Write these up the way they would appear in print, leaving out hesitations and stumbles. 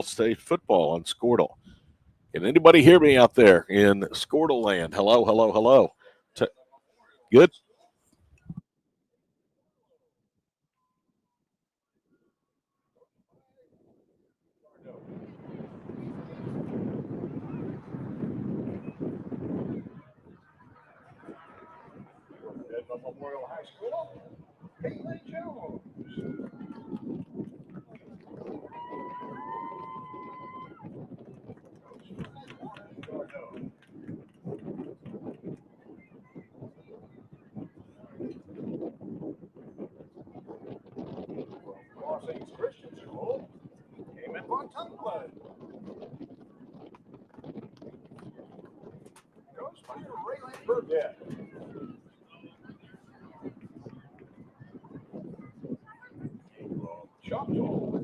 State football on Squirtle. Can anybody hear me out there in Squirtle land? Hello, hello, hello. T- Good. Memorial High School. Caitlin Jones. Los Angeles Christian School. Came in on Tunklin. Goes by Raylan Burgett. Choctaw.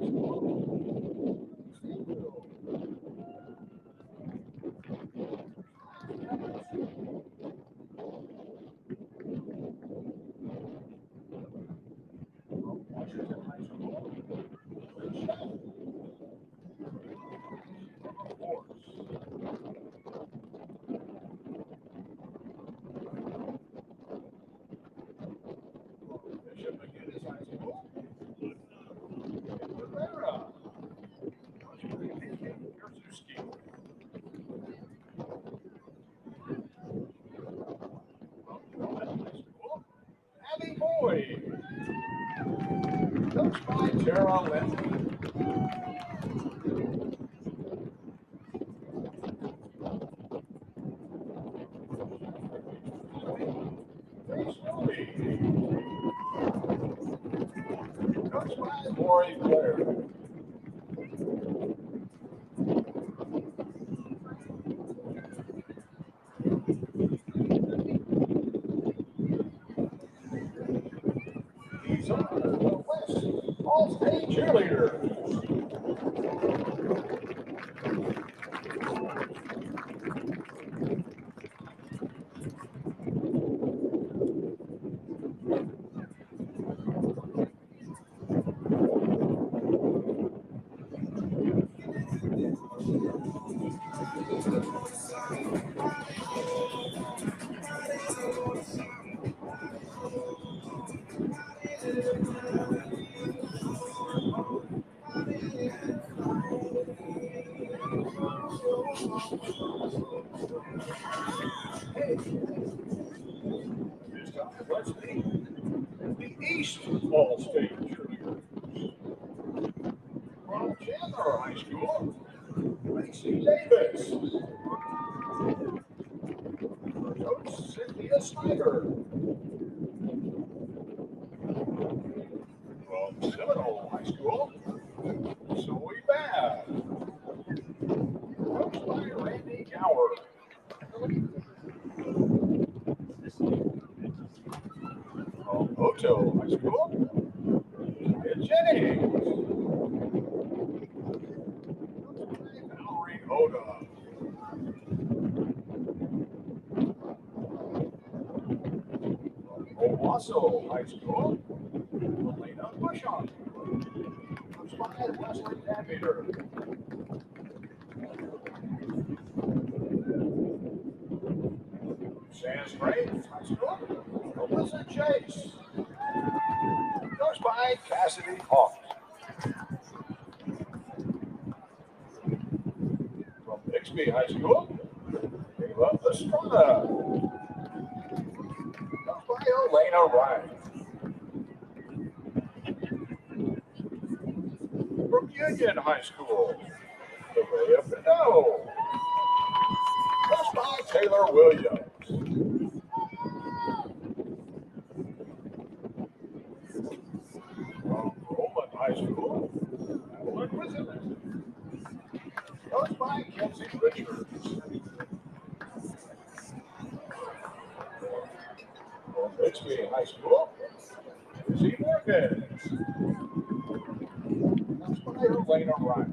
Washington High School. Bishop McGinnis High School. Rivera. Abby Boyd. Coached by Tara Lindsay. Coached by Lori Blair. These are the West All-State cheerleaders. This time, let's see the East All-State cheerleaders. From Chandler High School, Lacey Davis. Coach Cynthia Snyder. From Seminole High School, Zoe Babb. Coached by Randy Gower. From Oto High School, Jennings. Valerie Oda. Owasso High School, Elena Bushon. Coached by Wesley Danmeter. Sands Springs High School, Alyssa Chase. Coached by Cassidy Hawk. From Bixby High School, Kayla Estrada. Coached by Elena Ryan. From Union High School, Nevaeh Pinot. Coached by Taylor Williams. From Roland High School, Madeline Wizard. Coached by Kelsey Richards. From Bixby High School, Izzy Morgan. Coached by Elena Ryan.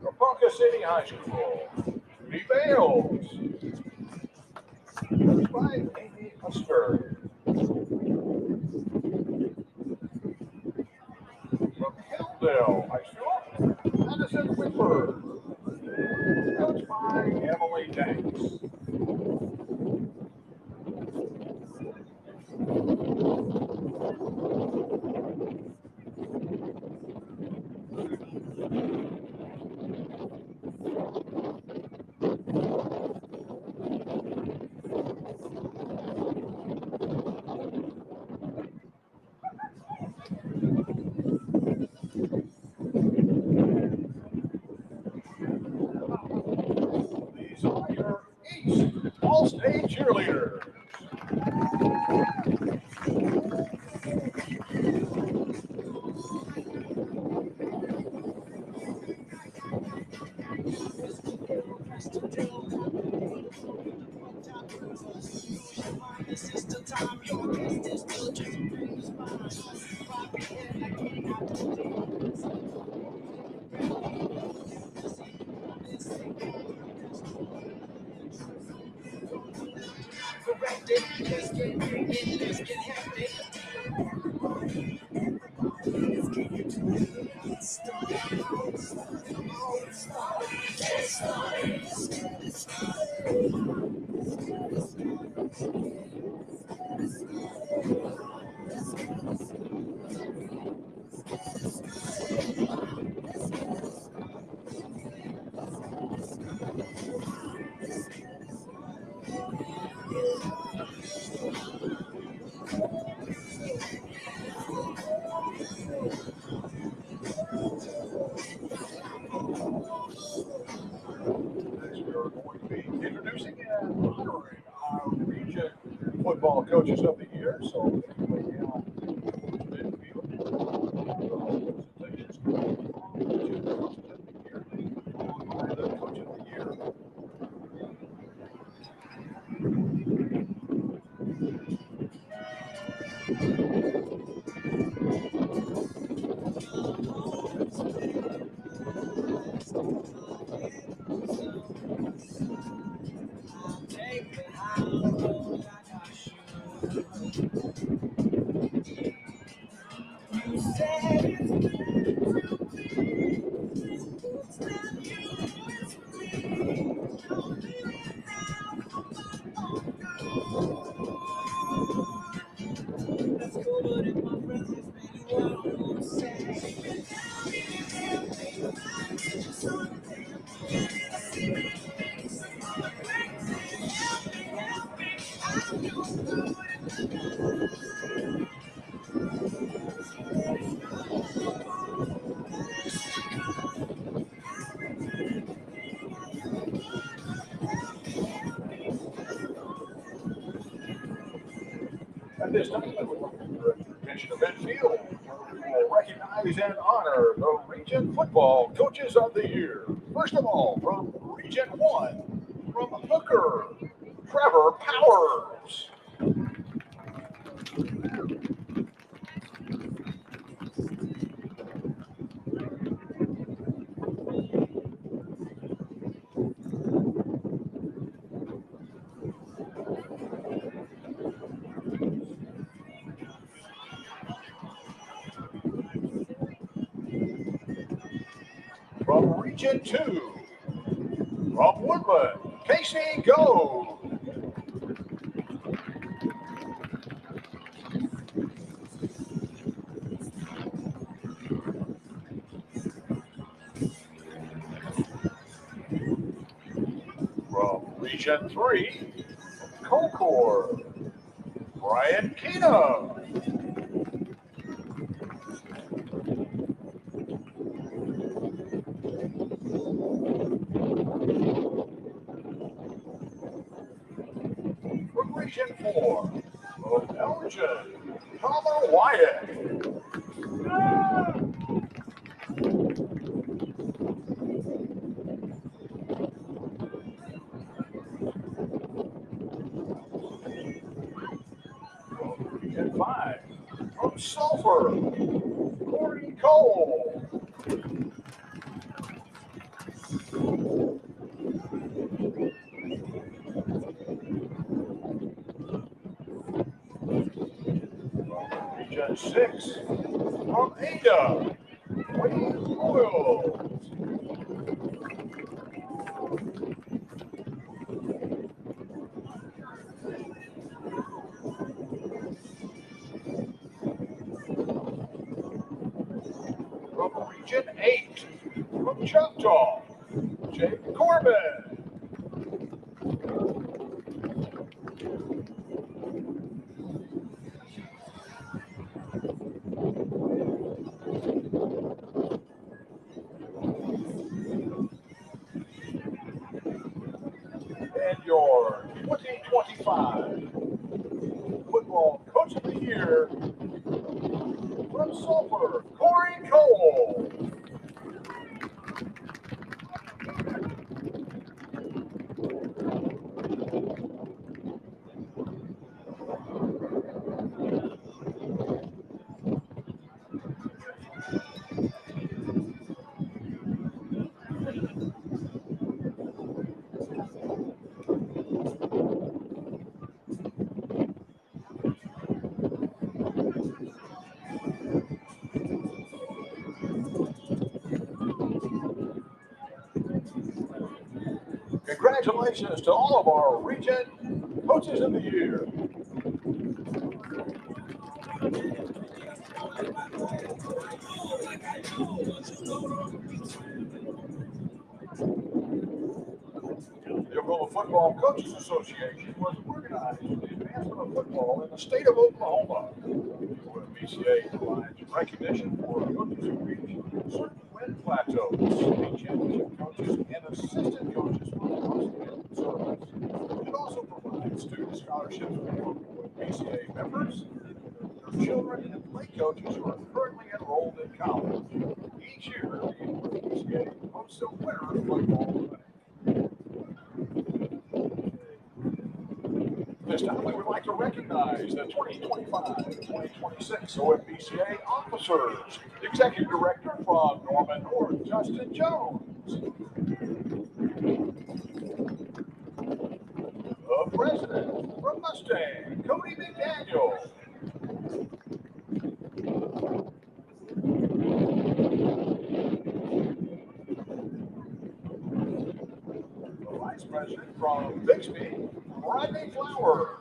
From Ponca City High School, Judy Bales. Coached by Amy Husker. Rosedale High School, Madison Whitford, coached by Emily Danks. These are your East All-State cheerleaders. We're going to be introducing and honoring our region football coaches of the year. So, at this time, I would like to direct your attention to midfield, where we will recognize and honor the Region Football Coaches of the Year. First of all, from Region 1, from Hooker, Trevor Powers. From Region 2, from Woodland, Casey Go. From Region 3, Concord, Brian Keenum. From Region 4, from Elgin, Palmer Wyatt. From Region 5, from Sulphur, Corey Cole. Region 6, from Ada, Wade Region 8 from Choctaw, Jake Corbin. And your 2025 Football Coach of the Year from Sulphur, Corey Cole. Congratulations to all of our region coaches of the year. The Oklahoma Football Coaches Association was organized for the advancement of football in the state of Oklahoma. BCA provides recognition for coaches who reach certain win plateaus, state championship coaches, and assistant coaches for outstanding service. It also provides student scholarships for BCA members, their children, and play coaches who are currently enrolled in college. Each year, the BCA hosts a winter football clinic. This time, we would like to recognize the 2025-2026 OFBCA officers. Executive Director from Norman North, Justin Jones. The President from Mustang, Cody McDaniel. The Vice President from Bixby, Rodney Flowers.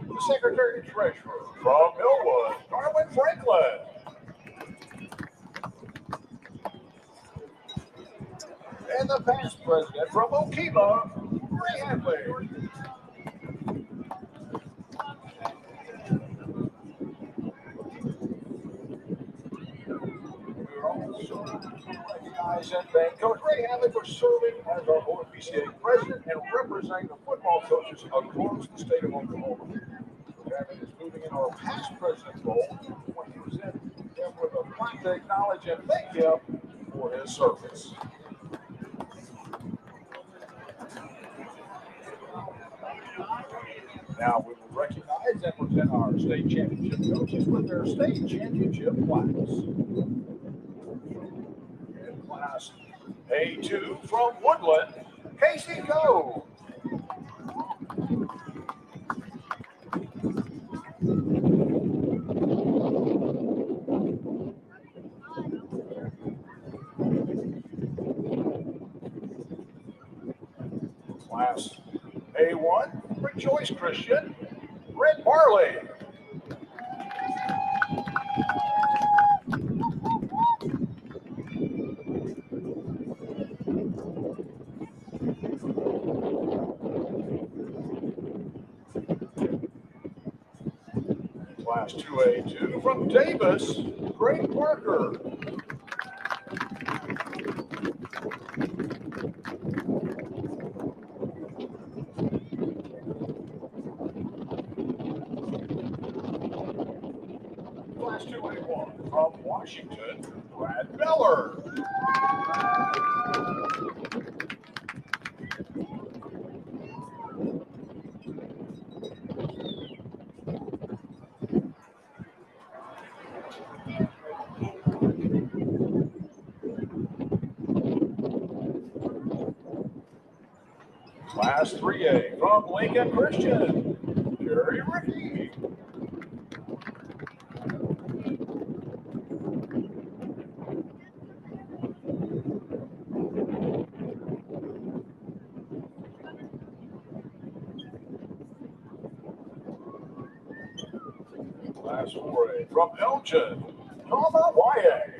The Secretary and Treasurer from Millwood, Darwin Franklin. And the past president from OCA, Ray Hadley. We're also recognize and thank Coach Ray Hadley for serving as our OFBCA president and representing the football coaches across the state of Oklahoma. Gavin is moving in our past president's role when he was in him with a plaque to acknowledge and thank him for his service. Now we will recognize and present our state championship coaches with their state championship plaques. In class A2 from Woodland, Casey Cove. Class A1, Rejoice Christian, Brett Barley. Class 2A2 from Davis, Greg Parker. Class 2A1 from Washington, Brad Miller. Class 3A from Lincoln Christian, Jerry Rickey. Class 4A from Elgin, Palmer Wyatt.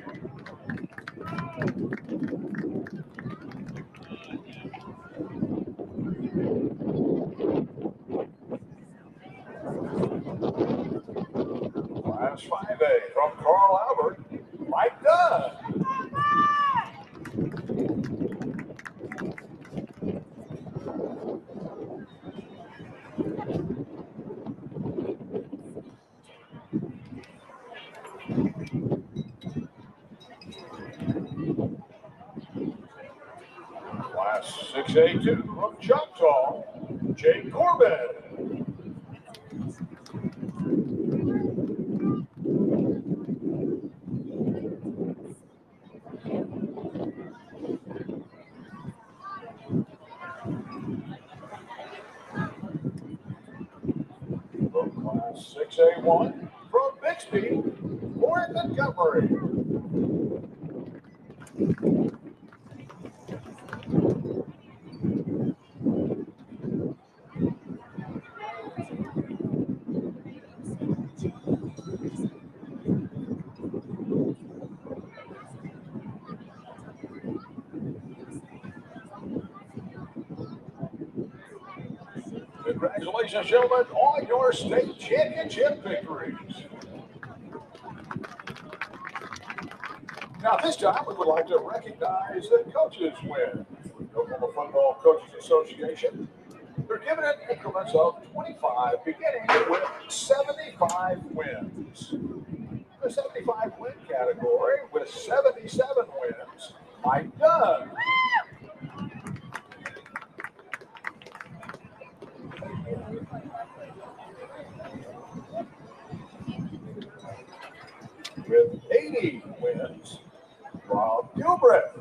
Class 5A from Carl Albert, Mike Dunn. Class 6A2 from Choctaw, Jake Corbett. From Class 6A1 from Bixby, Warren Montgomery. Congratulations, gentlemen, on your state championship victories. Now, this time we would like to recognize the coaches' win. The Oklahoma Football Coaches Association. They're given in increments of 25, beginning with 75 wins. The 75 win category with 77 wins, Mike Dunn. With 80 wins, Rob Gilbreth.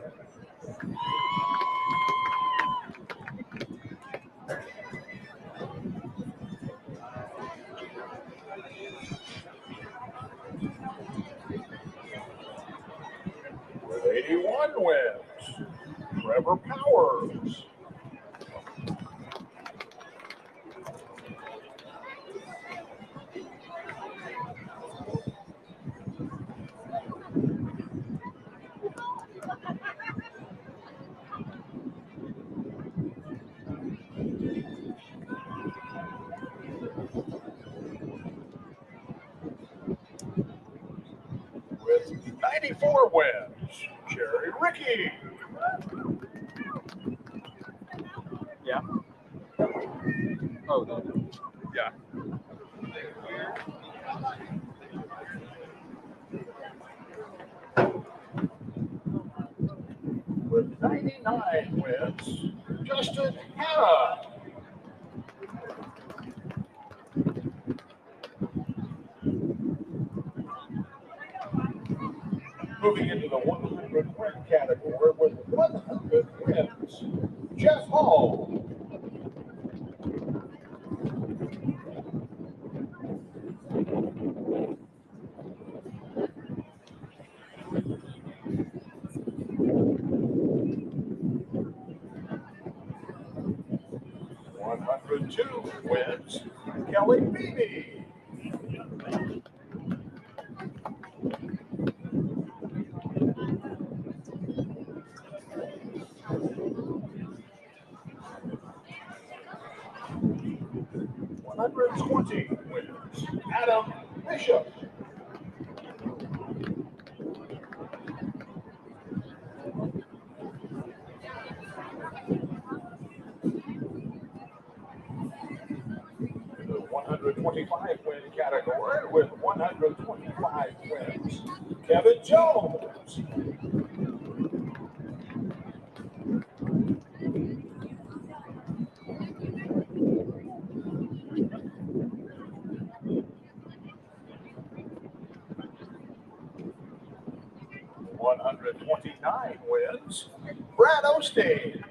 With 81 wins, Trevor Powers. With 94 wins, Jerry Rickey. Yeah. Oh, no. Yeah. With 99 wins, Justin Hanna. Moving into the 100 win category with 100 wins, Jeff Hall. Two wins, Kelly Beebe. $120 wins, Adam Bishop. In the 125 win category with 125 wins, Kevin Jones. $129 wins, Brad Osteen.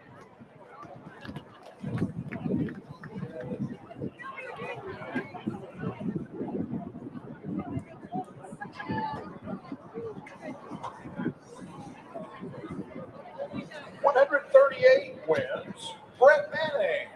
$138 wins, Brett Manning.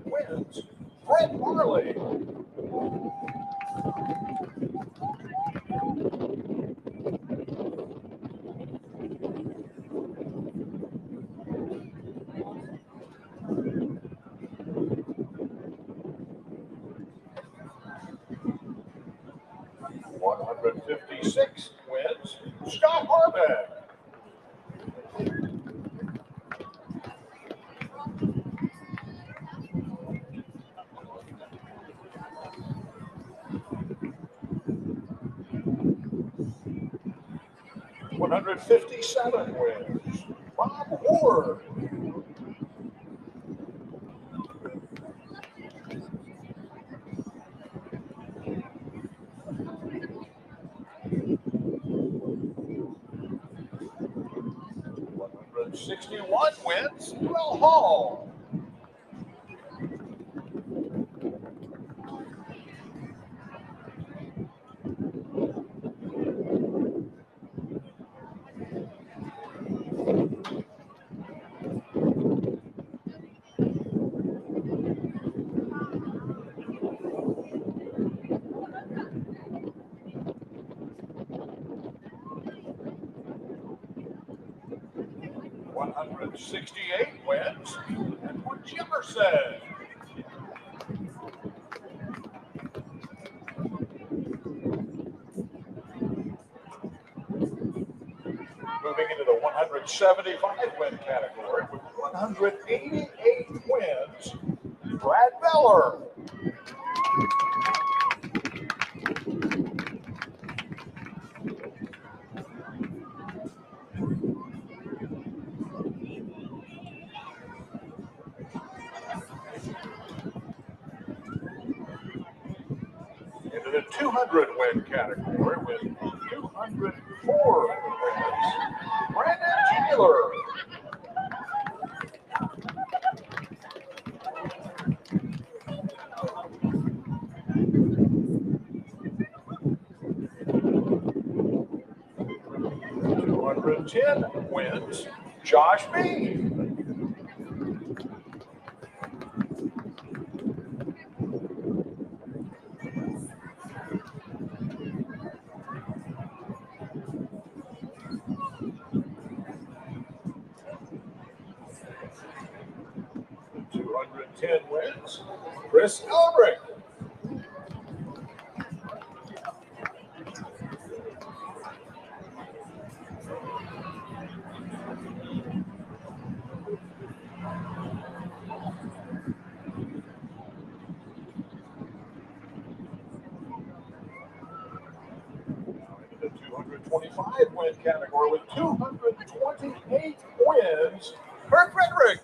wins Fred Marley. $156 wins Scott Harbeck. $157 wins Bob Ward. $161 wins Will Hall. $168 wins Edward Jefferson. Moving into the 175 win category with 188 wins, Brad Beller. Into the 200 win category with 204 wins, Brandon Taylor. $210 wins, Josh B. $210 wins, Chris Elbrick. The 225 win category with 228 wins, Kurt Frederick.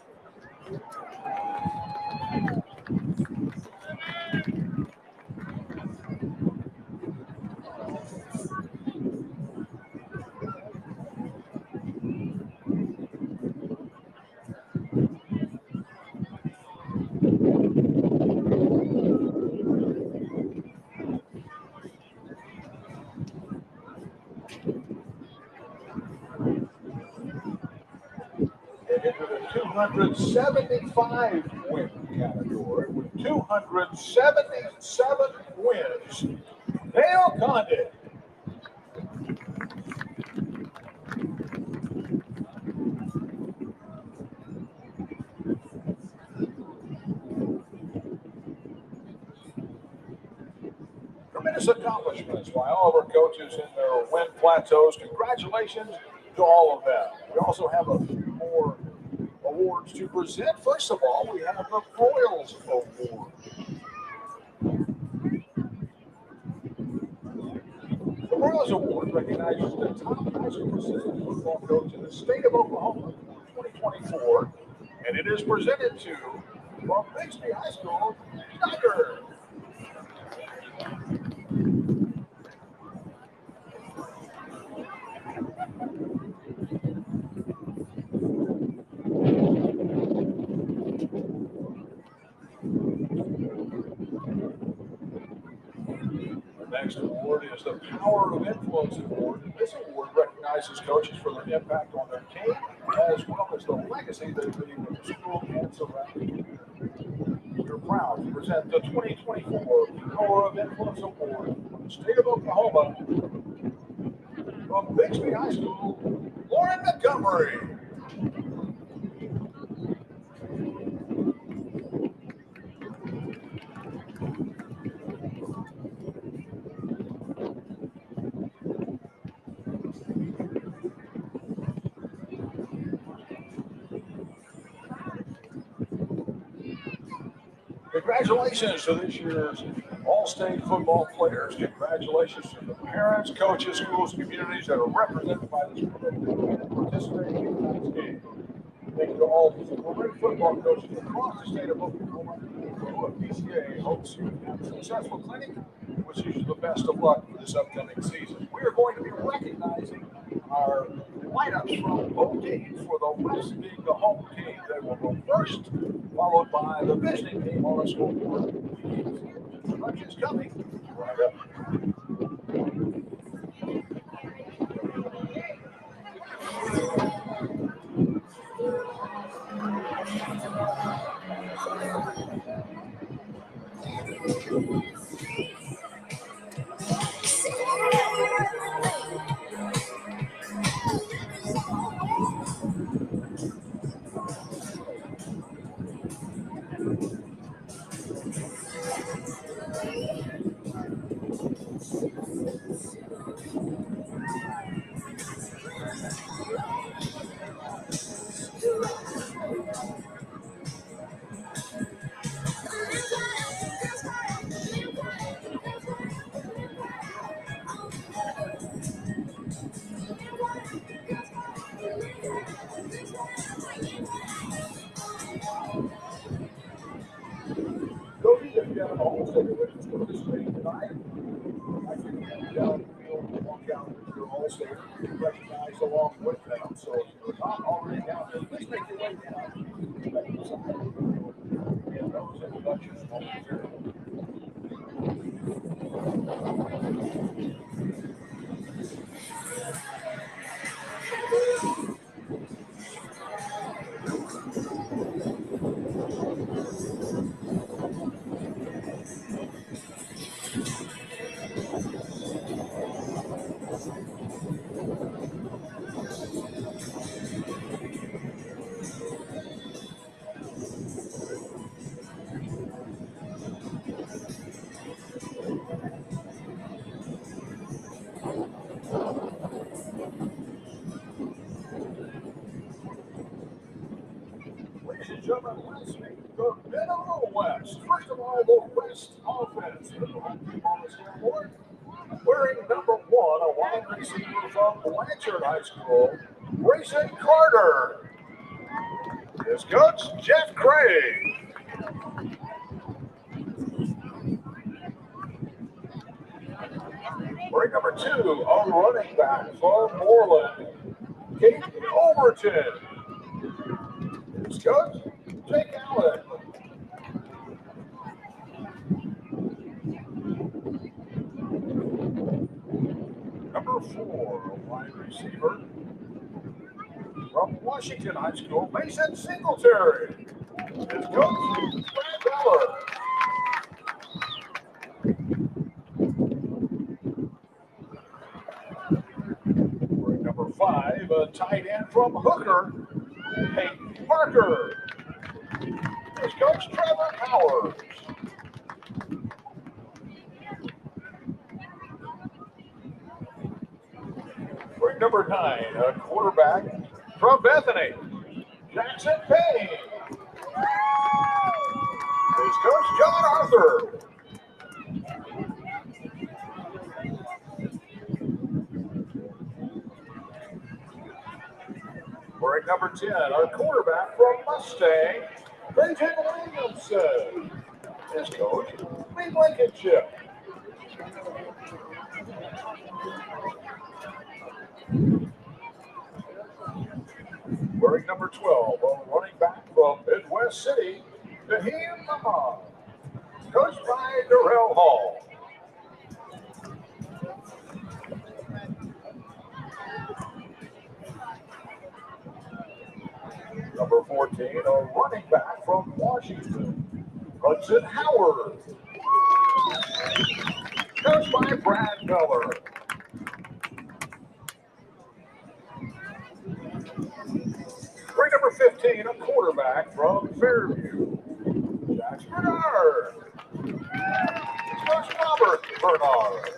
Into the 275 win category with 277 wins, Dale Condon. Tremendous accomplishments by all of our coaches in their win plateaus. Congratulations to all of them. We also have a few more awards to present. First of all, we have the Foils Award. The Foils Award recognizes the top high school assistant football coach in the state of Oklahoma for 2024, and it is presented to from Bixby High School, Snyder. The next award is the Power of Influence Award. And this award recognizes coaches for their impact on their team, as well as the legacy they leave in the school and surrounding community. present the 2024 Power of Influence Award from the state of Oklahoma. From Bixby High School, Lauren Montgomery. Congratulations to this year's All-State football players. Congratulations to the parents, coaches, schools, and communities that are represented by this program and participating in tonight's game. Thank you to all the great football coaches across the state of Oklahoma who at PCA hopes you have a successful clinic, which wishes you the best of luck for this upcoming season. We are going to be recognizing our lineups from both teams, for the West being the home team. They will go first, followed by the visiting team on the scoreboard. Lunch is coming right up. Cody, if you have an all-state wish to participate tonight, I can come down the field and walk out with your all-state recognized along with them. So if you're not already down there, please make your way down. Back inside. And those introductions momentarily. Ladies and gentlemen, let's meet the Minnesota West. First of all, the West offense. The home team on the scoreboard. Wearing number 1, a wide receiver from Blanchard High School, Grayson Carter. His coach, Jeff Craig. Wearing number 2, a running back from Moreland, Kate Overton. His coach, Jake Allen. Number 4, a wide receiver from Washington High School, Mason Singletary. His coach, Brad Beller. Wearing number 5, a tight end from Hooker, Peyton Parker. His coach, Trevor Powers. Wearing number 9, a quarterback from Bethany, Jackson Payne. His coach, John Arthur. Wearing number 10, a quarterback from Mustang, Benjamin Williamson. His coach, Lee Blankenship. Wearing number 12, a running back from Midwest City, Naheem Mama. Coached by Darrell Hall. Number 14, a running back from Washington, Hudson Howard. Coached by Brad Miller. Grade number 15, a quarterback from Fairview, Jackson Bernard. Coach Robert Bernard.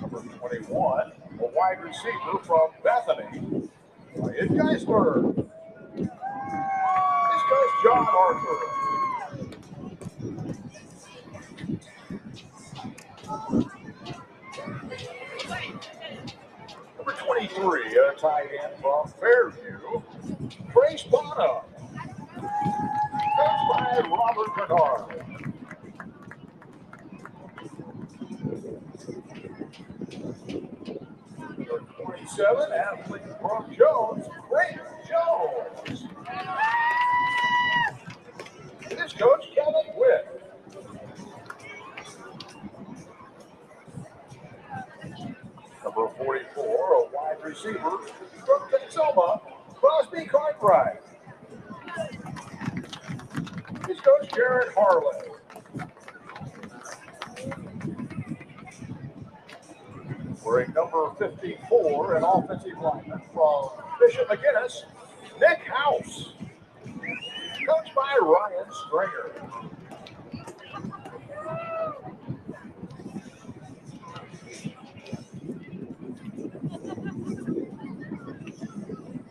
Number 21, a wide receiver from Bethany, Ryan Geisler. This goes John Arthur. Number 23, a tight end from Fairview, Trace Bonham. Coached by Robert Bernard. Number 27, athlete from Jones, Brayton Jones. This coach, Kevin Witt. Number 44, a wide receiver from Texoma, Crosby Cartwright. This coach, Jared Harley. Wearing number 54, an offensive lineman from Bishop McGinnis, Nick House. Coached by Ryan Stringer.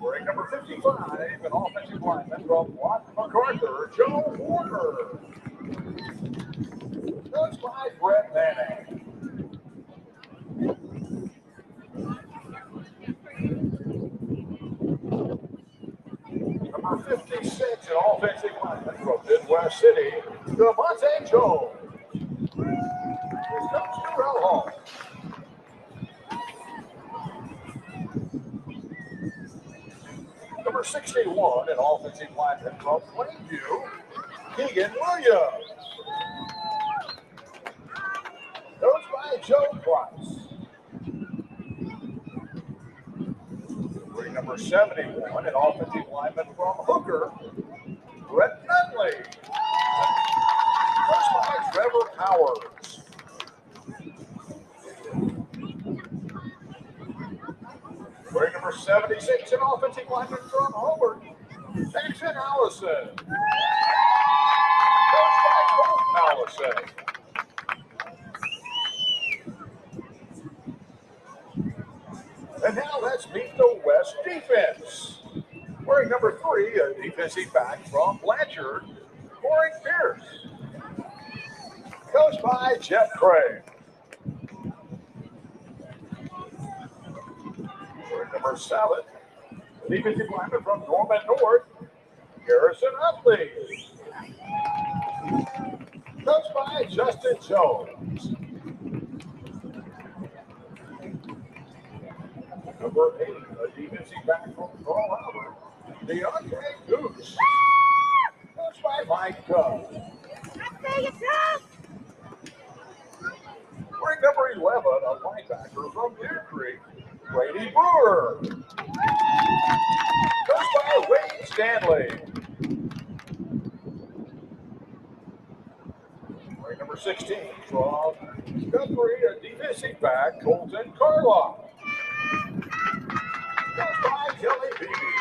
Wearing number 55, an offensive lineman from Watt MacArthur, Joe Warner. Coached by Brett Manning. Number 56, an offensive lineman from Midwest City, Devontae Jones. This comes to Rel Hall. Number 61, an offensive lineman from Plainview, Keegan Williams. Coached by Joe Price. Number 71, an offensive lineman from Hooker, Brett Nutley. Coached by Trevor Powers. Wearing number 76, an offensive lineman from Hobart, Jackson Allison. Coached by Colt Allison. And now let's meet the West defense. Wearing number 3, a defensive back from Blanchard, Corey Pierce. Coached by Jeff Craig. Wearing number 7, a defensive lineman from Norman North, Garrison Utley. Coached by Justin Jones. Number 8, a defensive back from Carl Albert, Deontay Goose. Coached by Mike Cub. Wearing number 11, a linebacker from Deer Creek, Brady Brewer. Coached by Wayne Stanley. Wearing number 16, from Guthrie, a defensive back, Colton Carlock. Coached by Kelly Beebe.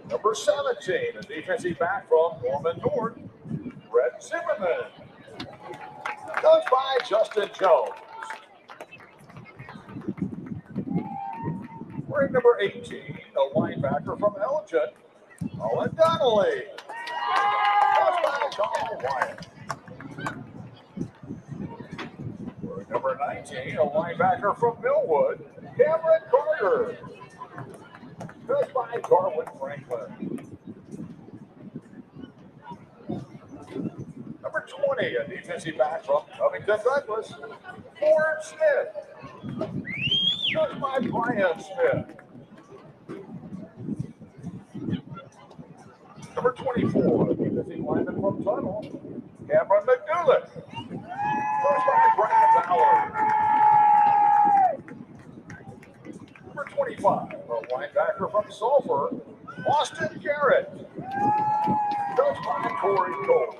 Number 17, a defensive back from Norman North, Brett Zimmerman. Coached by Justin Jones. Wearing number 18, a linebacker from Elgin, Owen Donnelly. Coached by Tom Wyatt. Number 19, a linebacker from Millwood, Cameron Carter. Coached by Darwin Franklin. Number 20, a defensive back from Covington Douglas, Ford Smith. Coached by Brian Smith. Number 24, a defensive lineman from Tunnel, Cameron McDougal. Coached by Brad Ballard. Number Number 25, a linebacker from Sulphur, Austin Garrett. Coached by Corey Cole.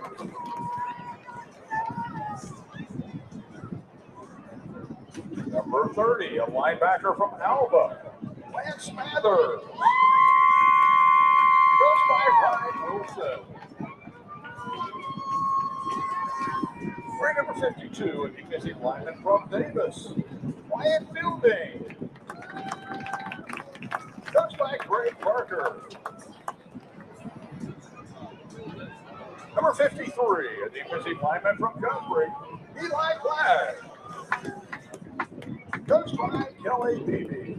Number 30, a linebacker from Alba, Lance Mather. Coached by Ryan Wilson. Ring number 52, a defensive lineman from Davis, Wyatt Fielding. Coached by Greg Parker. Number 53, a defensive lineman from Guthrie, Eli Black. Coached by Kelly Beebe.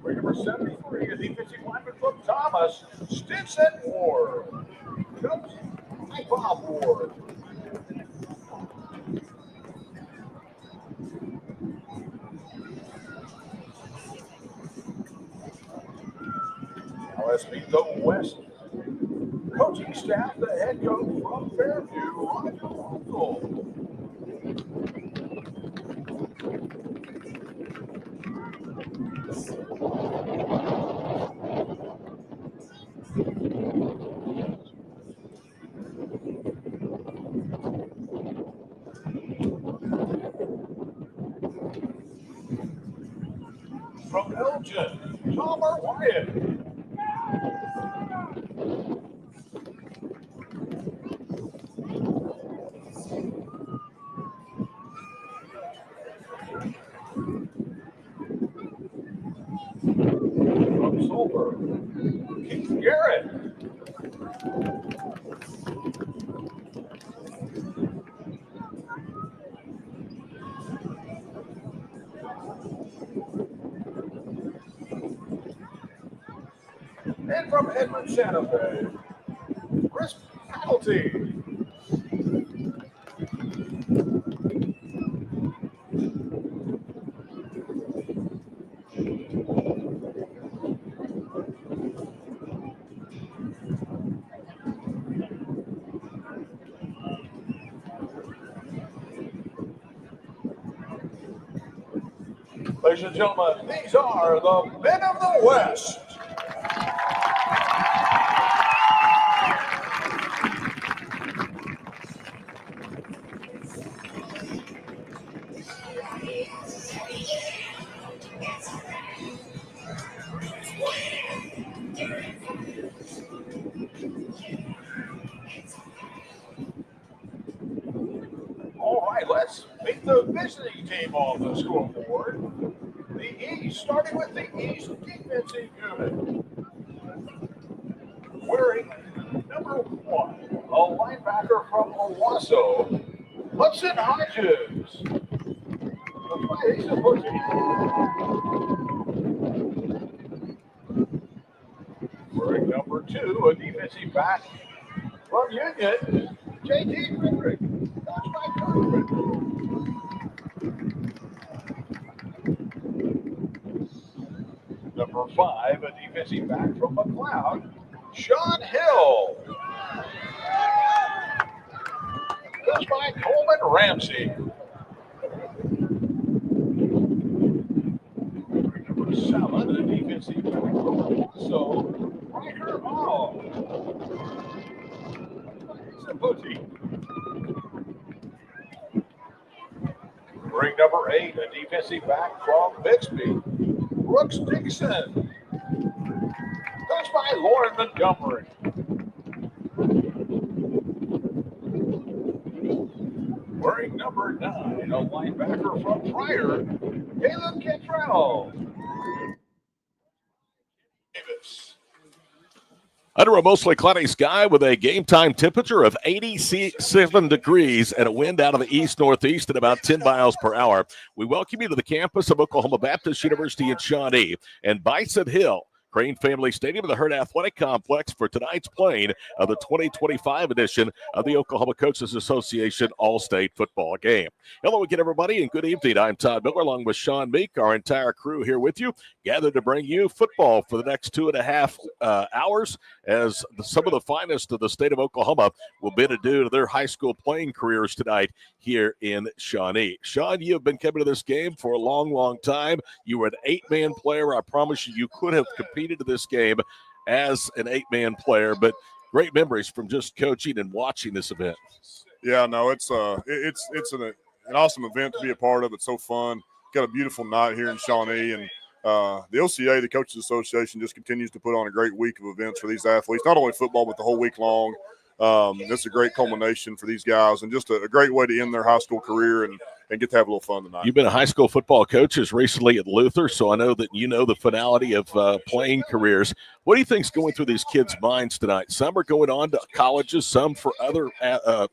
Ring number 73, a defensive lineman from Thomas, Stinson Ward. Coached by Bob Ward. Now let's meet the West coaching staff, the head coach from Fairview, Roger Russell. From Elgin, Palmer Wyatt. From Sulphur, Keith Garrett. And from Edmond Santa Fe, Chris Penalty. Ladies and gentlemen, these are the men of the West. All right, let's meet the visiting team on the scoreboard. The East, starting with the East defensive unit. Wearing number 1, a linebacker from Owasso, Hudson Hodges. Wearing number 2, a defensive back from Union, J.T. Frederick. Coached by Kirkman. Number 5, a defensive back from McLeod, Sean Hill. Coached by Coleman Ramsey. Number 7, a defensive back from also Riker Hall. Ring number 8, a defensive back from Bixby, Brooks Dixon. Coached by Lauren Montgomery. Wearing number 9, a linebacker from Pryor, Caleb Cantrell. Davis. Under a mostly cloudy sky with a game time temperature of 87 degrees and a wind out of the east-northeast at about 10 miles per hour, we welcome you to the campus of Oklahoma Baptist University in Shawnee and Bison Hill, Crane Family Stadium, the Herd Athletic Complex for tonight's playing of the 2025 edition of the Oklahoma Coaches Association All-State Football Game. Hello again, everybody, and good evening. I'm Todd Miller, along with Sean Meek, our entire crew here with you. gathered to bring you football for the next 2.5 hours as some of the finest of the state of Oklahoma will bid adieu to their high school playing careers tonight here in Shawnee. Sean, you have been coming to this game for a long, long time. You were an 8-man player. I promise you, you could have competed in this game as an 8-man player, but great memories from just coaching and watching this event. Yeah, no, it's an awesome event to be a part of. It's so fun. Got a beautiful night here in Shawnee, and the OCA, the Coaches Association, just continues to put on a great week of events for these athletes, not only football, but the whole week long. It's a great culmination for these guys and just a great way to end their high school career and get to have a little fun tonight. You've been a high school football coach as recently at Luther, so I know that you know the finality of playing careers. What do you think's going through these kids' minds tonight? Some are going on to colleges, some for other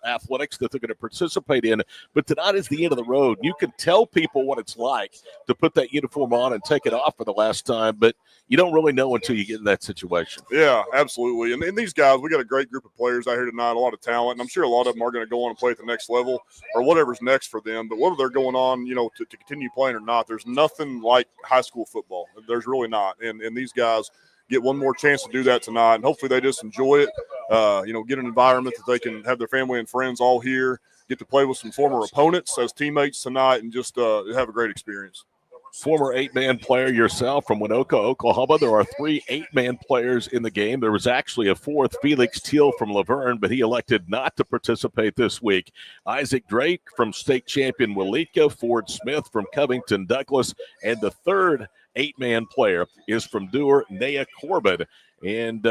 athletics that they're going to participate in, but tonight is the end of the road. You can tell people what it's like to put that uniform on and take it off for the last time, but you don't really know until you get in that situation. Yeah, absolutely. And these guys, we got a great group of players out here tonight, a lot of talent, and I'm sure a lot of them are going to go on and play at the next level or whatever's next for them. But whether they're going on, to continue playing or not, there's nothing like high school football. There's really not. And these guys get one more chance to do that tonight, and hopefully they just enjoy it, get an environment that they can have their family and friends all here, get to play with some former opponents as teammates tonight, and just have a great experience. Former 8-man player yourself from Winoka, Oklahoma. There are 3 8-man players in the game. There was actually a 4th, Felix Teal from Laverne, but he elected not to participate this week. Isaac Drake from state champion Waletka, Ford Smith from Covington Douglas, and the 3rd 8-man player is from Dewar, Naya Corbin. And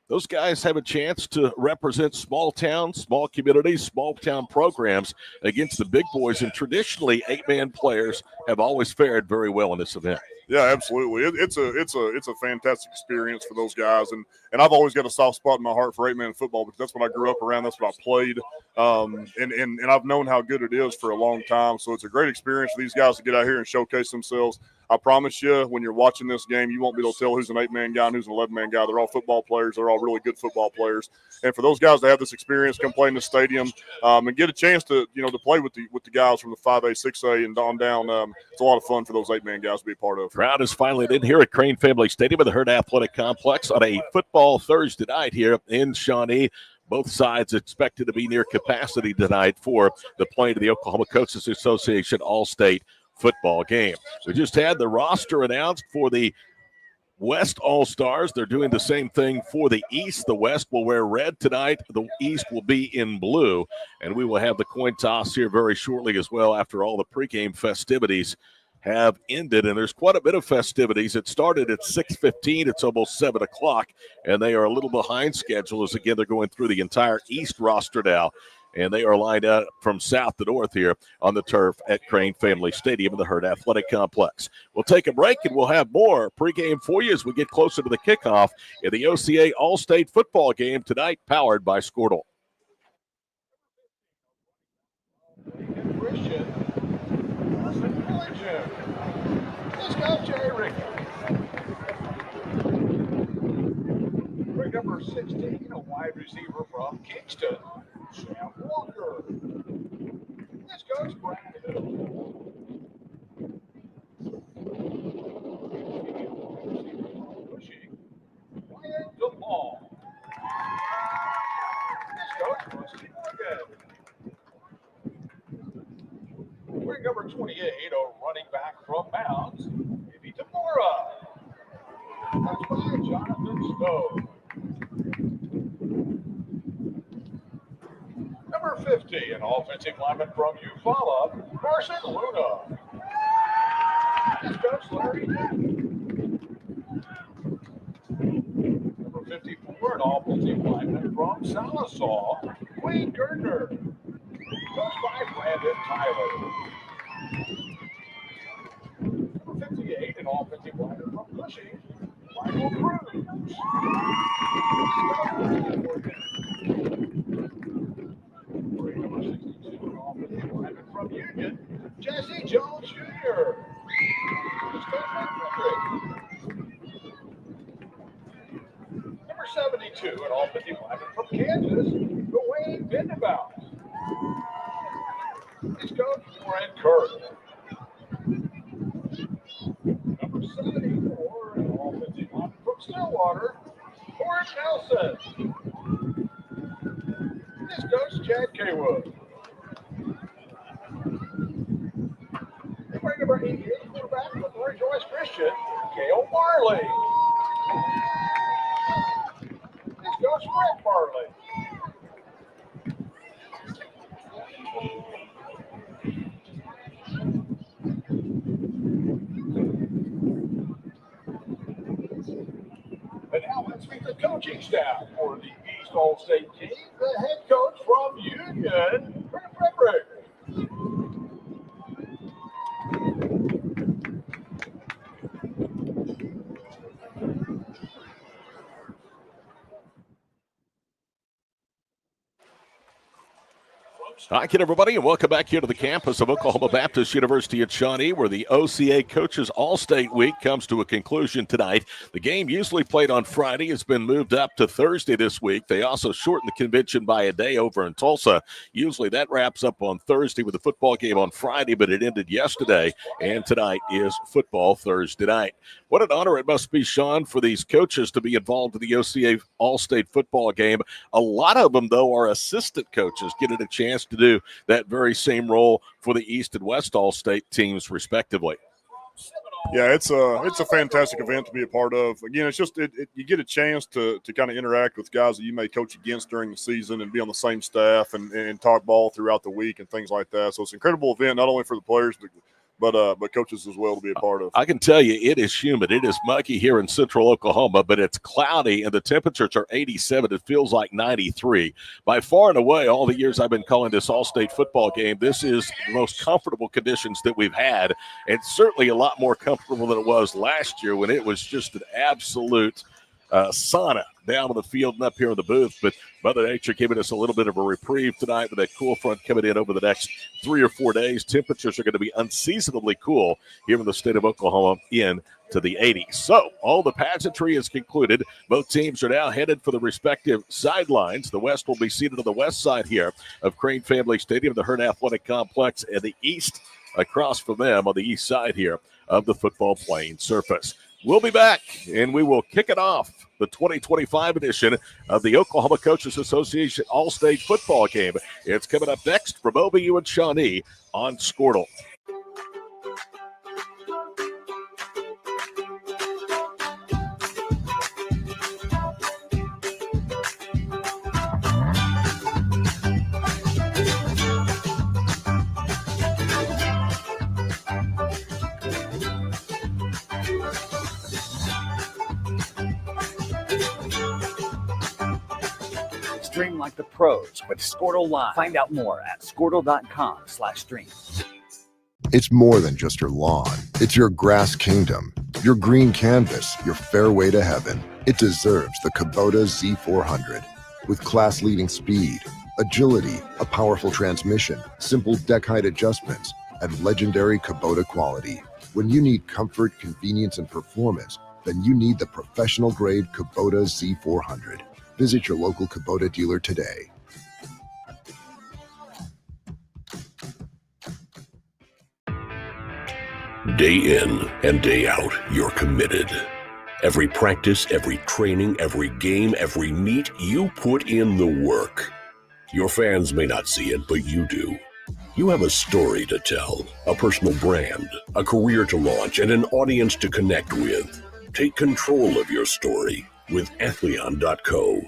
those guys have a chance to represent small towns, small communities, small town programs against the big boys. And traditionally, 8-man players have always fared very well in this event. Yeah, absolutely. It's a fantastic experience for those guys, and I've always got a soft spot in my heart for 8-man football because that's what I grew up around. That's what I played, and I've known how good it is for a long time. So it's a great experience for these guys to get out here and showcase themselves. I promise you, when you're watching this game, you won't be able to tell who's an 8-man guy and who's an 11-man guy. They're all football players. They're all really good football players. And for those guys to have this experience, come play in the stadium, and get a chance to to play with the guys from the 5A, 6A, and on down, it's a lot of fun for those 8-man guys to be a part of. Crowd is finally in here at Crane Family Stadium at the Herd Athletic Complex on a football Thursday night here in Shawnee. Both sides expected to be near capacity tonight for the playing of the Oklahoma Coaches Association All-State football game. We just had the roster announced for the West All-Stars. They're doing the same thing for the East. The West will wear red tonight. The East will be in blue. And we will have the coin toss here very shortly as well after all the pregame festivities have ended. And there's quite a bit of festivities. It started at 6:15. It's almost 7 o'clock. And they are a little behind schedule as, again, they're going through the entire East roster now. And they are lined up from south to north here on the turf at Crane Family Stadium in the Herd Athletic Complex. We'll take a break, and we'll have more pregame for you as we get closer to the kickoff in the OCA All-State football game tonight, powered by Squirtle. Let's go, Jerry Ricky. Rig number 16, a wide receiver from Kingston, Sam Walker. Let's go, Brandon Hill. Pushing. Wyatt DePaul. Let's go, Rusty Morgan. Rig number 28, a running back from Mounds, Ivy Tamora. That's by Jonathan Stowe. Number 50, an offensive lineman from Eufaula, Carson Luna. Let's go, Larry. Number 54, an offensive lineman from Salisaw, Wayne Gardner. Coached by Brandon Tyler. Number 58, an offensive lineman from Cushing, Michael Cruz. Number 62, an offensive lineman from Union, Jesse Jones Jr. Let's go, Number 72, an offensive lineman from Kansas, Dwayne Vindebaum. Let's go, Warren Kirk. Number 70, Stillwater, Court Nelson. This goes Chad Kaywood. They bring number 88 quarterback for Rejoice Christian, Cale Marley. This goes Brett Marley. And now let's meet the coaching staff for the East All-State team. The head coach from Union, Brett Frederick. Hi again, everybody, and welcome back here to the campus of Oklahoma Baptist University at Shawnee, where the OCA Coaches All-State Week comes to a conclusion tonight. The game, usually played on Friday, has been moved up to Thursday this week. They also shortened the convention by a day over in Tulsa. Usually that wraps up on Thursday with the football game on Friday, but it ended yesterday, and tonight is football Thursday night. What an honor it must be, Sean, for these coaches to be involved in the OCA All-State football game. A lot of them, though, are assistant coaches, getting a chance to do that very same role for the East and West All-State teams, respectively. Yeah, it's a fantastic event to be a part of. Again, it's just you get a chance to kind of interact with guys that you may coach against during the season and be on the same staff and talk ball throughout the week and things like that. So it's an incredible event, not only for the players, but coaches as well to be a part of. I can tell you it is humid. It is muggy here in central Oklahoma, but it's cloudy, and the temperatures are 87. It feels like 93. By far and away, all the years I've been calling this all-state football game, this is the most comfortable conditions that we've had, and certainly a lot more comfortable than it was last year when it was just an absolute sauna down on the field and up here in the booth. But Mother Nature giving us a little bit of a reprieve tonight with that cool front coming in over the next 3 or 4 days. Temperatures are going to be unseasonably cool here in the state of Oklahoma into the 80s. So all the pageantry is concluded. Both teams are now headed for the respective sidelines. The West will be seated on the west side here of Crane Family Stadium, the Hearn Athletic Complex, and the East across from them on the east side here of the football playing surface. We'll be back, and we will kick it off, the 2025 edition of the Oklahoma Coaches Association All-State Football Game. It's coming up next from OBU and Shawnee on Squirtle. Stream like the pros with Squirtle Live. Find out more at squirtle.com/stream. It's more than just your lawn. It's your grass kingdom, your green canvas, your fairway to heaven. It deserves the Kubota Z400. With class-leading speed, agility, a powerful transmission, simple deck height adjustments, and legendary Kubota quality. When you need comfort, convenience, and performance, then you need the professional-grade Kubota Z400. Visit your local Kubota dealer today. Day in and day out, you're committed. Every practice, every training, every game, every meet, you put in the work. Your fans may not see it, but you do. You have a story to tell, a personal brand, a career to launch, and an audience to connect with. Take control of your story with Athleon.co.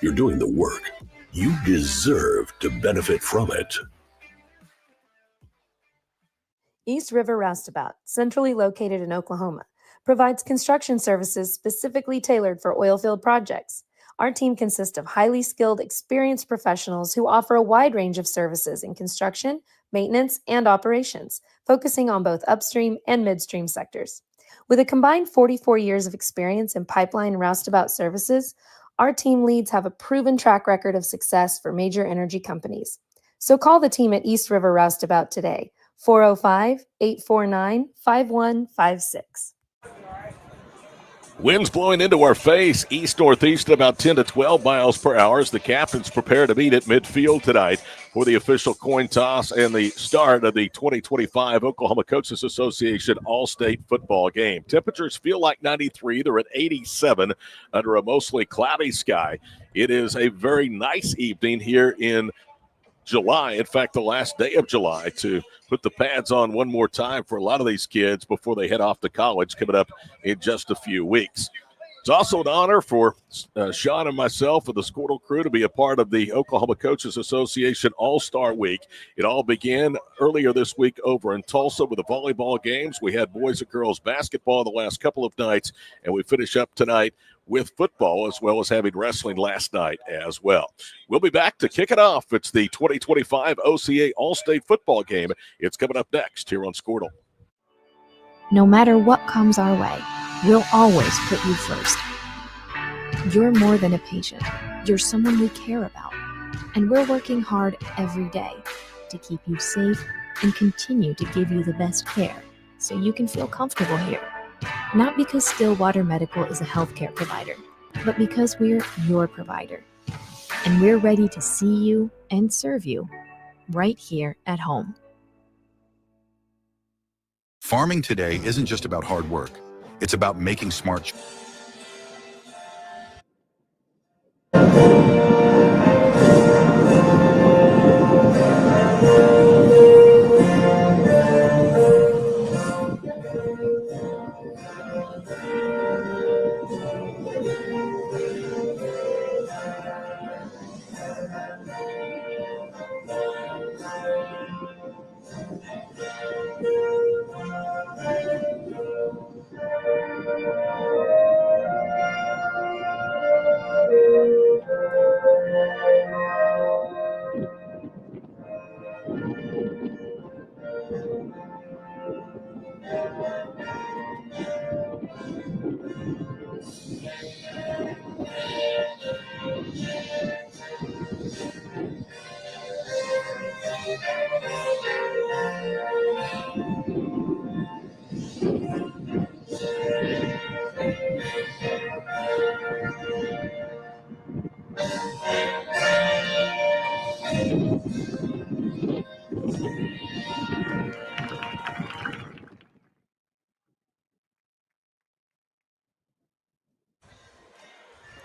You're doing the work. You deserve to benefit from it. East River Roustabout, centrally located in Oklahoma, provides construction services specifically tailored for oilfield projects. Our team consists of highly skilled, experienced professionals who offer a wide range of services in construction, maintenance, and operations, focusing on both upstream and midstream sectors. With a combined 44 years of experience in pipeline and roustabout services, our team leads have a proven track record of success for major energy companies. So call the team at East River Roustabout today, 405-849-5156. Winds blowing into our face, east-northeast at about 10 to 12 miles per hour as the captains prepare to meet at midfield tonight for the official coin toss and the start of the 2025 Oklahoma Coaches Association All-State football game. Temperatures feel like 93. They're at 87 under a mostly cloudy sky. It is a very nice evening here in July. In fact, the last day of July, to put the pads on one more time for a lot of these kids before they head off to college coming up in just a few weeks. It's also an honor for Sean and myself and the Squirtle crew to be a part of the Oklahoma Coaches Association All-Star Week. It all began earlier this week over in Tulsa with the volleyball games. We had boys and girls basketball the last couple of nights, and we finish up tonight with football, as well as having wrestling last night as well. We'll be back to kick it off. It's the 2025 OCA All-State football game. It's coming up next here on Squirtle. No matter what comes our way, we'll always put you first. You're more than a patient. You're someone we care about. And we're working hard every day to keep you safe and continue to give you the best care so you can feel comfortable here. Not because Stillwater Medical is a healthcare provider, but because we're your provider. And we're ready to see you and serve you right here at home. Farming today isn't just about hard work. It's about making smart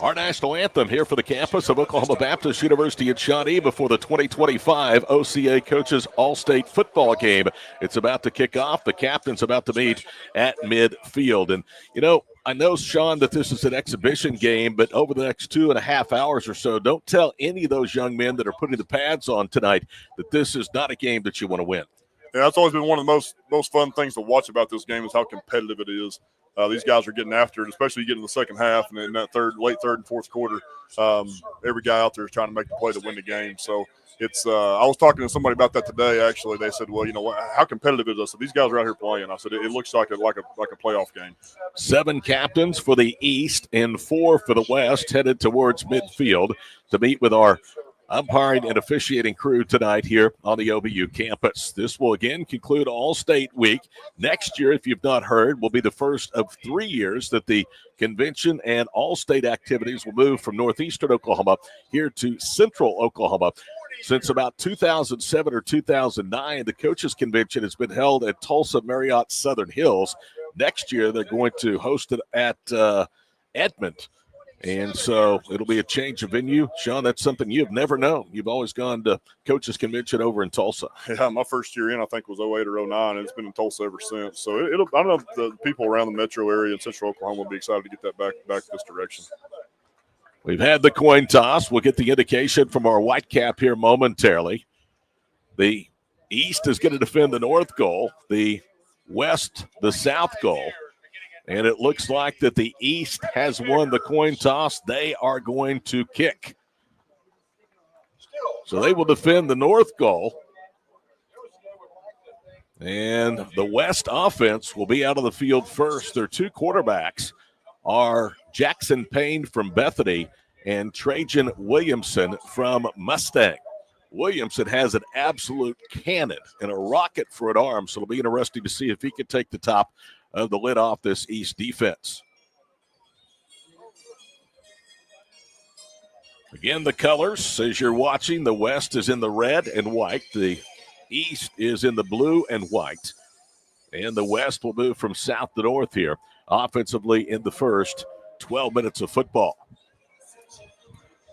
Our national anthem here for the campus of Oklahoma Baptist University in Shawnee before the 2025 OCA Coaches All-State football game. It's about to kick off. The captain's about to meet at midfield. And, you know, I know, Sean, that this is an exhibition game, but over the next 2.5 hours or so, don't tell any of those young men that are putting the pads on tonight that this is not a game that you want to win. Yeah, that's always been one of the most fun things to watch about this game is how competitive it is. These guys are getting after it, especially getting in the second half and in that late third and fourth quarter. Every guy out there is trying to make the play to win the game. So it's I was talking to somebody about that today. Actually, they said, "Well, you know, how competitive is it?" I said, "These guys are out here playing." I said, "It looks like a playoff game." 7 captains for the East and 4 for the West headed towards midfield to meet with our umpiring and officiating crew tonight here on the OBU campus. This will again conclude All-State Week. Next year, if you've not heard, will be the first of 3 years that the convention and All-State activities will move from northeastern Oklahoma here to central Oklahoma. Since about 2007 or 2009, the Coaches Convention has been held at Tulsa Marriott Southern Hills. Next year, they're going to host it at Edmond. And so it'll be a change of venue. Sean, that's something you've never known. You've always gone to Coaches Convention over in Tulsa. Yeah, my first year in, I think, was 08 or 09, and it's been in Tulsa ever since. So I don't know if the people around the metro area in central Oklahoma will be excited to get that back this direction. We've had the coin toss. We'll get the indication from our white cap here momentarily. The East is going to defend the north goal. The West, the south goal. And it looks like that the East has won the coin toss. They are going to kick. So they will defend the north goal. And the West offense will be out of the field first. Their 2 quarterbacks are Jackson Payne from Bethany and Trajan Williamson from Mustang. Williamson has an absolute cannon and a rocket for an arm, so it'll be interesting to see if he can take the top of the lid off this East defense. Again, the colors, as you're watching, the West is in the red and white. The East is in the blue and white. And the West will move from south to north here offensively in the first 12 minutes of football.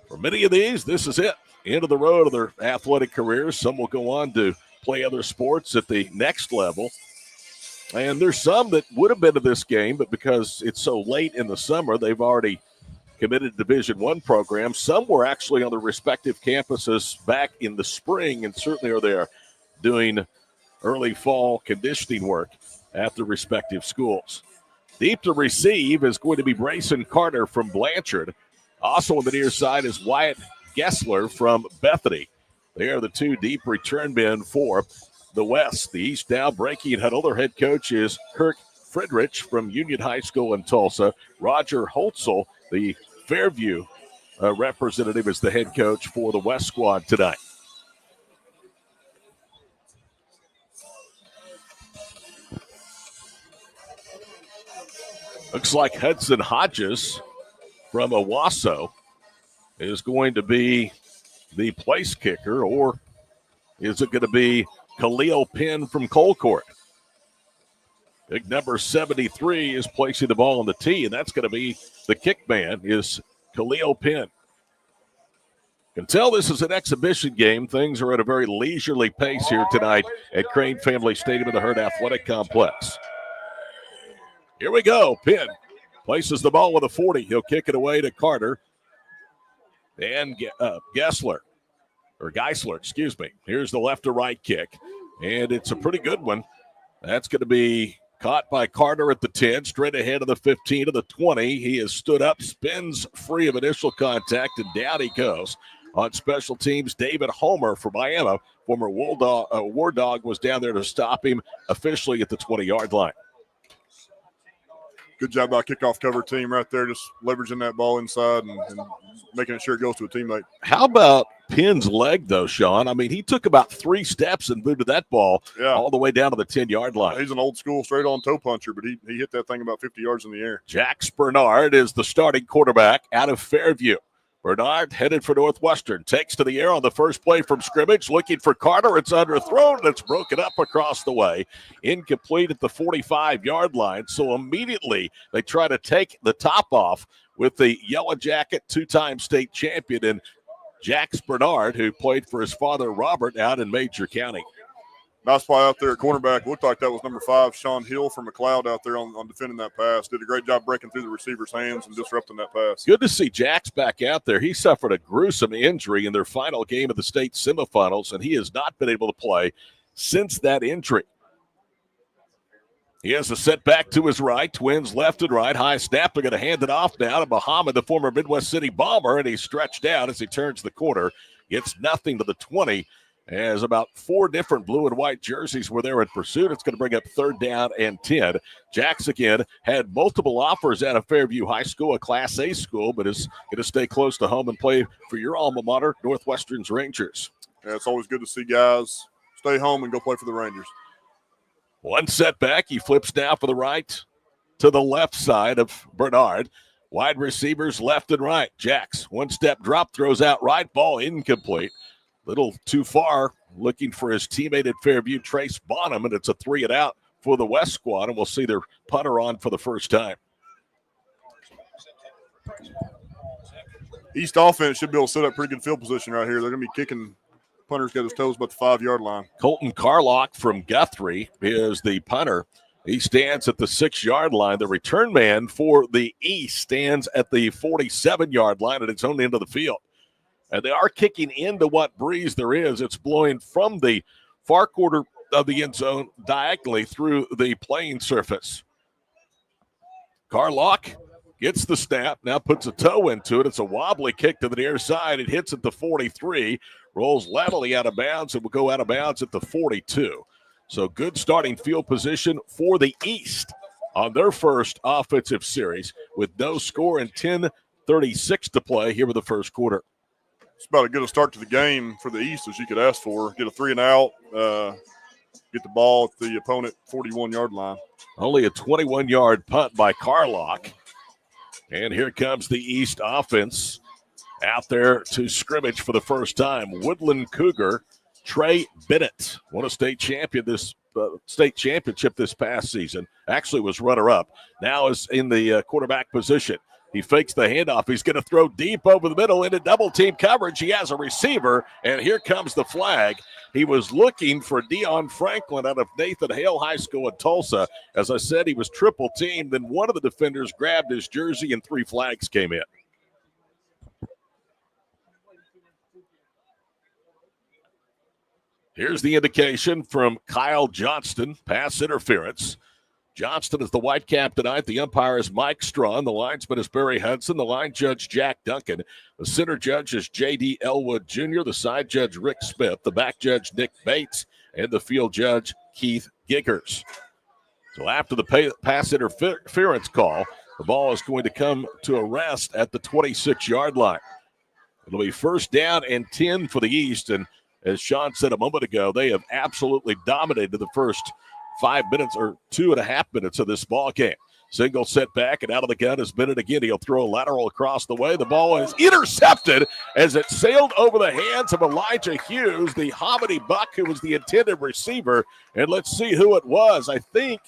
For many of these, this is it. End of the road of their athletic careers. Some will go on to play other sports at the next level. And there's some that would have been to this game, but because it's so late in the summer, they've already committed to Division I programs. Some were actually on their respective campuses back in the spring and certainly are there doing early fall conditioning work at the respective schools. Deep to receive is going to be Brayson Carter from Blanchard. Also on the near side is Wyatt Gessler from Bethany. They are the two deep return men for the West. The East now breaking huddle. Their head coach is Kirk Friedrich from Union High School in Tulsa. Roger Holtzel, the Fairview representative, is the head coach for the West squad tonight. Looks like Hudson Hodges from Owasso is going to be the place kicker, or is it going to be Khalil Penn from Colcourt? Big number 73 is placing the ball on the tee, and that's going to be the kick man is Khalil Penn. Can tell this is an exhibition game. Things are at a very leisurely pace here tonight at Crane Family Stadium in the Herd Athletic Complex. Here we go. Penn places the ball with a 40. He'll kick it away to Carter and Geisler. Here's the left to right kick, and it's a pretty good one. That's going to be caught by Carter at the 10, straight ahead of the 15 to the 20. He has stood up, spins free of initial contact, and down he goes. On special teams, David Homer from Miami, former War Dog, was down there to stop him officially at the 20-yard line. Good job by kickoff cover team right there, just leveraging that ball inside and making sure it goes to a teammate. How about Penn's leg, though, Sean? I mean, he took about 3 steps and moved that ball all the way down to the 10-yard line. He's an old-school straight-on toe puncher, but he hit that thing about 50 yards in the air. Jax Bernard is the starting quarterback out of Fairview. Bernard headed for Northwestern, takes to the air on the first play from scrimmage, looking for Carter. It's underthrown, and it's broken up across the way. Incomplete at the 45-yard line, so immediately they try to take the top off with the Yellow Jacket two-time state champion and Jax Bernard, who played for his father Robert out in Major County. Nice play out there at cornerback. Looked like that was number 5, Sean Hill from McLeod out there on defending that pass. Did a great job breaking through the receiver's hands and disrupting that pass. Good to see Jax back out there. He suffered a gruesome injury in their final game of the state semifinals, and he has not been able to play since that injury. He has a setback to his right, twins left and right. High snap, they're going to hand it off now to Muhammad, the former Midwest City Bomber, and he's stretched out as he turns the corner. Gets nothing to the 20. As about 4 different blue and white jerseys were there in pursuit. It's going to bring up 3rd down and 10. Jax again had multiple offers out of Fairview High School, a Class A school, but is going to stay close to home and play for your alma mater, Northwestern's Rangers. Yeah, it's always good to see guys stay home and go play for the Rangers. One setback. He flips now for the right to the left side of Bernard. Wide receivers left and right. Jax, 1-step drop, throws out right, ball incomplete. Little too far, looking for his teammate at Fairview, Trace Bonham, and it's a 3-and-out for the West squad, and we'll see their punter on for the first time. East offense should be able to set up pretty good field position right here. They're going to be kicking. Punter's got his toes about the 5-yard line. Colton Carlock from Guthrie is the punter. He stands at the 6-yard line. The return man for the East stands at the 47-yard line at its own end of the field. And they are kicking into what breeze there is. It's blowing from the far quarter of the end zone diagonally through the playing surface. Carlock gets the snap, now puts a toe into it. It's a wobbly kick to the near side. It hits at the 43, rolls laterally out of bounds, and will go out of bounds at the 42. So good starting field position for the East on their first offensive series with no score and 10:36 to play here with the first quarter. It's about as good a start to the game for the East as you could ask for. Get a 3-and-out, get the ball at the opponent 41-yard line. Only a 21-yard punt by Carlock. And here comes the East offense Out there to scrimmage for the first time, Woodland Cougar Trey Bennett won a state championship this past season. Actually was runner-up. Now is in the quarterback position. He fakes the handoff. He's going to throw deep over the middle into double-team coverage. He has a receiver, and here comes the flag. He was looking for Deion Franklin out of Nathan Hale High School in Tulsa. As I said, he was triple-teamed. Then one of the defenders grabbed his jersey, and 3 flags came in. Here's the indication from Kyle Johnston, pass interference. Johnston is the white cap tonight. The umpire is Mike Strawn. The linesman is Barry Hudson. The line judge, Jack Duncan. The center judge is J.D. Elwood Jr., the side judge, Rick Smith, the back judge, Nick Bates, and the field judge, Keith Giggers. So after the pass interference call, the ball is going to come to a rest at the 26-yard line. It'll be first down and 10 for the East, and as Sean said a moment ago, they have absolutely dominated the first 5 minutes or 2.5 minutes of this ball game. Single set back, and out of the gun is Bennett again. He'll throw a lateral across the way. The ball is intercepted as it sailed over the hands of Elijah Hughes, the Hominy Buck, who was the intended receiver. And let's see who it was. I think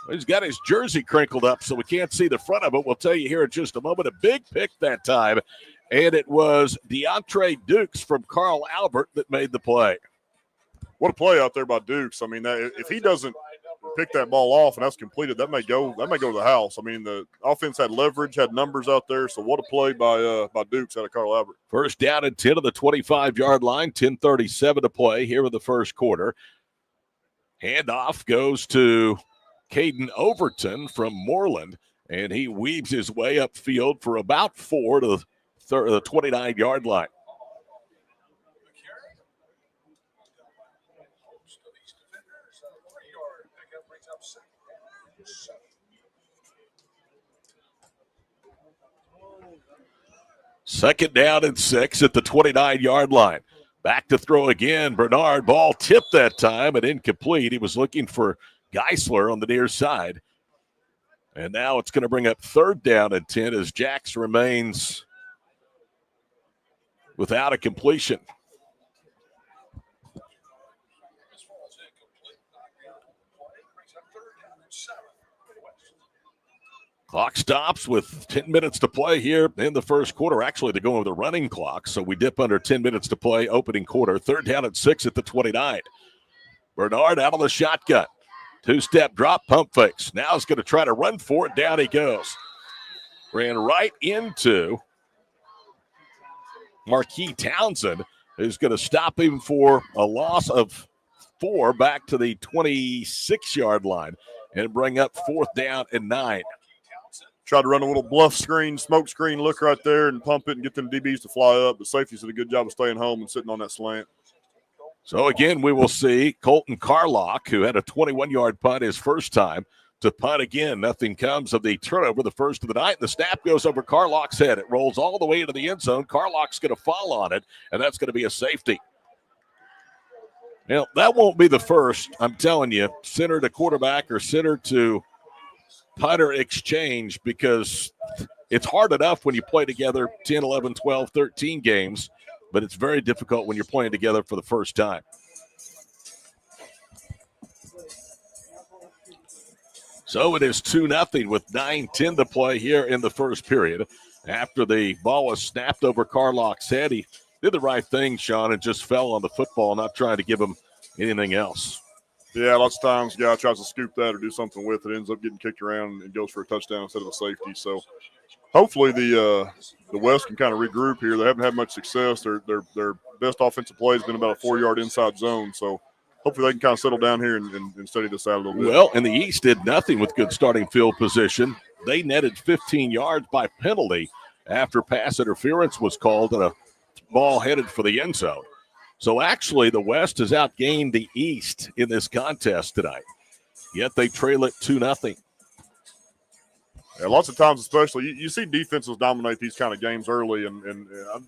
he's got his jersey crinkled up, so we can't see the front of it. We'll tell you here in just a moment. A big pick that time. And it was DeAndre Dukes from Carl Albert that made the play. What a play out there by Dukes. I mean, if he doesn't pick that ball off and that's completed, that may go to the house. I mean, the offense had leverage, had numbers out there. So what a play by Dukes out of Carl Albert. First down and 10 to the 25-yard line, 10:37 to play here in the first quarter. Handoff goes to Caden Overton from Moreland, and he weaves his way upfield for about 4 to the 29-yard line. Second down and 6 at the 29-yard line. Back to throw again. Bernard, ball tipped that time and incomplete. He was looking for Geisler on the near side. And now it's going to bring up third down and 10 as Jax remains without a completion. Clock stops with 10 minutes to play here in the first quarter. Actually, they're going with a running clock, so we dip under 10 minutes to play opening quarter. Third down and 6 at the 29. Bernard out of the shotgun. 2-step drop, pump fakes. Now he's going to try to run for it. Down he goes. Ran right into Marquis Townsend, who's going to stop him for a loss of 4 back to the 26-yard line and bring up fourth down and 9. Tried to run a little bluff screen, smoke screen look right there and pump it and get them DBs to fly up. The safeties did a good job of staying home and sitting on that slant. So, again, we will see Colton Carlock, who had a 21-yard punt his first time, to punt again. Nothing comes of the turnover, the first of the night. The snap goes over Carlock's head. It rolls all the way into the end zone. Carlock's going to fall on it, and that's going to be a safety. Now, that won't be the first, I'm telling you, center to quarterback or center to punter exchange, because it's hard enough when you play together 10, 11, 12, 13 games, but it's very difficult when you're playing together for the first time. So it is 2-0 with 9:10 to play here in the first period. After the ball was snapped over Carlock's head, he did the right thing, Sean, and just fell on the football, not trying to give him anything else. Yeah, lots of times the guy tries to scoop that or do something with it, ends up getting kicked around and goes for a touchdown instead of a safety. So hopefully the West can kind of regroup here. They haven't had much success. Their best offensive play has been about a 4-yard inside zone. So hopefully they can kind of settle down here and study this out a little bit. Well, and the East did nothing with good starting field position. They netted 15 yards by penalty after pass interference was called and a ball headed for the end zone. So actually the West has outgained the East in this contest tonight, yet they trail it 2-0. Yeah, lots of times, especially, you see defenses dominate these kind of games early, and I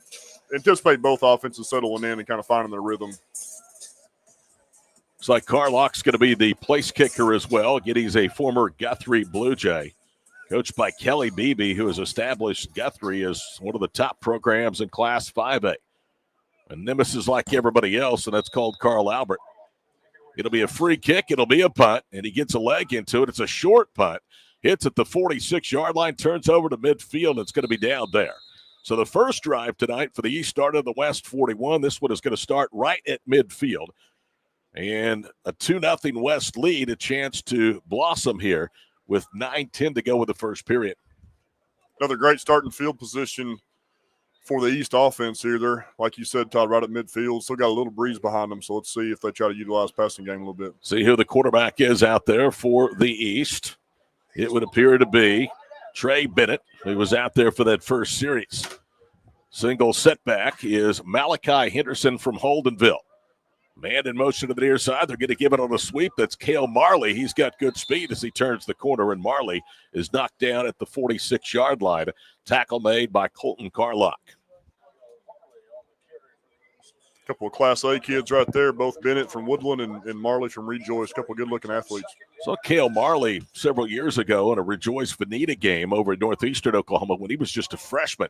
anticipate both offenses settling in and kind of finding their rhythm. Looks like Carlock's going to be the place kicker as well. He's a former Guthrie Blue Jay. coached by Kelly Beebe, who has established Guthrie as one of the top programs in Class 5A. A nemesis like everybody else, and that's called Carl Albert. It'll be a free kick. It'll be a punt, and he gets a leg into it. It's a short punt. Hits at the 46-yard line, turns over to midfield, and it's going to be down there. So the first drive tonight for the East started at the West 41. This one is going to start right at midfield. And a 2-0 West lead, a chance to blossom here with 9:10 to go with the first period. Another great starting field position for the East offense here. They're, like you said, Todd, right at midfield. Still got a little breeze behind them, so let's see if they try to utilize passing game a little bit. See who the quarterback is out there for the East. It would appear to be Trey Bennett, who was out there for that first series. Single setback is Malachi Henderson from Holdenville. Man in motion to the near side. They're going to give it on a sweep. That's Cale Marley. He's got good speed as he turns the corner, and Marley is knocked down at the 46-yard line. Tackle made by Colton Carlock. A couple of Class A kids right there, both Bennett from Woodland and Marley from Rejoice. A couple of good-looking athletes. Saw Cale Marley several years ago in a Rejoice Veneta game over in northeastern Oklahoma when he was just a freshman.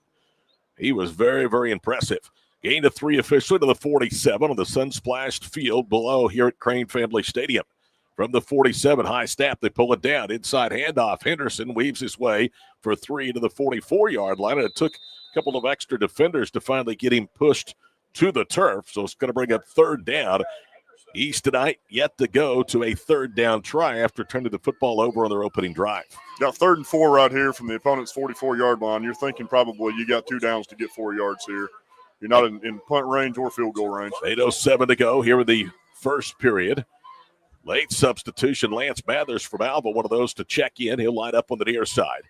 He was very, very impressive. Gain of 3 officially to the 47 on the sun-splashed field below here at Crane Family Stadium. From the 47, high snap, they pull it down. Inside handoff, Henderson weaves his way for 3 to the 44-yard line, and it took a couple of extra defenders to finally get him pushed to the turf, so it's going to bring up third down. East tonight yet to go to a third down try after turning the football over on their opening drive. Got 3rd and 4 right here from the opponent's 44-yard line. You're thinking probably you got 2 downs to get 4 yards here. You're not in punt range or field goal range. 8:07 to go here in the first period. Late substitution, Lance Mathers from Alva, one of those to check in. He'll line up on the near side.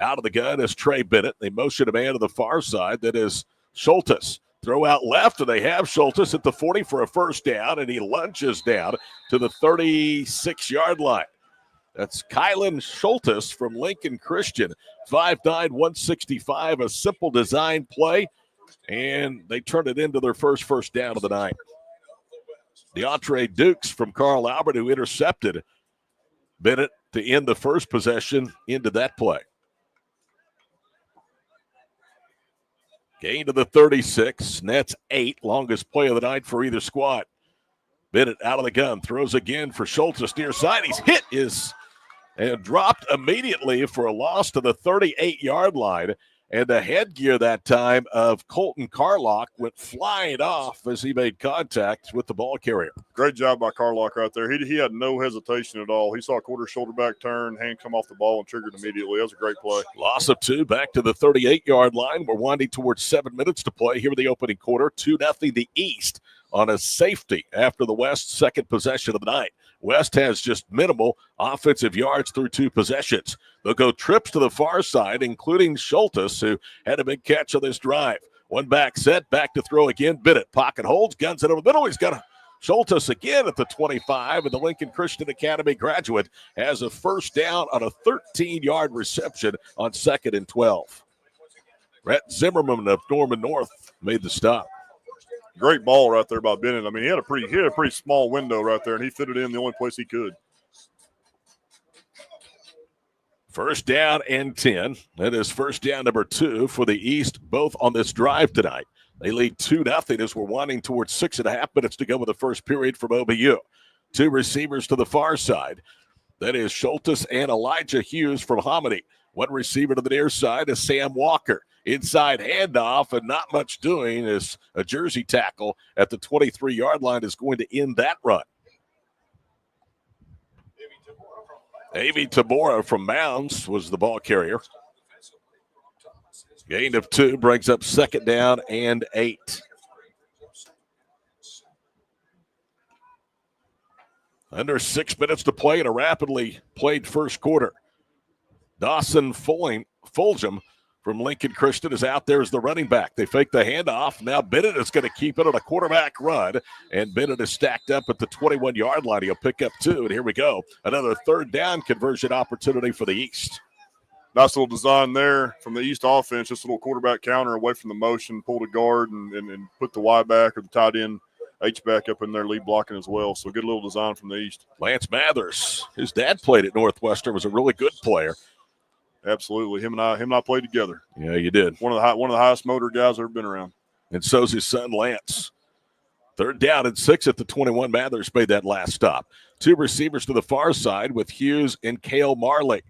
Out of the gun is Trey Bennett. They motion a man to the far side. That is Schultes. Throw out left, and they have Schultes at the 40 for a first down, and he lunges down to the 36-yard line. That's Kylan Schultes from Lincoln Christian. 5'9", 165, a simple design play, and they turn it into their first down of the night. DeAndre Dukes from Carl Albert, who intercepted Bennett to end the first possession into that play. Gain to the 36, and that's 8, longest play of the night for either squad. Bennett out of the gun, throws again for Schultes near side. He's hit and dropped immediately for a loss to the 38-yard line. And the headgear that time of Colton Carlock went flying off as he made contact with the ball carrier. Great job by Carlock right there. He had no hesitation at all. He saw a quarter shoulder back turn, hand come off the ball, and triggered immediately. That was a great play. Loss of 2 back to the 38-yard line. We're winding towards 7 minutes to play here in the opening quarter. 2-0 the East on a safety after the West's second possession of the night. West has just minimal offensive yards through 2 possessions. They'll go trips to the far side, including Schultes, who had a big catch on this drive. One back set, back to throw again. Bennett, pocket holds, guns it over the middle. He's got Schultes again at the 25, and the Lincoln Christian Academy graduate has a first down on a 13-yard reception on 2nd and 12. Brett Zimmerman of Norman North made the stop. Great ball right there by Bennett. I mean, he had a pretty small window right there, and he fit it in the only place he could. First down and 10. That is first down number 2 for the East, both on this drive tonight. They lead 2-0 as we're winding towards 6.5 minutes to go with the first period from OBU. 2 receivers to the far side. That is Schultes and Elijah Hughes from Hominy. 1 receiver to the near side is Sam Walker. Inside handoff, and not much doing as a jersey tackle at the 23-yard line is going to end that run. Avi Tabora from Mounds was the ball carrier. Gain of 2 brings up 2nd down and 8. Under 6 minutes to play in a rapidly played first quarter. Dawson Fulgham from Lincoln Christian is out there as the running back. They fake the handoff. Now Bennett is going to keep it on a quarterback run, and Bennett is stacked up at the 21-yard line. He'll pick up 2, and here we go. Another third down conversion opportunity for the East. Nice little design there from the East offense, just a little quarterback counter away from the motion, pulled a guard and put the Y back or the tight end H-back up in there lead blocking as well. So good little design from the East. Lance Mathers, his dad played at Northwestern, was a really good player. Absolutely. Him and I played together. Yeah, you did. One of the highest motor guys I've ever been around. And so's his son, Lance. 3rd down and 6 at the 21. Mathers made that last stop. 2 receivers to the far side with Hughes and Cale Marley.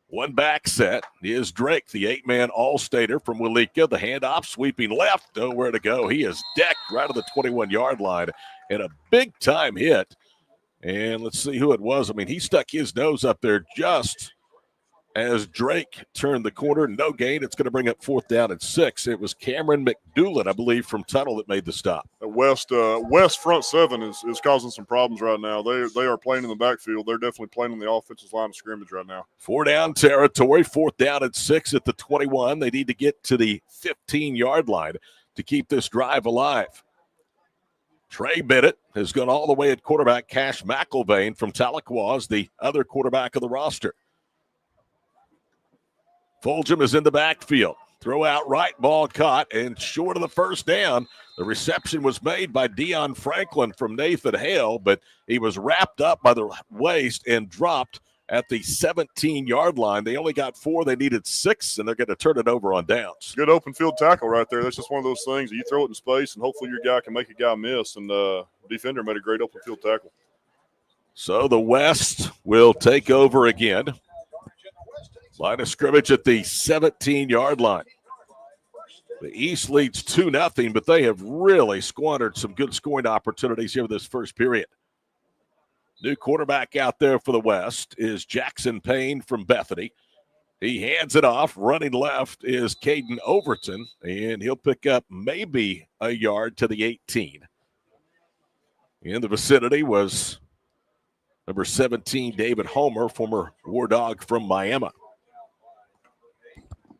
1 back set is Drake, the 8-man All-Stater from Walika. The handoff sweeping left, nowhere to go. He is decked right at the 21-yard line and a big-time hit. And let's see who it was. I mean, he stuck his nose up there just as Drake turned the corner. No gain. It's going to bring up 4th down and 6. It was Cameron McDoulan, I believe, from Tuttle that made the stop. West front 7 is causing some problems right now. They are playing in the backfield. They're definitely playing on the offensive line of scrimmage right now. 4 down territory, 4th down and 6 at the 21. They need to get to the 15-yard line to keep this drive alive. Trey Bennett has gone all the way at quarterback. Cash McElvain from Tahlequah is the other quarterback of the roster. Fulgham is in the backfield. Throw out right, ball caught, and short of the 1st down. The reception was made by Deion Franklin from Nathan Hale, but he was wrapped up by the waist and dropped at the 17-yard line. They only got 4. They needed 6, and they're going to turn it over on downs. Good open field tackle right there. That's just one of those things. You throw it in space, and hopefully your guy can make a guy miss, and defender made a great open field tackle. So the West will take over again. Line of scrimmage at the 17-yard line. The East leads 2-0, but they have really squandered some good scoring opportunities here this first period. New quarterback out there for the West is Jackson Payne from Bethany. He hands it off. Running left is Caden Overton, and he'll pick up maybe a yard to the 18. In the vicinity was number 17, David Homer, former War Dog from Miami.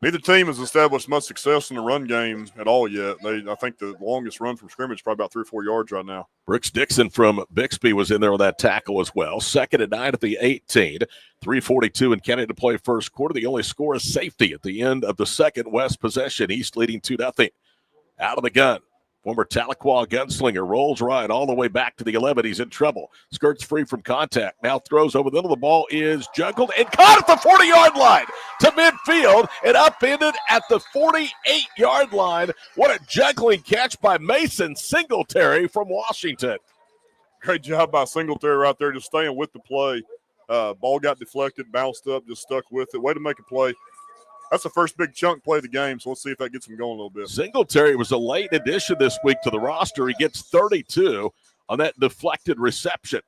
Neither team has established much success in the run game at all yet. I think the longest run from scrimmage is probably about 3 or 4 yards right now. Brooks Dixon from Bixby was in there on that tackle as well. 2nd and 9 at the 18. 3:42 in Canada to play first quarter. The only score is safety at the end of the second West possession. East leading 2-0. Out of the gun. Former Tahlequah gunslinger rolls right all the way back to the 11. He's in trouble. Skirts free from contact. Now throws over the middle. The ball is juggled and caught at the 40-yard line to midfield and upended at the 48-yard line. What a juggling catch by Mason Singletary from Washington. Great job by Singletary right there, just staying with the play. Ball got deflected, bounced up, just stuck with it. Way to make a play. That's the first big chunk play of the game, so let's see if that gets him going a little bit. Singletary was a late addition this week to the roster. He gets 32 on that deflected reception.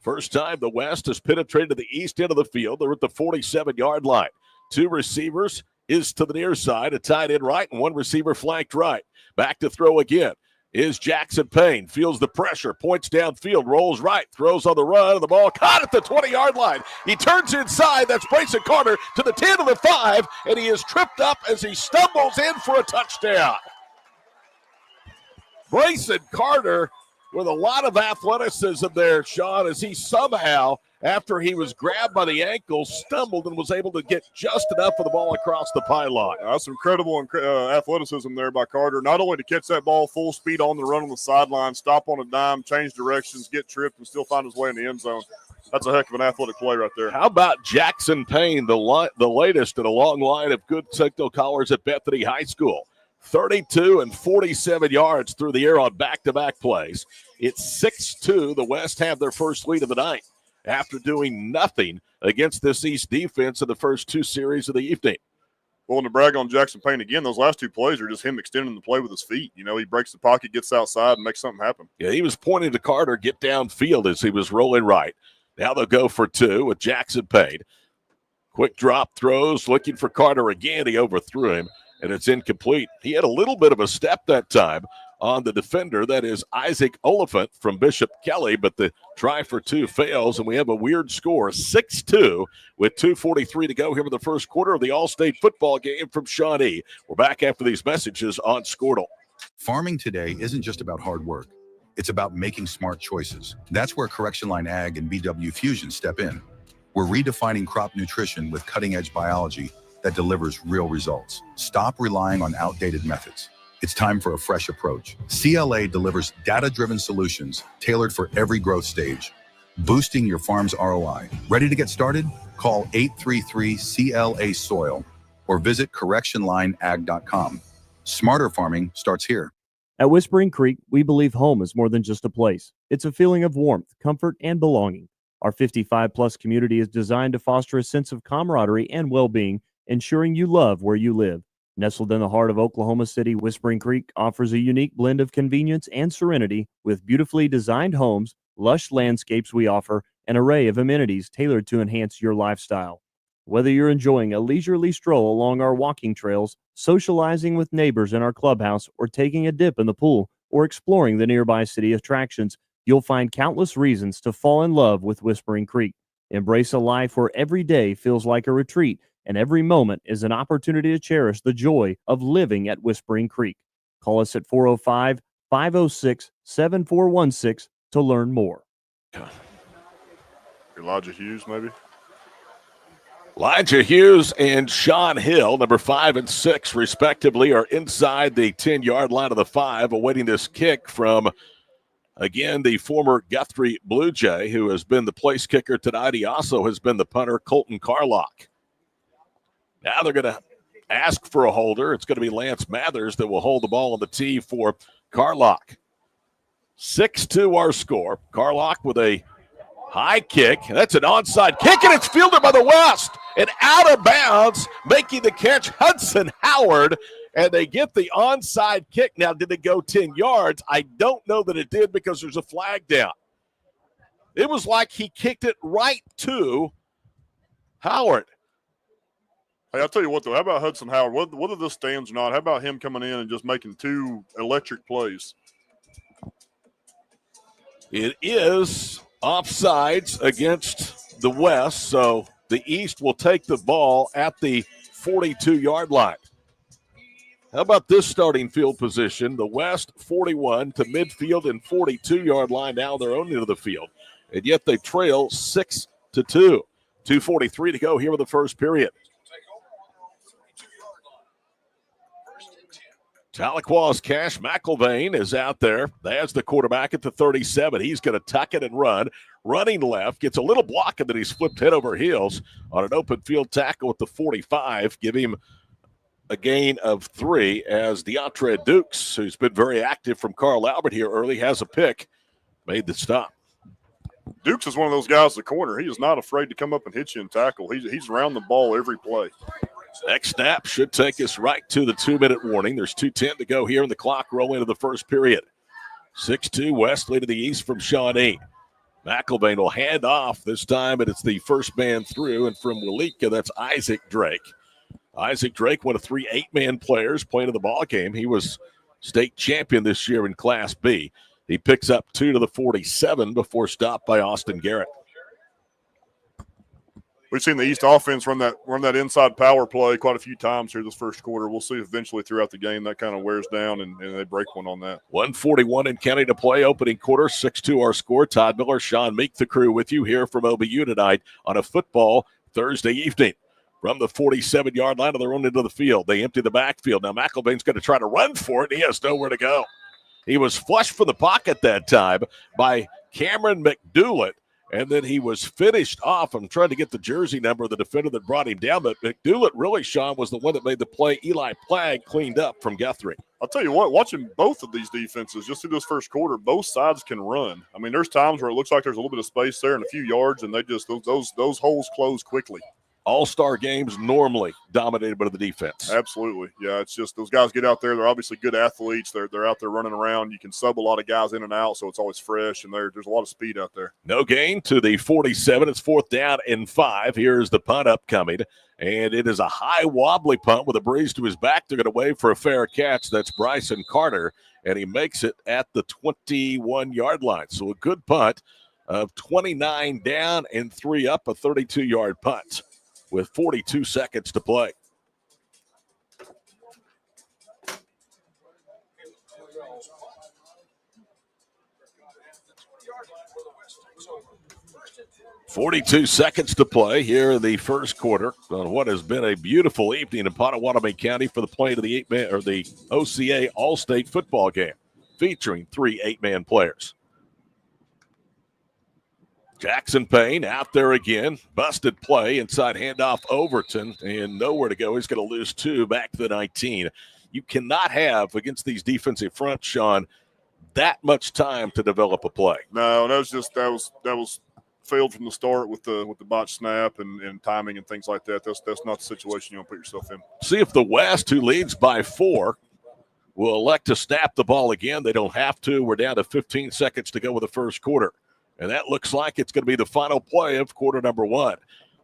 First time the West has penetrated the east end of the field. They're at the 47-yard line. 2 receivers is to the near side, a tight end right, and 1 receiver flanked right. Back to throw again is Jackson Payne. Feels the pressure, points downfield, rolls right, throws on the run, and the ball caught at the 20-yard line. He turns inside. That's Brayson Carter to the 10 to the 5, and he is tripped up as he stumbles in for a touchdown. Brayson Carter with a lot of athleticism there, Sean, as he somehow, after he was grabbed by the ankle, stumbled and was able to get just enough of the ball across the pylon. That's incredible athleticism there by Carter. Not only to catch that ball full speed on the run on the sideline, stop on a dime, change directions, get tripped, and still find his way in the end zone. That's a heck of an athletic play right there. How about Jackson Payne, the latest in a long line of good signal callers at Bethany High School? 32 and 47 yards through the air on back-to-back plays. It's 6-2. The West have their first lead of the night after doing nothing against this East defense in the first 2 series of the evening. Well, and to brag on Jackson Payne again, those last 2 plays are just him extending the play with his feet. You know, he breaks the pocket, gets outside, and makes something happen. Yeah, he was pointing to Carter, get downfield as he was rolling right. Now they'll go for 2 with Jackson Payne. Quick drop throws, looking for Carter again. He overthrew him, and it's incomplete. He had a little bit of a step that time on the defender. That is Isaac Oliphant from Bishop Kelly, but the try for 2 fails, and we have a weird score, 6-2, with 2:43 to go here in the first quarter of the All-State football game from Shawnee. We're back after these messages on Squirtle. Farming today isn't just about hard work. It's about making smart choices. That's where Correction Line Ag and BW Fusion step in. We're redefining crop nutrition with cutting-edge biology that delivers real results. Stop relying on outdated methods. It's time for a fresh approach. CLA delivers data-driven solutions tailored for every growth stage. boosting your farm's ROI. Ready to get started? Call 833-CLA-SOIL or visit correctionlineag.com. Smarter farming starts here. At Whispering Creek, we believe home is more than just a place. It's a feeling of warmth, comfort, and belonging. Our 55-plus community is designed to foster a sense of camaraderie and well-being, ensuring you love where you live. Nestled in the heart of Oklahoma City, Whispering Creek offers a unique blend of convenience and serenity with beautifully designed homes, lush landscapes we offer, an array of amenities tailored to enhance your lifestyle. Whether you're enjoying a leisurely stroll along our walking trails, socializing with neighbors in our clubhouse, or taking a dip in the pool, or exploring the nearby city attractions, you'll find countless reasons to fall in love with Whispering Creek. Embrace a life where every day feels like a retreat and every moment is an opportunity to cherish the joy of living at Whispering Creek. Call us at 405-506-7416 to learn more. Elijah Hughes, maybe? Elijah Hughes and Sean Hill, number 5 and 6, respectively, are inside the 10-yard line of the 5, awaiting this kick from, again, the former Guthrie Blue Jay, who has been the place kicker tonight. He also has been the punter, Colton Carlock. Now they're going to ask for a holder. It's going to be Lance Mathers that will hold the ball on the tee for Carlock. 6-2 our score. Carlock with a high kick. That's an onside kick, and it's fielded by the West. And out of bounds, making the catch, Hudson Howard. And they get the onside kick. Now, did it go 10 yards? I don't know that it did because there's a flag down. It was like he kicked it right to Howard. Hey, I'll tell you what, though. How about Hudson Howard? Whether this stands or not, how about him coming in and just making 2 electric plays? It is offsides against the West, so the East will take the ball at the 42-yard line. How about this starting field position? The West 41 to midfield and 42-yard line down their own end of the field, and yet they trail 6-2. 2:43 to go here in the first period. Tahlequah's Cash McIlvain is out there. That's the quarterback at the 37. He's going to tuck it and run. Running left, gets a little block, and then he's flipped head over heels on an open field tackle at the 45. Give him a gain of 3 as DeAndre Dukes, who's been very active from Carl Albert here early, has a pick, made the stop. Dukes is one of those guys at the corner. He is not afraid to come up and hit you and tackle. He's around the ball every play. Next snap should take us right to the 2-minute warning. There's 2:10 to go here, and the clock rolling into the first period. 6-2 Wesley to the east from Shawnee. McIlvain will hand off this time, and it's the first man through. And from Walika, that's Isaac Drake. Isaac Drake, one of 3 8-man players playing in the ball game. He was state champion this year in Class B. He picks up 2 to the 47 before stopped by Austin Garrett. We've seen the East offense run that inside power play quite a few times here this first quarter. We'll see eventually throughout the game that kind of wears down and they break one on that. 1:41 in county to play, opening quarter, 6-2 our score. Todd Miller, Sean Meek, the crew with you here from OBU tonight on a football Thursday evening. From the 47-yard line of their own end of the field, they empty the backfield. Now McIlvain's going to try to run for it. He has nowhere to go. He was flushed from the pocket that time by Cameron McDoulet. And then he was finished off. I'm trying to get the jersey number of the defender that brought him down. But McDoulet really, Sean, was the one that made the play. Eli Plagg cleaned up from Guthrie. I'll tell you what, watching both of these defenses just through this first quarter, both sides can run. I mean, there's times where it looks like there's a little bit of space there and a few yards, and they just those holes close quickly. All-star games normally dominated by the defense. Absolutely. Yeah, it's just those guys get out there. They're obviously good athletes. They're out there running around. You can sub a lot of guys in and out, so it's always fresh, and there's a lot of speed out there. No gain to the 47. It's 4th down and 5. Here's the punt upcoming, and it is a high wobbly punt with a breeze to his back. They're going to wave for a fair catch. That's Bryson Carter, and he makes it at the 21-yard line. So a good punt of 29 down and 3 up, a 32-yard punt with 42 seconds to play. Here in the first quarter on what has been a beautiful evening in Pottawatomie County for the playing of the 8-man or the OCA All-State football game featuring 3 8-man players. Jackson Payne out there again. Busted play. Inside handoff Overton. And nowhere to go. He's going to lose 2 back to the 19. You cannot have, against these defensive fronts, Sean, that much time to develop a play. No, that was failed from the start with the botched snap and timing and things like that. That's not the situation you want to put yourself in. See if the West, who leads by 4, will elect to snap the ball again. They don't have to. We're down to 15 seconds to go with the first quarter. And that looks like it's going to be the final play of quarter number 1.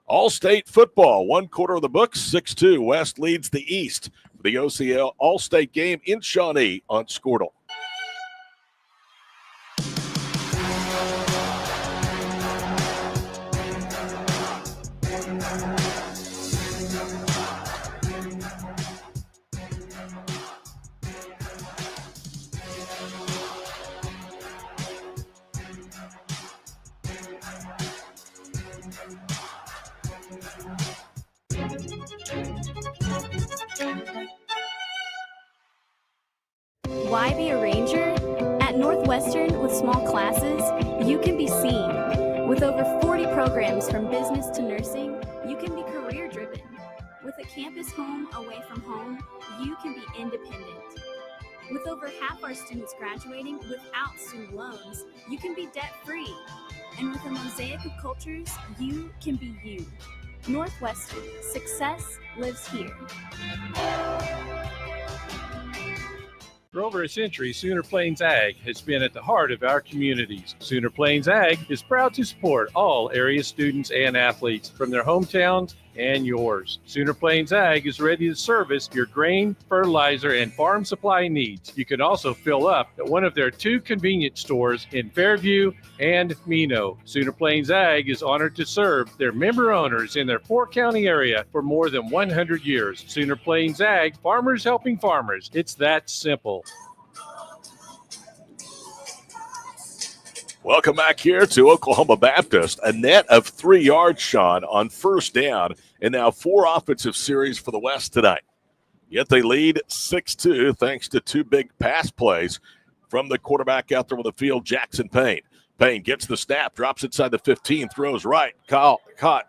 All-State football, 1 quarter of the books, 6-2. West leads the East for the OCA All-State game in Shawnee on Squirtle. Why be a ranger? At Northwestern, with small classes, you can be seen. With over 40 programs from business to nursing, you can be career-driven. With a campus home away from home, you can be independent. With over half our students graduating without student loans, you can be debt-free. And with a mosaic of cultures, you can be you. Northwestern, success lives here. For over a century, Sooner Plains Ag has been at the heart of our communities. Sooner Plains Ag is proud to support all area students and athletes from their hometowns and yours. Sooner Plains Ag is ready to service your grain, fertilizer, and farm supply needs. You can also fill up at one of their 2 convenience stores in Fairview and Mino. Sooner Plains Ag is honored to serve their member owners in their 4-county area for more than 100 years. Sooner Plains Ag, farmers helping farmers. It's that simple. Welcome back here to Oklahoma Baptist. A net of 3 yards, Sean, on first down, and now 4 offensive series for the West tonight. Yet they lead 6-2 thanks to 2 big pass plays from the quarterback out there on the field, Jackson Payne. Payne gets the snap, drops inside the 15, throws right, caught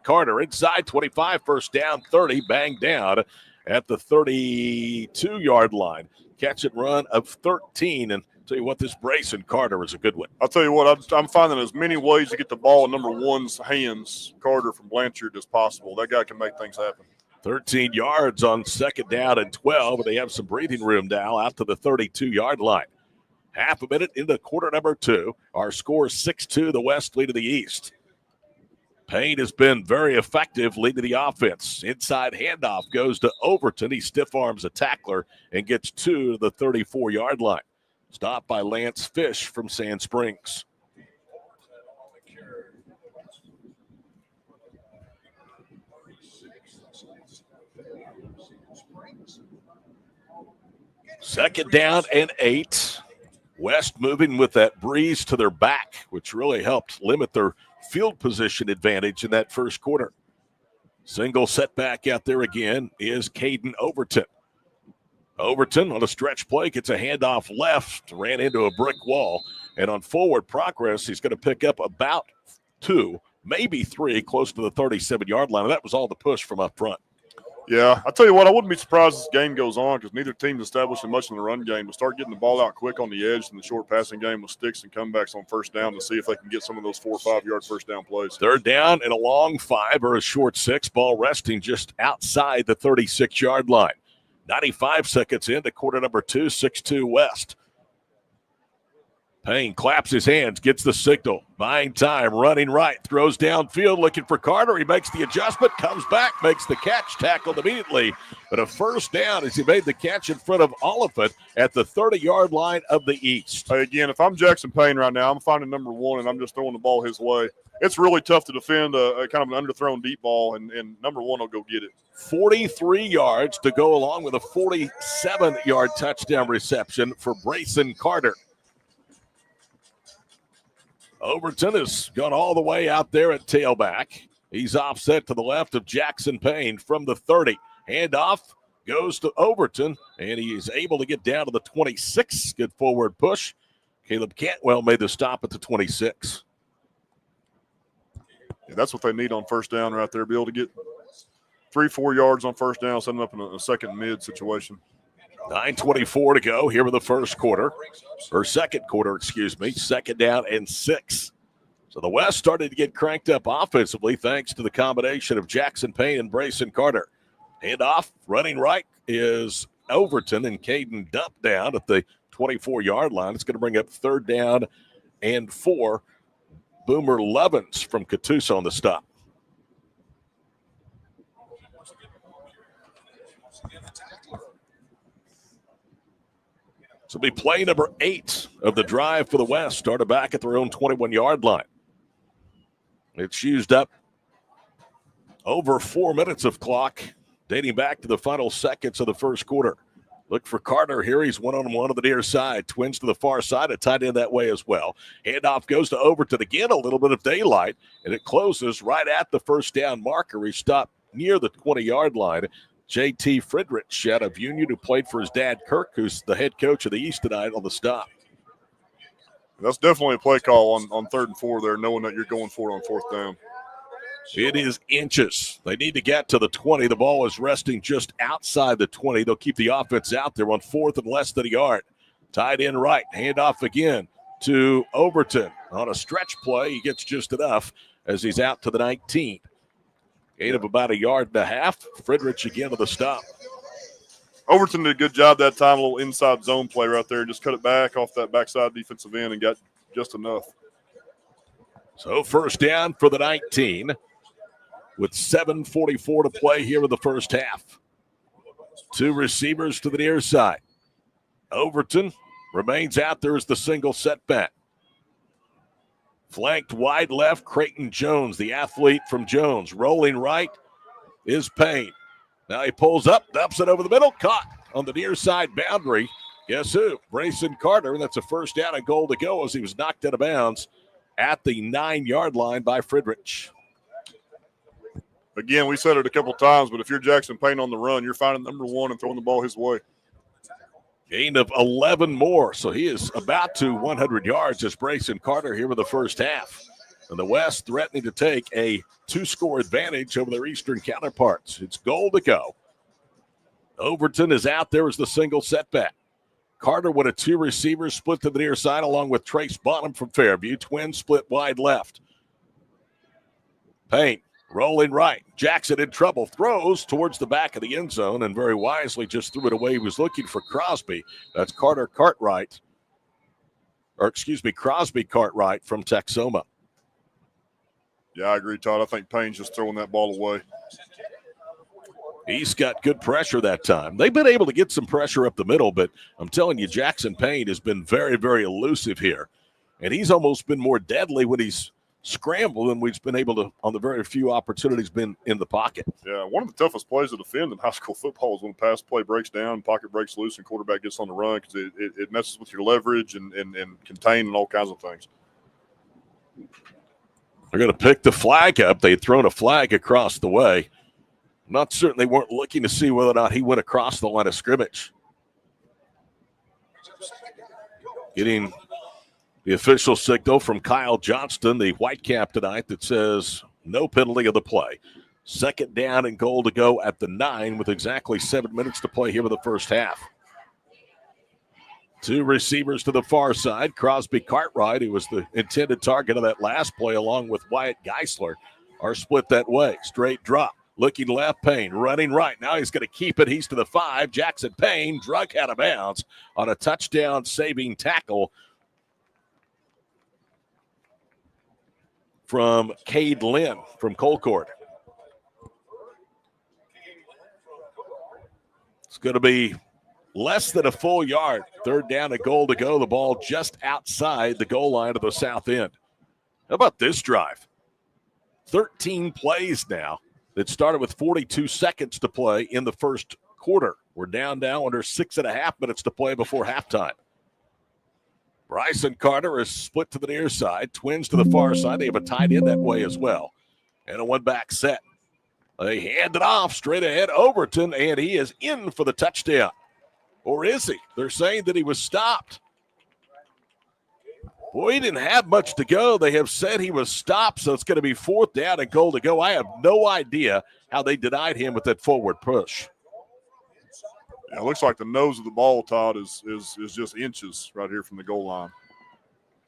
Carter inside 25, first down, 30, banged down at the 32-yard line. Catch and run of 13, and tell you what, this brace in Carter is a good one. I'll tell you what, I'm finding as many ways to get the ball in number 1's hands, Carter from Blanchard, as possible. That guy can make things happen. 13 yards on second down and 12, and they have some breathing room now out to the 32-yard line. Half a minute into quarter number 2. Our score is 6-2, the West leading the East. Payne has been very effective leading the offense. Inside handoff goes to Overton. He stiff arms a tackler and gets to the 34-yard line. Stopped by Lance Fish from Sand Springs. Second down and 8. West moving with that breeze to their back, which really helped limit their field position advantage in that first quarter. Single setback out there again is Caden Overton. Overton on a stretch play gets a handoff left, ran into a brick wall, and on forward progress, he's going to pick up about 2, maybe 3, close to the 37-yard line. And that was all the push from up front. Yeah, I'll tell you what, I wouldn't be surprised as this game goes on because neither team's establishing much in the run game. We'll start getting the ball out quick on the edge in the short passing game with sticks and comebacks on first down to see if they can get some of those 4 or 5-yard first down plays. Third down and a long 5 or a short 6, ball resting just outside the 36-yard line. 95 seconds into quarter number 2, 6-2 West. Payne claps his hands, gets the signal, buying time, running right, throws downfield, looking for Carter. He makes the adjustment, comes back, makes the catch, tackled immediately. But a first down as he made the catch in front of Oliphant at the 30-yard line of the East. Hey, again, if I'm Jackson Payne right now, I'm finding number 1 and I'm just throwing the ball his way. It's really tough to defend a kind of an underthrown deep ball, and number 1 will go get it. 43 yards to go along with a 47-yard touchdown reception for Brayson Carter. Overton has gone all the way out there at tailback. He's offset to the left of Jackson Payne from the 30. Handoff goes to Overton, and he is able to get down to the 26. Good forward push. Caleb Cantwell made the stop at the 26. Yeah, that's what they need on first down right there. Be able to get 3-4 yards on first down, setting up in a second mid situation. 9:24 to go here in the first quarter, or second quarter, excuse me. Second down and 6. So the West started to get cranked up offensively thanks to the combination of Jackson Payne and Brayson Carter. Handoff, running right is Overton, and Caden dumped down at the 24-yard line. It's going to bring up third down and 4. Boomer Levens from Catoosa on the stop. So it'll be play number 8 of the drive for the West, started back at their own 21-yard line. It's used up over 4 minutes of clock, dating back to the final seconds of the first quarter. Look for Carter here. He's one-on-one on the near side. Twins to the far side. A tight end that way as well. Handoff goes to Overton again. A little bit of daylight, and it closes right at the first down marker. He stopped near the 20-yard line. J.T. Friedrich out of Union, who played for his dad, Kirk, who's the head coach of the East tonight, on the stop. That's definitely a play call on 3rd and 4 there, knowing that you're going for it on 4th down. It is inches. They need to get to the 20. The ball is resting just outside the 20. They'll keep the offense out there on 4th and less than a yard. Tied in right. Handoff again to Overton. On a stretch play, he gets just enough as he's out to the 19. Gain of about a yard and a half. Friedrich again to the stop. Overton did a good job that time, a little inside zone play right there. Just cut it back off that backside defensive end and got just enough. So first down for the 19 with 7:44 to play here in the first half. 2 receivers to the near side. Overton remains out there as the single setback. Flanked wide left, Creighton Jones, the athlete from Jones. Rolling right is Payne. Now he pulls up, dumps it over the middle, caught on the near side boundary. Guess who? Brayson Carter, and that's a first down and goal to go as he was knocked out of bounds at the 9-yard line by Friedrich. Again, we said it a couple times, but if you're Jackson Payne on the run, you're finding number 1 and throwing the ball his way. Gain of 11 more, so he is about to 100 yards as Brayson Carter here in the first half. And the West threatening to take a 2-score advantage over their Eastern counterparts. It's goal to go. Overton is out there as the single setback. Carter with a 2 receivers split to the near side along with Trace Bonham from Fairview. Twins split wide left. Payne rolling right. Jackson in trouble. Throws towards the back of the end zone and very wisely just threw it away. He was looking for Crosby. That's Crosby Cartwright from Texoma. Yeah, I agree, Todd. I think Payne's just throwing that ball away. He's got good pressure that time. They've been able to get some pressure up the middle, but I'm telling you, Jackson Payne has been very, very elusive here. And he's almost been more deadly when he's scrambled than we've been able to on the very few opportunities been in the pocket. Yeah, one of the toughest plays to defend in high school football is when a pass play breaks down, pocket breaks loose, and quarterback gets on the run because it messes with your leverage and contain and all kinds of things. They're going to pick the flag up. They had thrown a flag across the way. Not certain they weren't looking to see whether or not he went across the line of scrimmage. Getting the official signal from Kyle Johnston, the white cap tonight, that says no penalty of the play. Second down and goal to go at the 9 with exactly 7 minutes to play here in the first half. 2 receivers to the far side. Crosby Cartwright, who was the intended target of that last play, along with Wyatt Geisler, are split that way. Straight drop. Looking left, Payne. Running right. Now he's going to keep it. He's to the 5. Jackson Payne drug out of bounds on a touchdown-saving tackle from Cade Lynn from Colcord. It's going to be less than a full yard. Third down, a goal to go. The ball just outside the goal line of the south end. How about this drive? 13 plays now that started with 42 seconds to play in the first quarter. We're down now under 6.5 minutes to play before halftime. Bryson Carter is split to the near side. Twins to the far side. They have a tight end that way as well. And a one-back set. They hand it off straight ahead. Overton, and he is in for the touchdown. Or is he? They're saying that he was stopped. Boy, he didn't have much to go. They have said he was stopped, so it's going to be 4th down and goal to go. I have no idea how they denied him with that forward push. Yeah, it looks like the nose of the ball, Todd, is just inches right here from the goal line.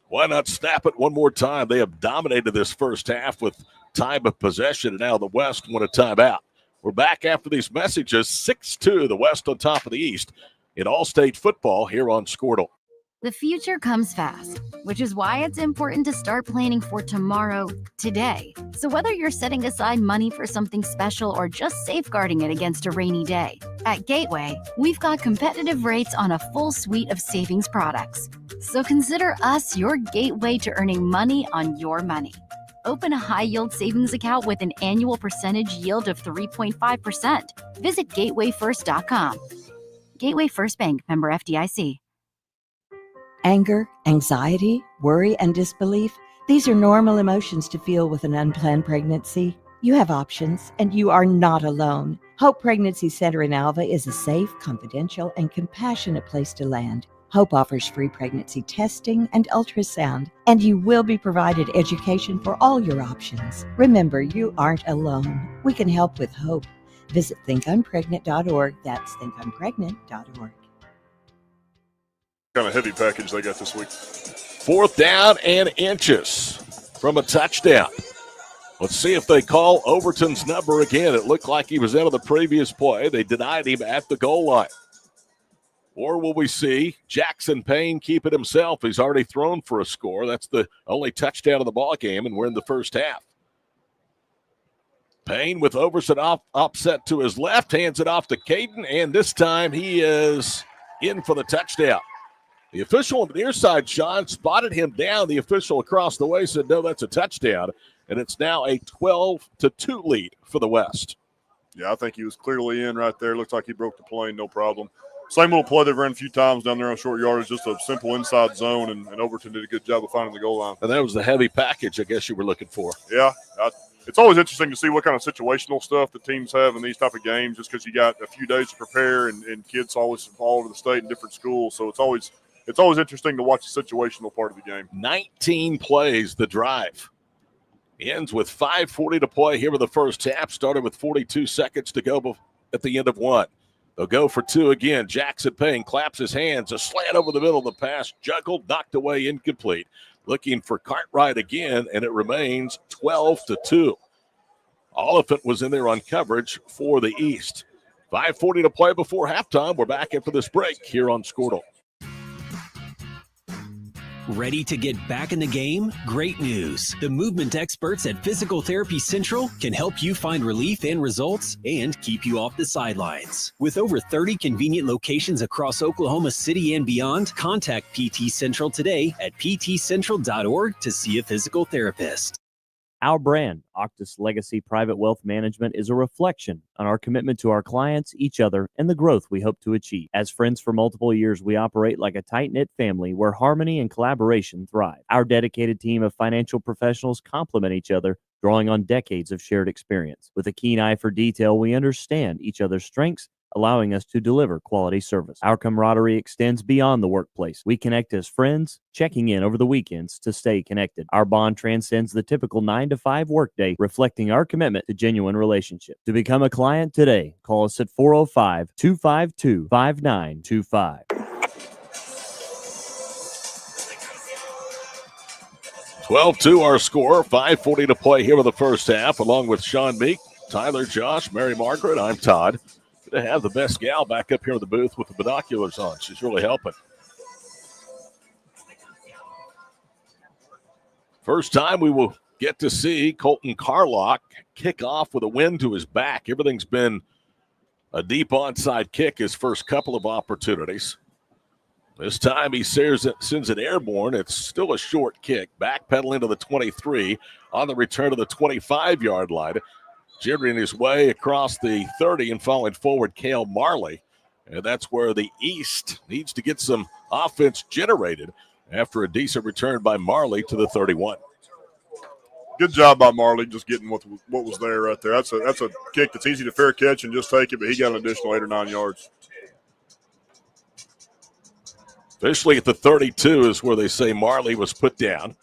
Why not snap it one more time? They have dominated this first half with time of possession, and now the West want a timeout. We're back after these messages. 6-2, the West on top of the East in all-state football here on Squirtle. The future comes fast, which is why it's important to start planning for tomorrow, today. So whether you're setting aside money for something special or just safeguarding it against a rainy day, at Gateway, we've got competitive rates on a full suite of savings products. So consider us your gateway to earning money on your money. Open a high-yield savings account with an annual percentage yield of 3.5%. Visit gatewayfirst.com. Gateway First Bank, member FDIC. Anger, anxiety, worry, and disbelief, these are normal emotions to feel with an unplanned pregnancy. You have options, and you are not alone. Hope Pregnancy Center in Alva is a safe, confidential, and compassionate place to land. Hope offers free pregnancy testing and ultrasound, and you will be provided education for all your options. Remember, you aren't alone. We can help with hope. Visit thinkunpregnant.org. That's thinkunpregnant.org. Kind of heavy package they got this week. 4th down and inches from a touchdown. Let's see if they call Overton's number again. It looked like he was out of the previous play. They denied him at the goal line. Or will we see Jackson Payne keep it himself? He's already thrown for a score. That's the only touchdown of the ball game, and we're in the first half. Payne with Overton offset to his left, hands it off to Caden, and this time he is in for the touchdown. The official on the near side, Sean, spotted him down. The official across the way said, no, that's a touchdown. And it's now a 12-2 lead for the West. Yeah, I think he was clearly in right there. Looks like he broke the plane, no problem. Same little play they've run a few times down there on short yardage, just a simple inside zone, and Overton did a good job of finding the goal line. And that was the heavy package I guess you were looking for. Yeah, it's always interesting to see what kind of situational stuff the teams have in these type of games, just because you got a few days to prepare, and kids always from all over the state in different schools. So it's always interesting to watch the situational part of the game. 19 plays the drive. Ends with 5:40 to play here with the first half. Started with 42 seconds to go at the end of one. They'll go for two again. Jackson Payne claps his hands. A slant over the middle of the pass. Juggled, knocked away, incomplete. Looking for Cartwright again, and it remains 12-2. Oliphant was in there on coverage for the East. 5:40 to play before halftime. We're back after this break here on Squirtle. Ready to get back in the game? Great news. The movement experts at Physical Therapy Central can help you find relief and results and keep you off the sidelines. With over 30 convenient locations across Oklahoma City and beyond, contact PT Central today at ptcentral.org to see a physical therapist. Our brand, Octus Legacy Private Wealth Management, is a reflection on our commitment to our clients, each other, and the growth we hope to achieve. As friends for multiple years, we operate like a tight-knit family where harmony and collaboration thrive. Our dedicated team of financial professionals complement each other, drawing on decades of shared experience. With a keen eye for detail, we understand each other's strengths, allowing us to deliver quality service. Our camaraderie extends beyond the workplace. We connect as friends, checking in over the weekends to stay connected. Our bond transcends the typical 9-to-5 workday, reflecting our commitment to genuine relationships. To become a client today, call us at 405-252-5925. (12-2) our score. 5:40 to play here with the first half. Along with Sean Meek, Tyler, Josh, Mary Margaret, I'm Todd. To have the best gal back up here in the booth with the binoculars on. She's really helping. First time we will get to see Colton Carlock kick off with a wind to his back. Everything's been a deep onside kick his first couple of opportunities. This time he sends it airborne. It's still a short kick. Backpedaling to the 23 on the return to the 25-yard line. Jittering his way across the 30 and falling forward, Cale Marley. And that's where the East needs to get some offense generated after a decent return by Marley to the 31. Good job by Marley just getting what was there right there. That's a kick that's easy to fair catch and just take it, but he got an additional 8 or 9 yards. Officially at the 32 is where they say Marley was put down.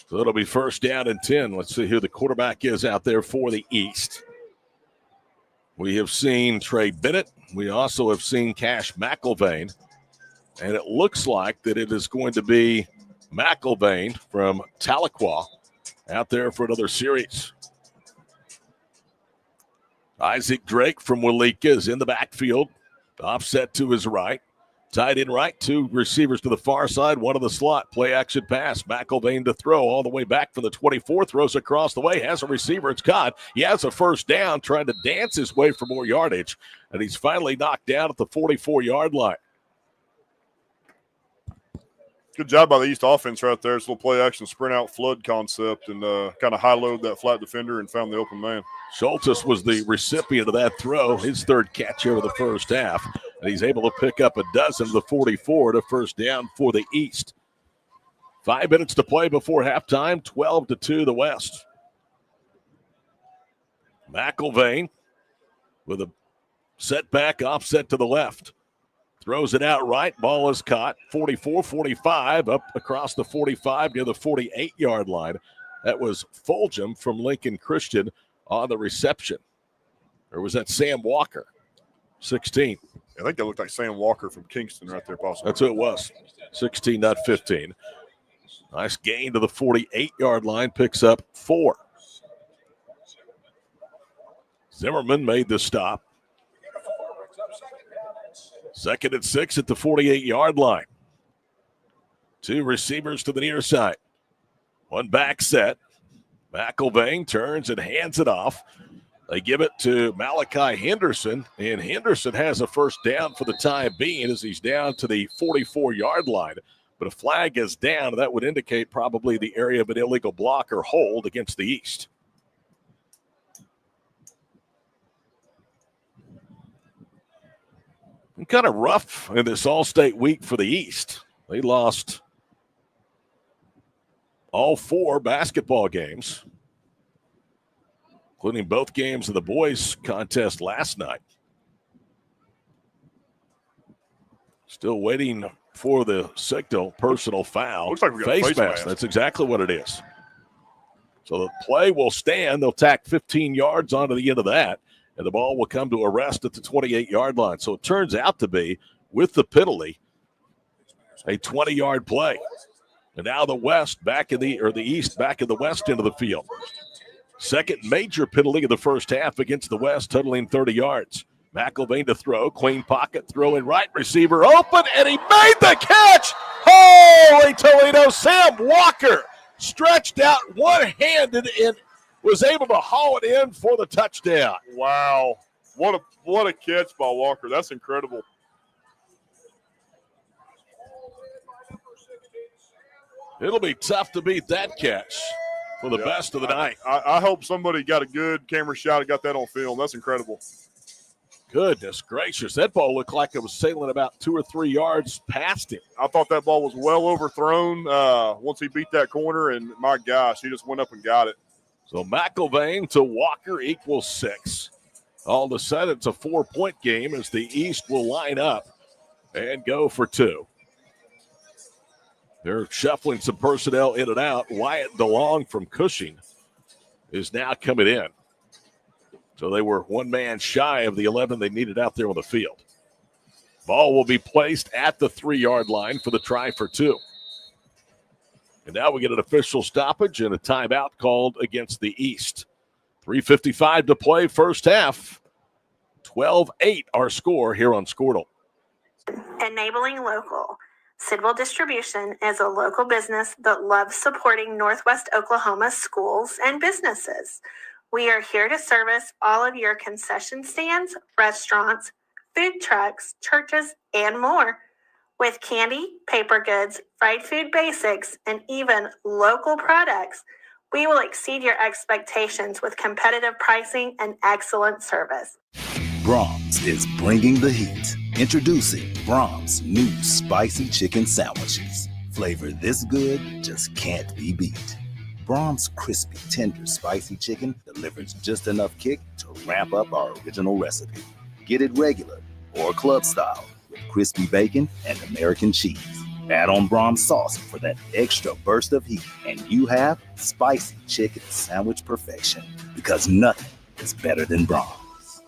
So it'll be first down and 10. Let's see who the quarterback is out there for the East. We have seen Trey Bennett. We also have seen Cash McIlvain. And it looks like that it is going to be McIlvain from Tahlequah out there for another series. Isaac Drake from Walika is in the backfield. Offset to his right. Tight end right, two receivers to the far side, one in the slot. Play action pass. McIlvain to throw all the way back from the 24. Throws across the way. Has a receiver. It's caught. He has a first down, trying to dance his way for more yardage. And he's finally knocked down at the 44-yard line. Good job by the East offense right there. It's a little play action sprint out flood concept and kind of high load that flat defender and found the open man. Schultes was the recipient of that throw, his third catch over the first half. And he's able to pick up a dozen of the 44 to first down for the East. 5 minutes to play before halftime, 12-2 the West. McIlvain with a setback offset to the left. Throws it out right. Ball is caught. 44-45 up across the 45 near the 48-yard line. That was Fulgham from Lincoln Christian on the reception. Or was that Sam Walker? 16. I think that looked like Sam Walker from Kingston right there, possibly. That's who it was. 16, not 15. Nice gain to the 48-yard line. Picks up 4. Zimmerman made the stop. 2nd and 6 at the 48-yard line. 2 receivers to the near side. 1 back set. McIlvain turns and hands it off. They give it to Malachi Henderson, and Henderson has a first down for the time being as he's down to the 44-yard line. But a flag is down. That would indicate probably the area of an illegal block or hold against the East. Kind of rough in this All-State week for the East. They lost all 4 basketball games, including both games of the boys' contest last night. Still waiting for the signal, personal foul. Looks like we got a face mask. That's exactly what it is. So the play will stand. They'll tack 15 yards onto the end of that. And the ball will come to a rest at the 28-yard line. So it turns out to be, with the penalty, a 20-yard play. And now the West back in the East back in the West end of the field. Second major penalty of the first half against the West, totaling 30 yards. McIlvain to throw, clean pocket, throw in right, receiver open, and he made the catch. Holy Toledo! Sam Walker stretched out one-handed and was able to haul it in for the touchdown. Wow. What a catch by Walker. That's incredible. It'll be tough to beat that catch for the best of the night. I hope somebody got a good camera shot and got that on film. That's incredible. Goodness gracious. That ball looked like it was sailing about 2 or 3 yards past him. I thought that ball was well overthrown once he beat that corner, and my gosh, he just went up and got it. So McIlvain to Walker equals 6. All of a sudden, it's a 4-point game as the East will line up and go for 2. They're shuffling some personnel in and out. Wyatt DeLong from Cushing is now coming in. So they were 1 man shy of the 11 they needed out there on the field. Ball will be placed at the 3-yard line for the try for 2. And now we get an official stoppage and a timeout called against the East. 3:55 to play first half. 12-8 our score here on Squirtle. Enabling local. Sidwell Distribution is a local business that loves supporting Northwest Oklahoma schools and businesses. We are here to service all of your concession stands, restaurants, food trucks, churches, and more. With candy, paper goods, fried food basics, and even local products, we will exceed your expectations with competitive pricing and excellent service. Brahms is bringing the heat. Introducing Brahms' new spicy chicken sandwiches. Flavor this good just can't be beat. Brahms' crispy, tender, spicy chicken delivers just enough kick to ramp up our original recipe. Get it regular or club style with crispy bacon and American cheese. Add on Brahms sauce for that extra burst of heat, and you have spicy chicken sandwich perfection. Because nothing is better than Brahms.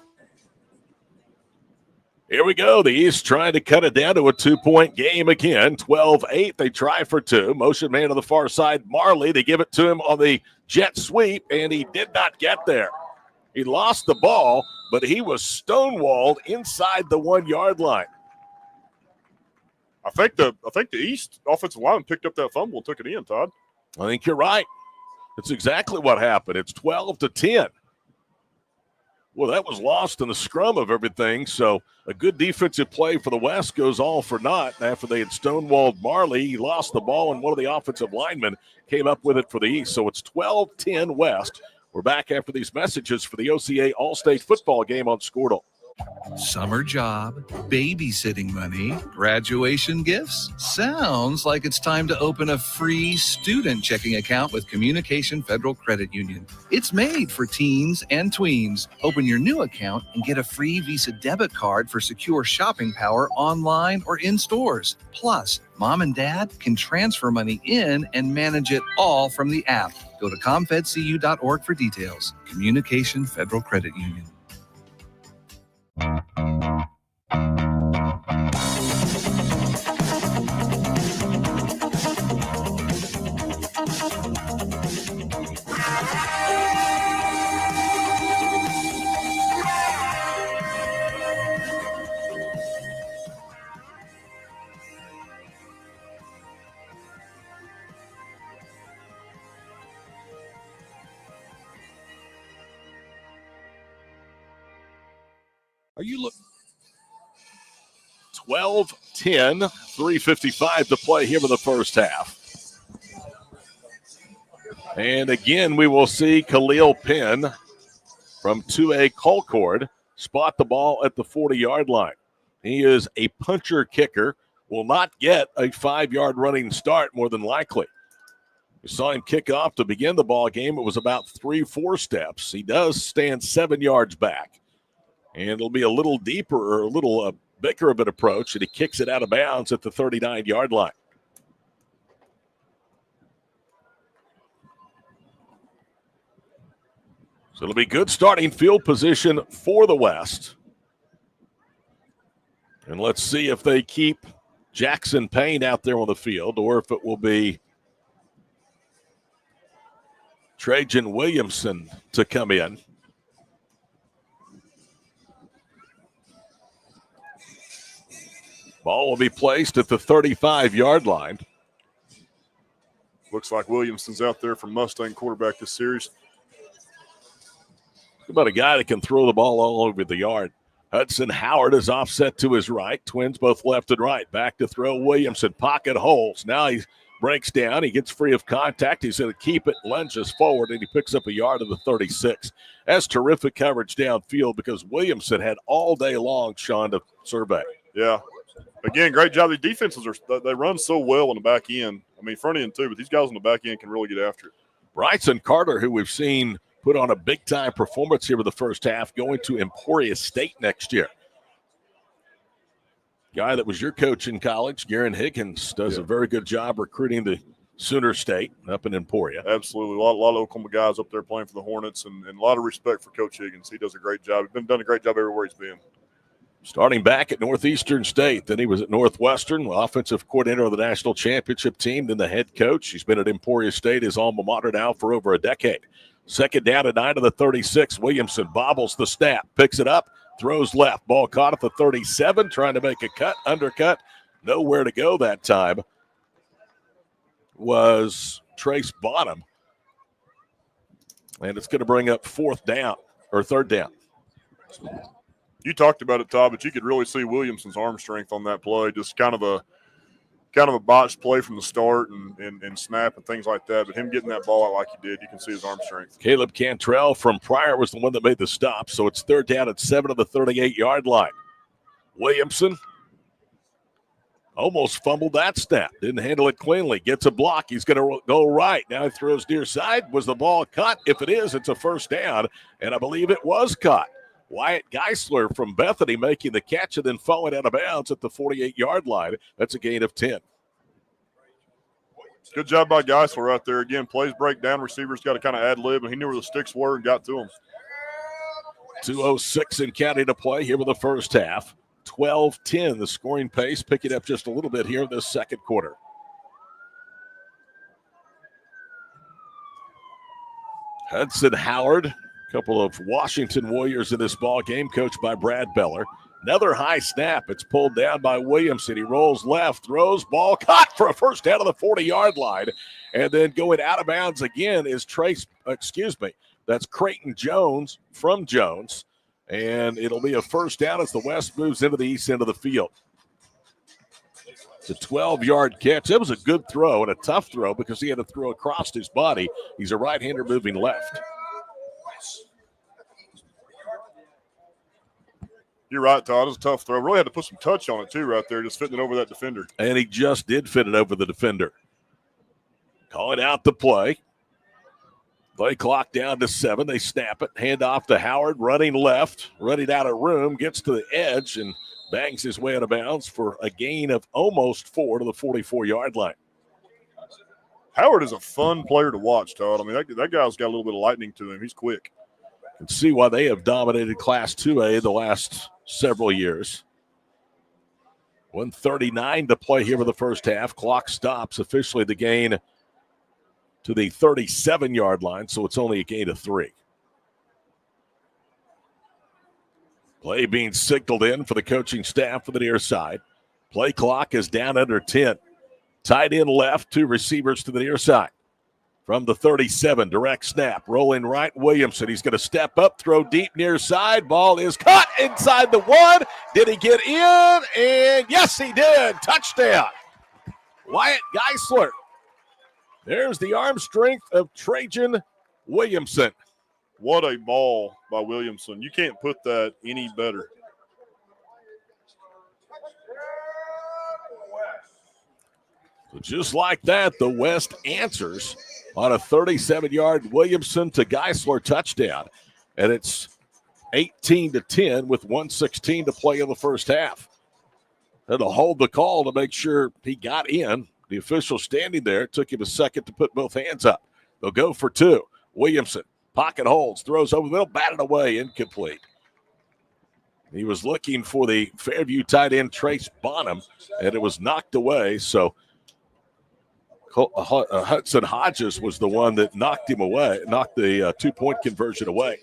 Here we go. The East trying to cut it down to a 2-point game again. 12-8. They try for two. Motion man on the far side, Marley. They give it to him on the jet sweep, and he did not get there. He lost the ball, but he was stonewalled inside the 1-yard line. I think the East offensive lineman picked up that fumble and took it in, Todd. I think you're right. That's exactly what happened. It's 12-10. Well, that was lost in the scrum of everything. So a good defensive play for the West goes all for naught. After they had stonewalled Marley, he lost the ball, and one of the offensive linemen came up with it for the East. So it's 12-10 West. We're back after these messages for the OCA All-State football game on Squirtle. Summer job, babysitting money, graduation gifts. Sounds like it's time to open a free student checking account with Communication Federal Credit Union. It's made for teens and tweens. Open your new account and get a free Visa debit card for secure shopping power online or in stores. Plus, mom and dad can transfer money in and manage it all from the app. Go to comfedcu.org for details. Communication Federal Credit Union. Are you looking? 12-10, 3:55 to play here in the first half. And again, we will see Khalil Penn from 2A Colcord spot the ball at the 40-yard line. He is a puncher kicker, will not get a 5-yard running start more than likely. We saw him kick off to begin the ball game. It was about 3-4 steps. He does stand 7 yards back. And it'll be a little deeper or a little bigger of an approach, and he kicks it out of bounds at the 39-yard line. So it'll be good starting field position for the West. And let's see if they keep Jackson Payne out there on the field or if it will be Trajan Williamson to come in. Ball will be placed at the 35-yard line. Looks like Williamson's out there for Mustang quarterback this series. How about a guy that can throw the ball all over the yard? Hudson Howard is offset to his right. Twins both left and right. Back to throw Williamson. Pocket holes. Now he breaks down. He gets free of contact. He's going to keep it, lunges forward, and he picks up a yard of the 36. That's terrific coverage downfield because Williamson had all day long, Sean, to survey. Yeah. Again, great job. The defenses they run so well on the back end. I mean, front end too, but these guys on the back end can really get after it. Bryson Carter, who we've seen put on a big-time performance here in the first half, going to Emporia State next year. Guy that was your coach in college, Garen Higgins, does a very good job recruiting the Sooner State up in Emporia. Absolutely. A lot of Oklahoma guys up there playing for the Hornets, and a lot of respect for Coach Higgins. He does a great job. He's done a great job everywhere he's been. Starting back at Northeastern State. Then he was at Northwestern, offensive coordinator of the national championship team, then the head coach. He's been at Emporia State, his alma mater now, for over a decade. Second down and 9 to the 36. Williamson bobbles the snap, picks it up, throws left. Ball caught at the 37, trying to make a cut, undercut. Nowhere to go that time was Trace Bottom. And it's going to bring up third down. You talked about it, Todd, but you could really see Williamson's arm strength on that play. Just kind of a botched play from the start and snap and things like that. But him getting that ball out like he did, you can see his arm strength. Caleb Cantrell from Pryor was the one that made the stop. So it's third down at 7 of the 38-yard line. Williamson almost fumbled that snap. Didn't handle it cleanly. Gets a block. He's going to go right. Now he throws near side. Was the ball caught? If it is, it's a first down. And I believe it was caught. Wyatt Geisler from Bethany making the catch and then falling out of bounds at the 48-yard line. That's a gain of 10. Good job by Geisler out there. Again, plays break down. Receivers got to kind of ad-lib, and he knew where the sticks were and got to them. 2:06 in county to play here with the first half. 12-10 the scoring pace, picking up just a little bit here in this second quarter. Hudson Howard, a couple of Washington Warriors in this ball game, coached by Brad Beller. Another high snap. It's pulled down by Williamson. He rolls left, throws, ball caught for a first down on the 40-yard line. And then going out of bounds again is that's Creighton Jones from Jones. And it'll be a first down as the West moves into the east end of the field. It's a 12-yard catch. It was a good throw and a tough throw because he had to throw across his body. He's a right-hander moving left. You're right, Todd. It was a tough throw. Really had to put some touch on it, too, right there, just fitting it over that defender. And he just did fit it over the defender. Calling out the play. Play clock down to 7. They snap it. Hand off to Howard, running left, running out of room, gets to the edge and bangs his way out of bounds for a gain of almost 4 to the 44-yard line. Howard is a fun player to watch, Todd. I mean, that guy's got a little bit of lightning to him. He's quick. You can see why they have dominated Class 2A the last several years. 1:39 to play here for the first half. Clock stops. Officially the gain to the 37-yard line, so it's only a gain of 3. Play being signaled in for the coaching staff for the near side. Play clock is down under 10. Tight end left, 2 receivers to the near side. From the 37, direct snap, rolling right, Williamson. He's going to step up, throw deep near side. Ball is caught inside the 1. Did he get in? And yes, he did. Touchdown. Wyatt Geisler. There's the arm strength of Trajan Williamson. What a ball by Williamson. You can't put that any better. So just like that, the West answers on a 37-yard Williamson to Geisler touchdown. And it's 18-10 with 1:16 to play in the first half. That'll hold the call to make sure he got in. The official standing there, took him a second to put both hands up. They'll go for 2. Williamson, pocket holds, throws over the middle, batted away, incomplete. He was looking for the Fairview tight end Trace Bonham, and it was knocked away. So Hudson Hodges was the one that knocked him away, knocked the 2-point conversion away.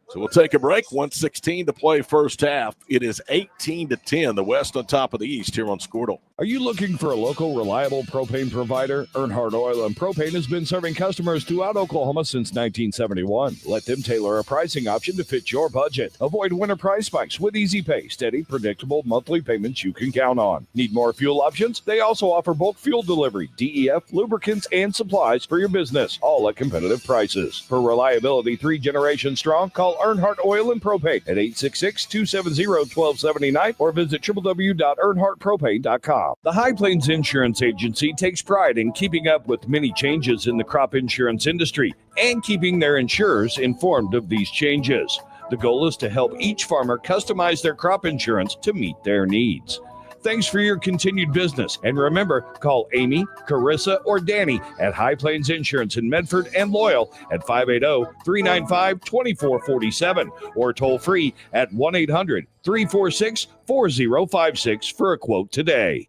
So we'll take a break. 1:16 to play first half. It is 18-10. The West on top of the East here on Squirtle. Are you looking for a local, reliable propane provider? Earnhardt Oil and Propane has been serving customers throughout Oklahoma since 1971. Let them tailor a pricing option to fit your budget. Avoid winter price spikes with easy pay, steady, predictable monthly payments you can count on. Need more fuel options? They also offer bulk fuel delivery, DEF, lubricants, and supplies for your business, all at competitive prices. For reliability 3 generations strong, call Earnhardt Oil and Propane at 866-270-1279 or visit www.earnhardtpropane.com. The High Plains Insurance Agency takes pride in keeping up with many changes in the crop insurance industry and keeping their insurers informed of these changes. The goal is to help each farmer customize their crop insurance to meet their needs. Thanks for your continued business. And remember, call Amy, Carissa, or Danny at High Plains Insurance in Medford and Loyal at 580-395-2447 or toll free at 1-800-346-4056 for a quote today.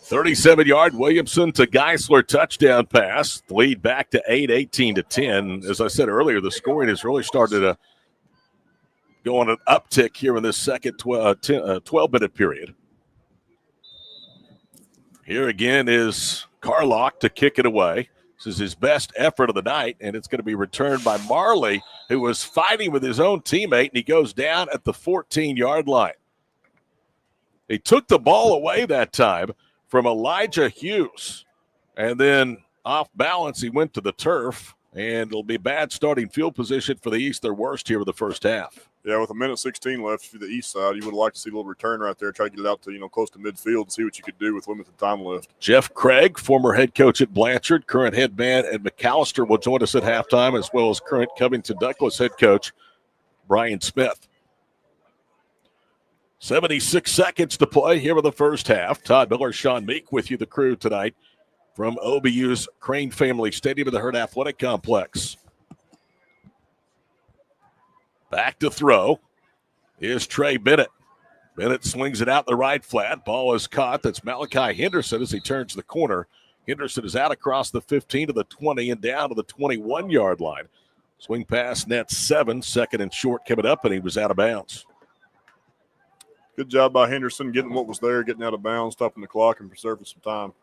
37-yard Williamson to Geisler touchdown pass. The lead back to 8, 18-10. As I said earlier, the scoring has really started to go on an uptick here in this second 12-minute period. Here again is Carlock to kick it away. This is his best effort of the night, and it's going to be returned by Marley, who was fighting with his own teammate, and he goes down at the 14-yard line. He took the ball away that time from Elijah Hughes, and then off balance, he went to the turf, and it'll be bad starting field position for the East, their worst here in the first half. Yeah, with 1:16 left for the East side, you would like to see a little return right there, try to get it out to, close to midfield and see what you could do with limited time left. Jeff Craig, former head coach at Blanchard, current head man at McAllister, will join us at halftime, as well as current Covington Douglas head coach Brian Smith. 76 seconds to play here in the first half. Todd Miller, Sean Meek with you, the crew tonight from OBU's Crane Family Stadium at the Herd Athletic Complex. Back to throw is Trey Bennett. Bennett swings it out the right flat. Ball is caught. That's Malachi Henderson as he turns the corner. Henderson is out across the 15 to the 20 and down to the 21-yard line. Swing pass, net 7, second and short coming up, and he was out of bounds. Good job by Henderson getting what was there, getting out of bounds, stopping the clock, and preserving some time.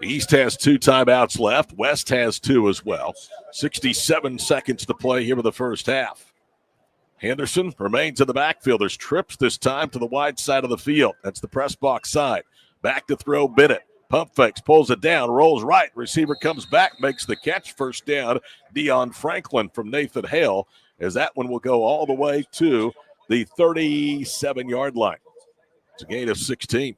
East has 2 timeouts left. West has 2 as well. 67 seconds to play here in the first half. Henderson remains in the backfield. There's trips this time to the wide side of the field. That's the press box side. Back to throw Bennett. Pump fakes, pulls it down, rolls right. Receiver comes back, makes the catch. First down, Deion Franklin from Nathan Hale, as that one will go all the way to the 37-yard line. It's a gain of 16.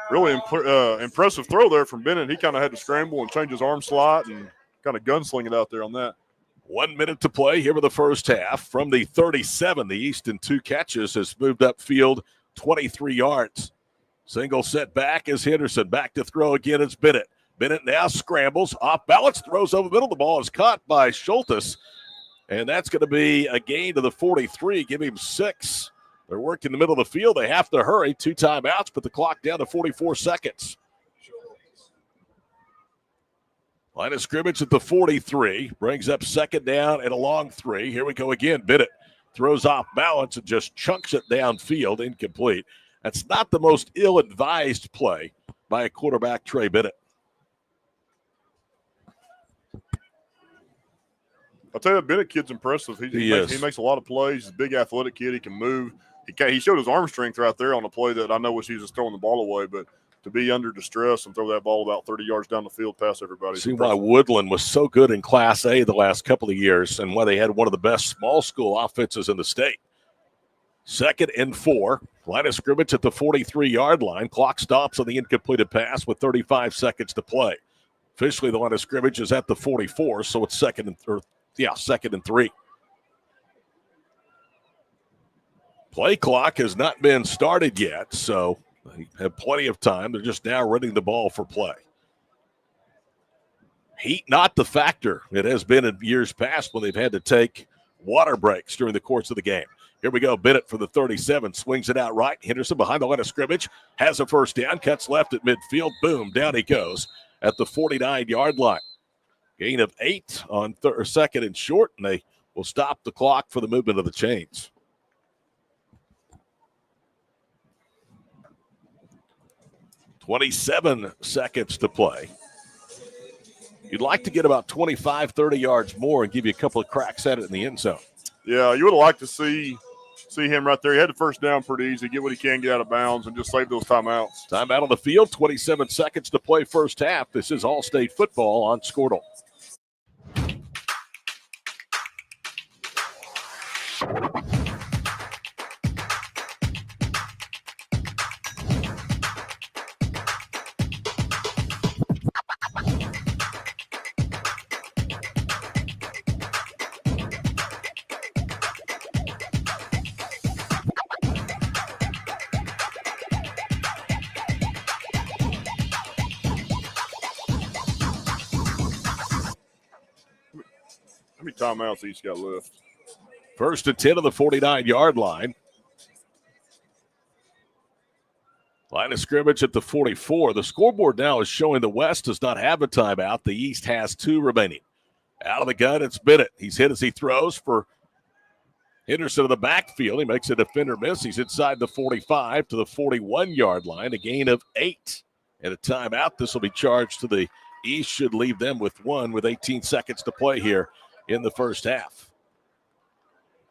Really impressive throw there from Bennett. He kind of had to scramble and change his arm slot and kind of gunsling it out there on that. 1 minute to play here in the first half. From the 37, the East in 2 catches has moved upfield 23 yards. Single set back is Henderson. Back to throw again is Bennett. Bennett now scrambles, off balance, throws over the middle. The ball is caught by Schultes. And that's going to be a gain to the 43. Give him 6. They're working the middle of the field. They have to hurry. 2 timeouts, put the clock down to 44 seconds. Line of scrimmage at the 43. Brings up second down and a long 3. Here we go again. Bennett throws off balance and just chunks it downfield. Incomplete. That's not the most ill-advised play by a quarterback, Trey Bennett. I'll tell you, Bennett kid's impressive. He makes a lot of plays. He's a big athletic kid. He can move. He showed his arm strength right there on a play that I know was he was just throwing the ball away, but to be under distress and throw that ball about 30 yards down the field past everybody. See why Woodland was so good in Class A the last couple of years and why they had one of the best small school offenses in the state. 2nd and 4. Line of scrimmage at the 43-yard line. Clock stops on the incompleted pass with 35 seconds to play. Officially, the line of scrimmage is at the 44, so it's 2nd and 3. Play clock has not been started yet, so they have plenty of time. They're just now running the ball for play. Heat not the factor it has been in years past when they've had to take water breaks during the course of the game. Here we go. Bennett for the 37. Swings it out right. Henderson behind the line of scrimmage. Has a first down. Cuts left at midfield. Boom. Down he goes at the 49-yard line. Gain of 8 on 2nd and short, and they will stop the clock for the movement of the chains. .27 seconds to play. You'd like to get about 25, 30 yards more and give you a couple of cracks at it in the end zone. Yeah, you would have liked to see him right there. He had the first down pretty easy, get what he can, get out of bounds, and just save those timeouts. Timeout on the field, 27 seconds to play first half. This is All-State football on Squirtle. How many timeouts each got left? 1st and 10 of the 49-yard line. Line of scrimmage at the 44. The scoreboard now is showing the West does not have a timeout. The East has 2 remaining. Out of the gun, it's Bennett. He's hit as he throws for Henderson in the backfield. He makes a defender miss. He's inside the 45 to the 41-yard line. A gain of 8 and a timeout. This will be charged to the East. Should leave them with 1 with 18 seconds to play here in the first half.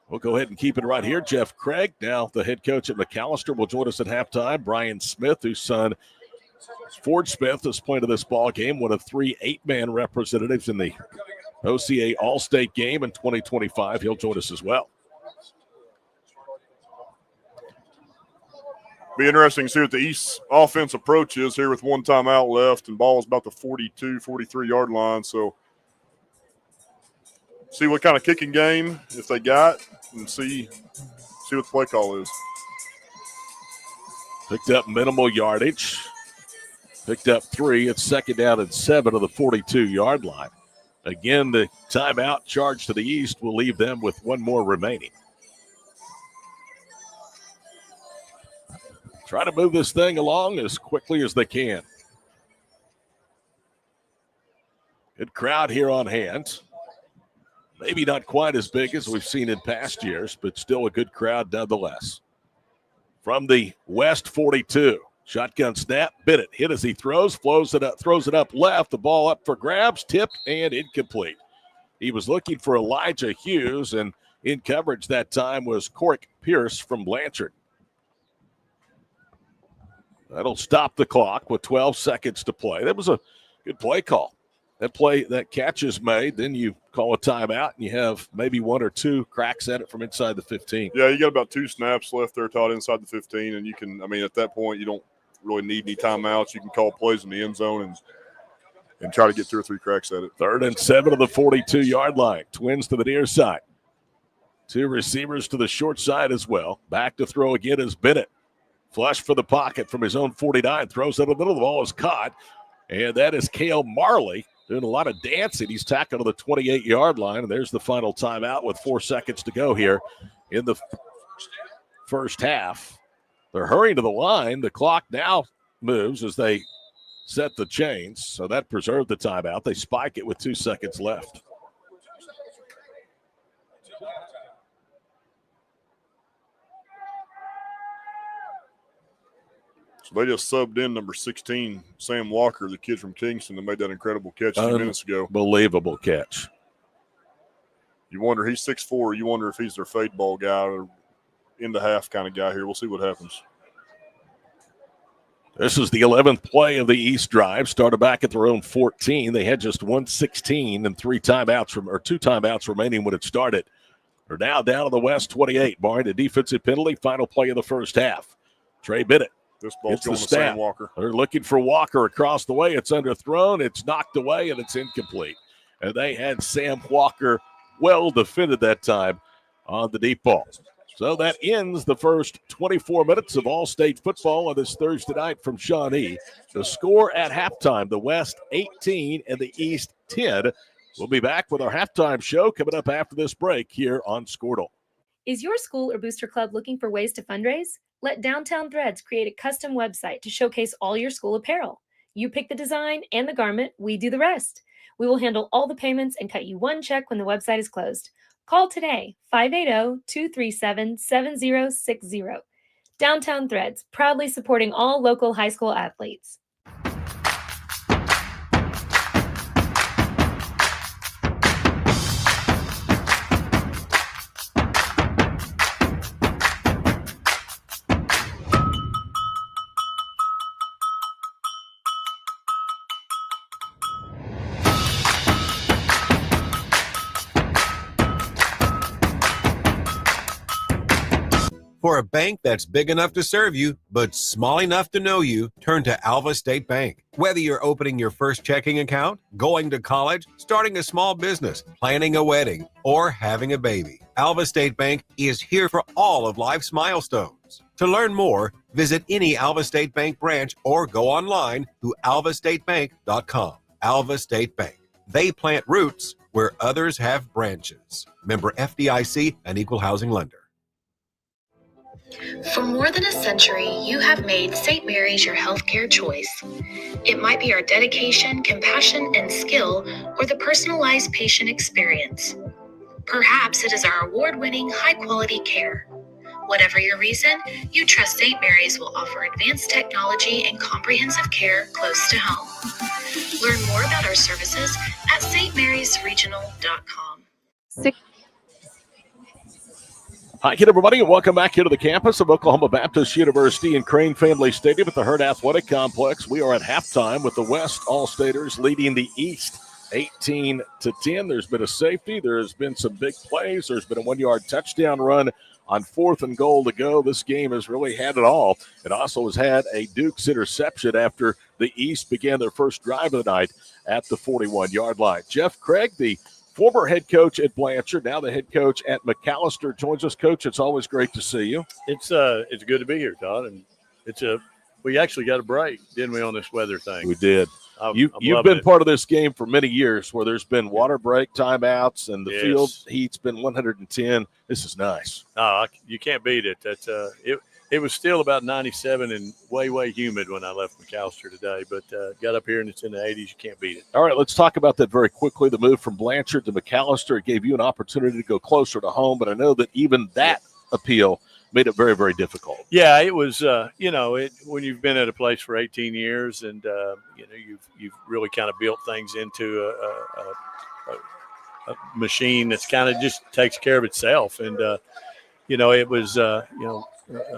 We'll go ahead and keep it right here. Jeff Craig, now the head coach at McAllister, will join us at halftime. Brian Smith, whose son Ford Smith is playing in this ball game, one of 3 8-man representatives in the OCA All-State game in 2025. He'll join us as well. Be interesting to see what the East offense approach is here with 1 timeout left, and ball is about the 42, 43-yard line. So see what kind of kicking game if they got, and see what the play call is. Picked up minimal yardage. Picked up 3. It's 2nd down and 7 of the 42-yard line. Again, the timeout charge to the east will leave them with 1 more remaining. Try to move this thing along as quickly as they can. Good crowd here on hand. Maybe not quite as big as we've seen in past years, but still a good crowd nonetheless. From the West 42, shotgun snap, Bennett hit as he throws it up left, the ball up for grabs, tipped and incomplete. He was looking for Elijah Hughes, and in coverage that time was Cork Pierce from Blanchard. That'll stop the clock with 12 seconds to play. That was a good play call. That catch is made, then you call a timeout, and you have maybe 1 or 2 cracks at it from inside the 15. Yeah, you got about 2 snaps left there, Todd, inside the 15, and you can, at that point, you don't really need any timeouts. You can call plays in the end zone and try to get 2 or 3 cracks at it. 3rd and 7 of the 42-yard line. Twins to the near side. 2 receivers to the short side as well. Back to throw again is Bennett. Flush for the pocket from his own 49. Throws it in the middle. The ball is caught. And that is Cale Marley doing a lot of dancing. He's tackled to the 28-yard line. And there's the final timeout with 4 seconds to go here in the first half. They're hurrying to the line. The clock now moves as they set the chains. So that preserved the timeout. They spike it with 2 seconds left. So they just subbed in number 16, Sam Walker, the kid from Kingston that made that incredible catch a few minutes ago. Unbelievable catch. You wonder, he's 6'4". You wonder if he's their fade ball guy or in the half kind of guy here. We'll see what happens. This is the 11th play of the East drive. Started back at their own 14. They had just 1:16 and 2 timeouts remaining when it started. They're now down to the West 28, barring a defensive penalty. Final play of the first half. Trey Bennett. This ball's going to Sam Walker. They're looking for Walker across the way. It's underthrown. It's knocked away, and it's incomplete. And they had Sam Walker well defended that time on the deep ball. So that ends the first 24 minutes of All-State football on this Thursday night from Shawnee. The score at halftime, the West 18 and the East 10. We'll be back with our halftime show coming up after this break here on Squirtle. Is your school or booster club looking for ways to fundraise? Let Downtown Threads create a custom website to showcase all your school apparel. You pick the design and the garment, we do the rest. We will handle all the payments and cut you 1 check when the website is closed. Call today, 580-237-7060. Downtown Threads, proudly supporting all local high school athletes. For a bank that's big enough to serve you, but small enough to know you, turn to Alva State Bank. Whether you're opening your first checking account, going to college, starting a small business, planning a wedding, or having a baby, Alva State Bank is here for all of life's milestones. To learn more, visit any Alva State Bank branch or go online to alvastatebank.com. Alva State Bank. They plant roots where others have branches. Member FDIC, an equal housing lender. For more than a century, you have made St. Mary's your healthcare choice. It might be our dedication, compassion, and skill, or the personalized patient experience. Perhaps it is our award-winning, high-quality care. Whatever your reason, you trust St. Mary's will offer advanced technology and comprehensive care close to home. Learn more about our services at stmarysregional.com. Hi again, everybody, and welcome back here to the campus of Oklahoma Baptist University in Crane Family Stadium at the Herd Athletic Complex. We are at halftime with the West All-Staters leading the East 18-10. There's been a safety. There's been some big plays. There's been a 1-yard touchdown run on 4th and goal to go. This game has really had it all. It also has had a Dukes interception after the East began their first drive of the night at the 41-yard line. Jeff Craig, the Former head coach at Blanchard, now the head coach at McAllister, joins us. Coach, it's always great to see you. It's good to be here, Todd, and we actually got a break, didn't we, on this weather thing? We did. You've been part of this game for many years, where there's been water break, timeouts, and the field heat's been 110. This is nice. You can't beat it. It was still about 97 and way humid when I left McAllister today, but got up here and it's in the 80s. You can't beat it. All right, let's talk about that very quickly. The move from Blanchard to McAllister, it gave you an opportunity to go closer to home, but I know that even that appeal made it very, very difficult. Yeah, it was. When you've been at a place for 18 years, and you've really kind of built things into a machine that's kind of just takes care of itself. And it was a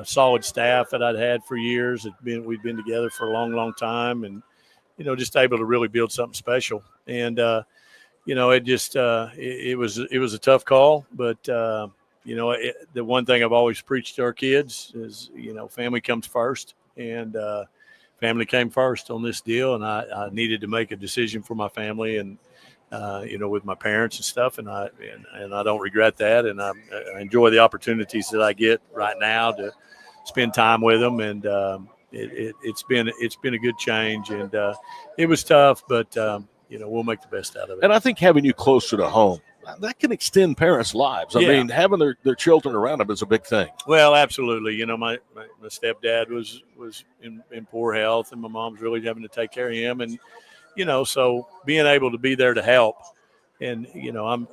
solid staff that I'd had for years. We'd been together for a long time, and just able to really build something special. And it was a tough call, but. The one thing I've always preached to our kids is, family comes first, and family came first on this deal. And I needed to make a decision for my family and, with my parents and stuff. And I don't regret that. And I enjoy the opportunities that I get right now to spend time with them. And it's been a good change, and it was tough, but we'll make the best out of it. And I think having you closer to home, that can extend parents' lives. I mean, having their children around them is a big thing. Well, absolutely. My stepdad was in poor health, and my mom's really having to take care of him. And, so being able to be there to help. And,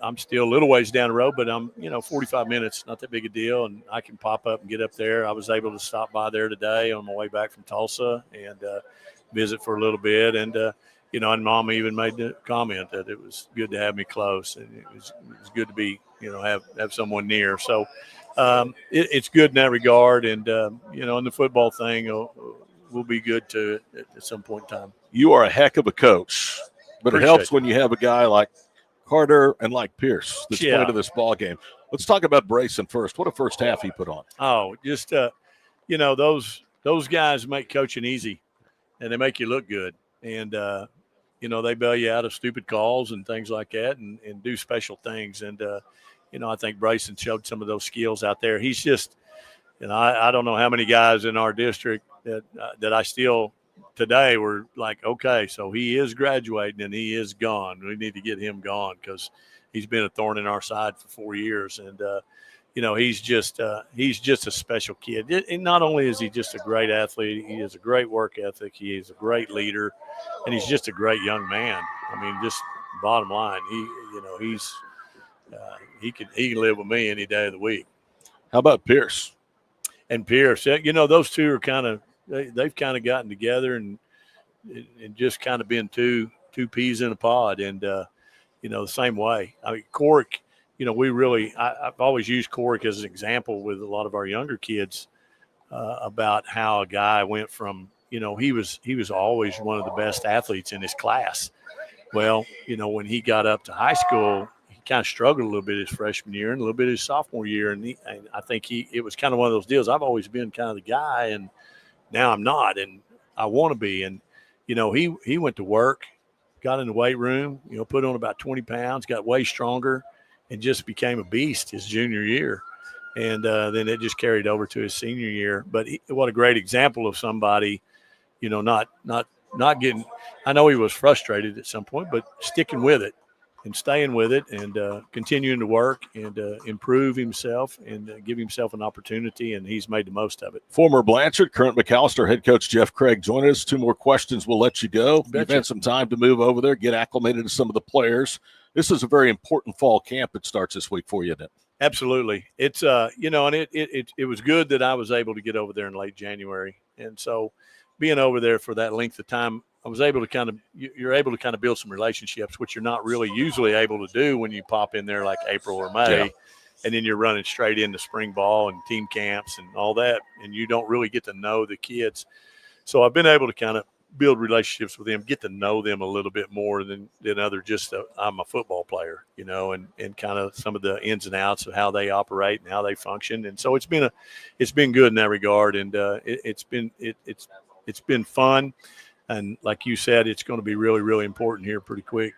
I'm still a little ways down the road, but I'm, 45 minutes, not that big a deal. And I can pop up and get up there. I was able to stop by there today on my way back from Tulsa and visit for a little bit. And, and Mom even made the comment that it was good to have me close, and it was good to be, have someone near. So it's good in that regard. And, in the football thing, we'll be good to at some point in time. You are a heck of a coach, but it helps when you have a guy like Carter and like Pierce that's playing to this ball game. Let's talk about Brayson first. What a first half he put on. Oh, just, those guys make coaching easy, and they make you look good. And, they bail you out of stupid calls and things like that and do special things. And, I think Brayson showed some of those skills out there. He's just, I don't know how many guys in our district that I still today were like, okay, so he is graduating and he is gone. We need to get him gone because he's been a thorn in our side for 4 years. And, he's just a special kid. And not only is he just a great athlete, he has a great work ethic. He is a great leader, and he's just a great young man. I mean, just bottom line, he can live with me any day of the week. How about Pierce? And Pierce, those two are they've kind of gotten together and just kind of been two peas in a pod. And the same way. I mean, Cork. I've always used Cork as an example with a lot of our younger kids about how a guy went from, he was always one of the best athletes in his class. Well, when he got up to high school, he kind of struggled a little bit his freshman year and a little bit his sophomore year. And I think it was kind of one of those deals. I've always been kind of the guy, and now I'm not, and I want to be. And, he went to work, got in the weight room, put on about 20 pounds, got way stronger, and just became a beast his junior year. And then it just carried over to his senior year. But what a great example of somebody, not getting – I know he was frustrated at some point, but sticking with it and staying with it and continuing to work and improve himself and give himself an opportunity, and he's made the most of it. Former Blanchard, current McAllister head coach Jeff Craig joining us. 2 more questions. We'll let you go. You've had some time to move over there, get acclimated to some of the players. This is a very important fall camp that starts this week for you, isn't it? Absolutely. It's, and it was good that I was able to get over there in late January. And so being over there for that length of time, I was able to you're able to kind of build some relationships, which you're not really usually able to do when you pop in there like April or May. Yeah. And then you're running straight into spring ball and team camps and all that. And you don't really get to know the kids. So I've been able to kind of build relationships with them, get to know them a little bit more than other I'm a football player, and kind of some of the ins and outs of how they operate and how they function. And so it's been good in that regard. And it's been fun. And like you said, it's going to be really, really important here pretty quick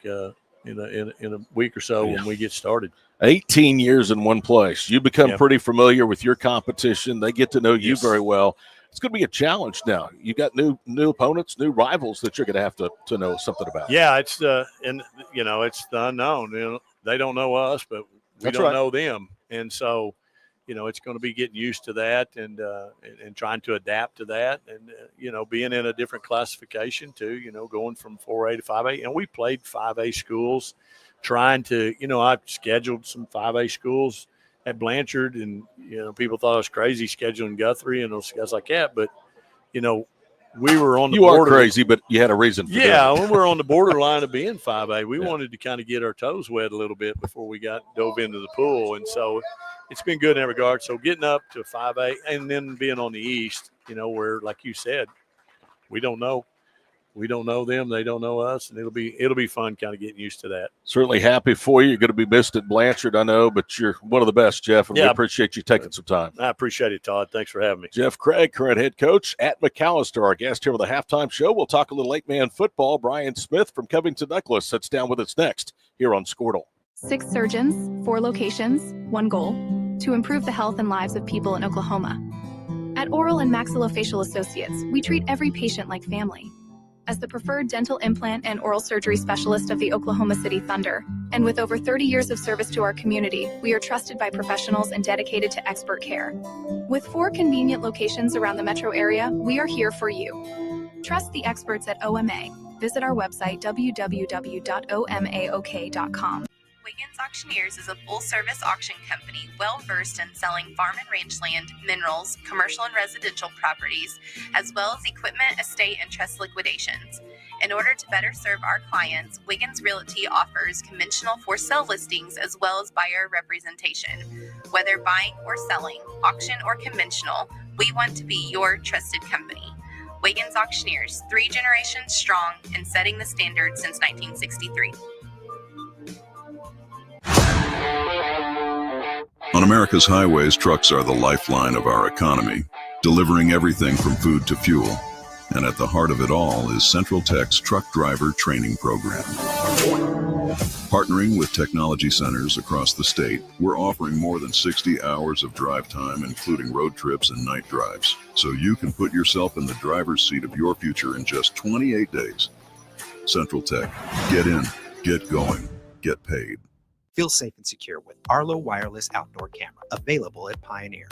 in a week or so when we get started. 18 years in one place. You become pretty familiar with your competition. They get to know you very well. It's going to be a challenge now. You got new opponents, new rivals that you're going to have to know something about. Yeah, it's the unknown. They don't know us, but we don't know them, and so it's going to be getting used to that and trying to adapt to that, and being in a different classification too. Going from 4A to 5A, and we played 5A schools. Trying to, I've scheduled some 5A schools at Blanchard, and people thought I was crazy scheduling Guthrie and those guys like that. But we were on the border. You are crazy, but you had a reason for that. When we were on the borderline of being 5A, we wanted to kind of get our toes wet a little bit before we dove into the pool, and so it's been good in that regard. So getting up to 5A and then being on the East, where like you said, we don't know. We don't know them. They don't know us, and it'll be fun kind of getting used to that. Certainly happy for you. You're going to be missed at Blanchard, I know, but you're one of the best, Jeff, and we appreciate you taking some time. I appreciate it, Todd. Thanks for having me. Jeff Craig, current head coach at McAllister, our guest here with the halftime show. We'll talk a little 8-man football. Brian Smith from Covington Douglas sits down with us next here on Squirtle. 6 surgeons, 4 locations, 1 goal: to improve the health and lives of people in Oklahoma. At Oral and Maxillofacial Associates, we treat every patient like family. As the preferred dental implant and oral surgery specialist of the Oklahoma City Thunder, and with over 30 years of service to our community, we are trusted by professionals and dedicated to expert care. With 4 convenient locations around the metro area, we are here for you. Trust the experts at OMA. Visit our website, www.omaok.com. Wiggins Auctioneers is a full-service auction company well-versed in selling farm and range land, minerals, commercial and residential properties, as well as equipment, estate, and trust liquidations. In order to better serve our clients, Wiggins Realty offers conventional for-sale listings as well as buyer representation. Whether buying or selling, auction or conventional, we want to be your trusted company. Wiggins Auctioneers, 3 generations strong and setting the standard since 1963. On America's highways, trucks are the lifeline of our economy, delivering everything from food to fuel. And at the heart of it all is Central Tech's Truck Driver Training Program. Partnering with technology centers across the state, we're offering more than 60 hours of drive time, including road trips and night drives, so you can put yourself in the driver's seat of your future in just 28 days. Central Tech. Get in, get going, get paid. Feel safe and secure with Arlo Wireless Outdoor Camera, available at Pioneer.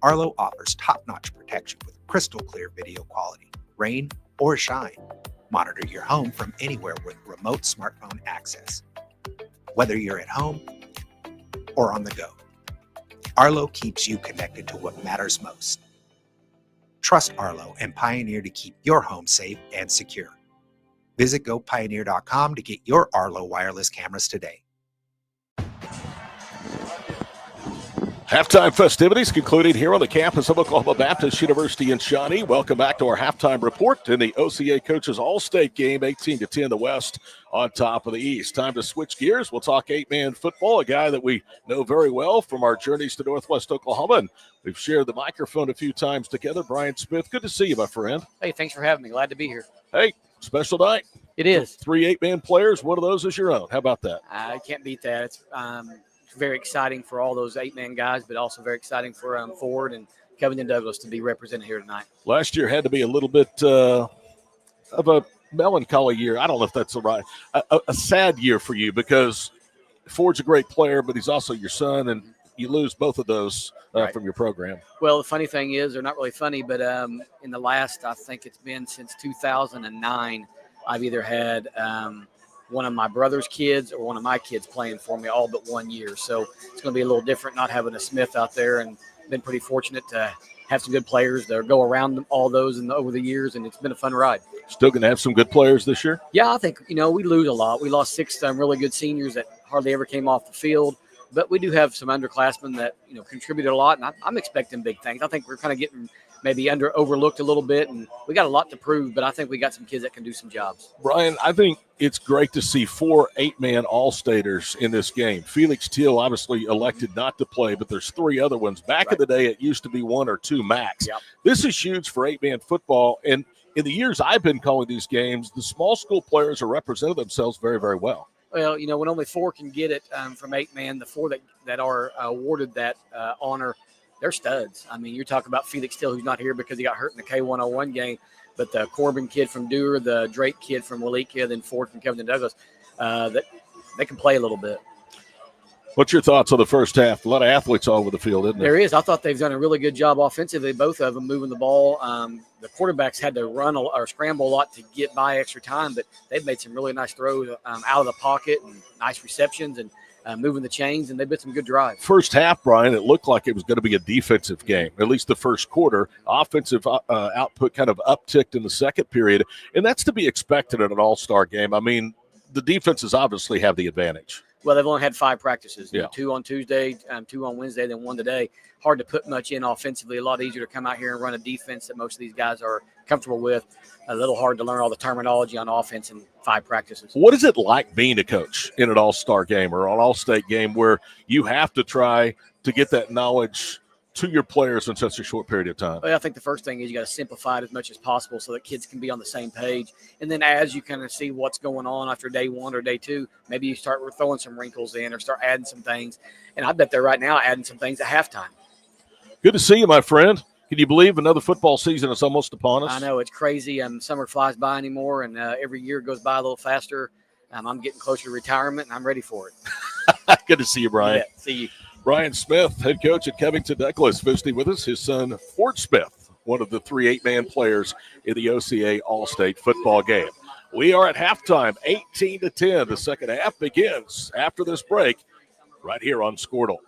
Arlo offers top-notch protection with crystal clear video quality, rain or shine. Monitor your home from anywhere with remote smartphone access, whether you're at home or on the go. Arlo keeps you connected to what matters most. Trust Arlo and Pioneer to keep your home safe and secure. Visit GoPioneer.com to get your Arlo wireless cameras today. Halftime festivities concluded here on the campus of Oklahoma Baptist University in Shawnee. Welcome back to our halftime report in the OCA Coaches All-State game, 18-10 the West on top of the East. Time to switch gears. We'll talk 8-man football, a guy that we know very well from our journeys to Northwest Oklahoma, and we've shared the microphone a few times together. Brian Smith, good to see you, my friend. Hey, thanks for having me. Glad to be here. Hey, special night. It is. 3 8-man players, one of those is your own. How about that? I can't beat that. It's very exciting for all those 8-man guys, but also very exciting for Ford and Covington Douglas to be represented here tonight. Last year had to be a little bit of a melancholy year. I don't know if that's a sad year for you, because Ford's a great player, but he's also your son, and you lose both of those from your program. Well, the funny thing is, they're not really funny, but in the last, I think it's been since 2009, I've either had one of my brother's kids or one of my kids playing for me all but 1 year. So it's going to be a little different not having a Smith out there, and been pretty fortunate to have some good players that go around all those over the years, and it's been a fun ride. Still going to have some good players this year? Yeah, I think, we lose a lot. We lost 6 really good seniors that hardly ever came off the field, but we do have some underclassmen that, contributed a lot, and I'm expecting big things. I think we're kind of getting maybe overlooked a little bit, and we got a lot to prove, but I think we got some kids that can do some jobs. Brian, I think it's great to see 4 8-man All-Staters in this game. Felix Teal obviously elected not to play, but there's 3 other ones. Back in the day, it used to be 1 or 2 max. Yep. This is huge for 8-man football, and in the years I've been calling these games, the small school players are representing themselves very, very well. Well, when only 4 can get it from 8-man, the 4 that are awarded that honor, they're studs. I mean, you're talking about Felix Till, who's not here because he got hurt in the K101 game, but the Corbin kid from Dewar, the Drake kid from Walekia, then Ford from Covington Douglas, that they can play a little bit. What's your thoughts on the first half? A lot of athletes all over the field, isn't there? There is. I thought they've done a really good job offensively, both of them moving the ball. The quarterbacks had to run or scramble a lot to get by extra time, but they've made some really nice throws out of the pocket and nice receptions and moving the chains, and they've been some good drives. First half, Brian, it looked like it was going to be a defensive game, at least the first quarter. Offensive output kind of upticked in the second period, and that's to be expected at an all-star game. I mean, the defenses obviously have the advantage. Well, they've only had 5 practices, Yeah. 2 on Tuesday, 2 on Wednesday, then 1 today. Hard to put much in offensively. A lot easier to come out here and run a defense that most of these guys are comfortable with. A little hard to learn all the terminology on offense in 5 practices. What is it like being a coach in an all-star game or an all-state game where you have to try to get that knowledge to your players in such a short period of time? Well, I think the first thing is you got to simplify it as much as possible so that kids can be on the same page. And then as you kind of see what's going on after day 1 or day 2, maybe you start throwing some wrinkles in or start adding some things. And I bet they're right now adding some things at halftime. Good to see you, my friend. Can you believe another football season is almost upon us? I know, it's crazy. Summer flies by anymore, and every year goes by a little faster. I'm getting closer to retirement, and I'm ready for it. Good to see you, Brian. Yeah, see you. Brian Smith, head coach at Covington Douglas, visiting with us. His son, Ford Smith, one of the 3 8-man players in the OCA All-State football game. We are at halftime, 18-10. The second half begins after this break right here on Squirtle.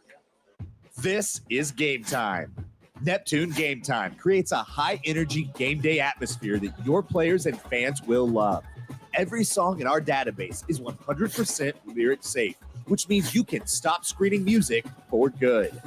This is Game Time. Neptune Game Time creates a high-energy game day atmosphere that your players and fans will love. Every song in our database is 100% lyric safe, which means you can stop screening music for good.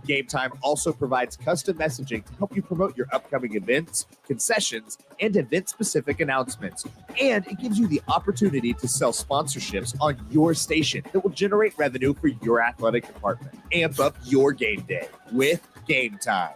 Game Time also provides custom messaging to help you promote your upcoming events, concessions, and event-specific announcements. And it gives you the opportunity to sell sponsorships on your station that will generate revenue for your athletic department. Amp up your game day with Game Time.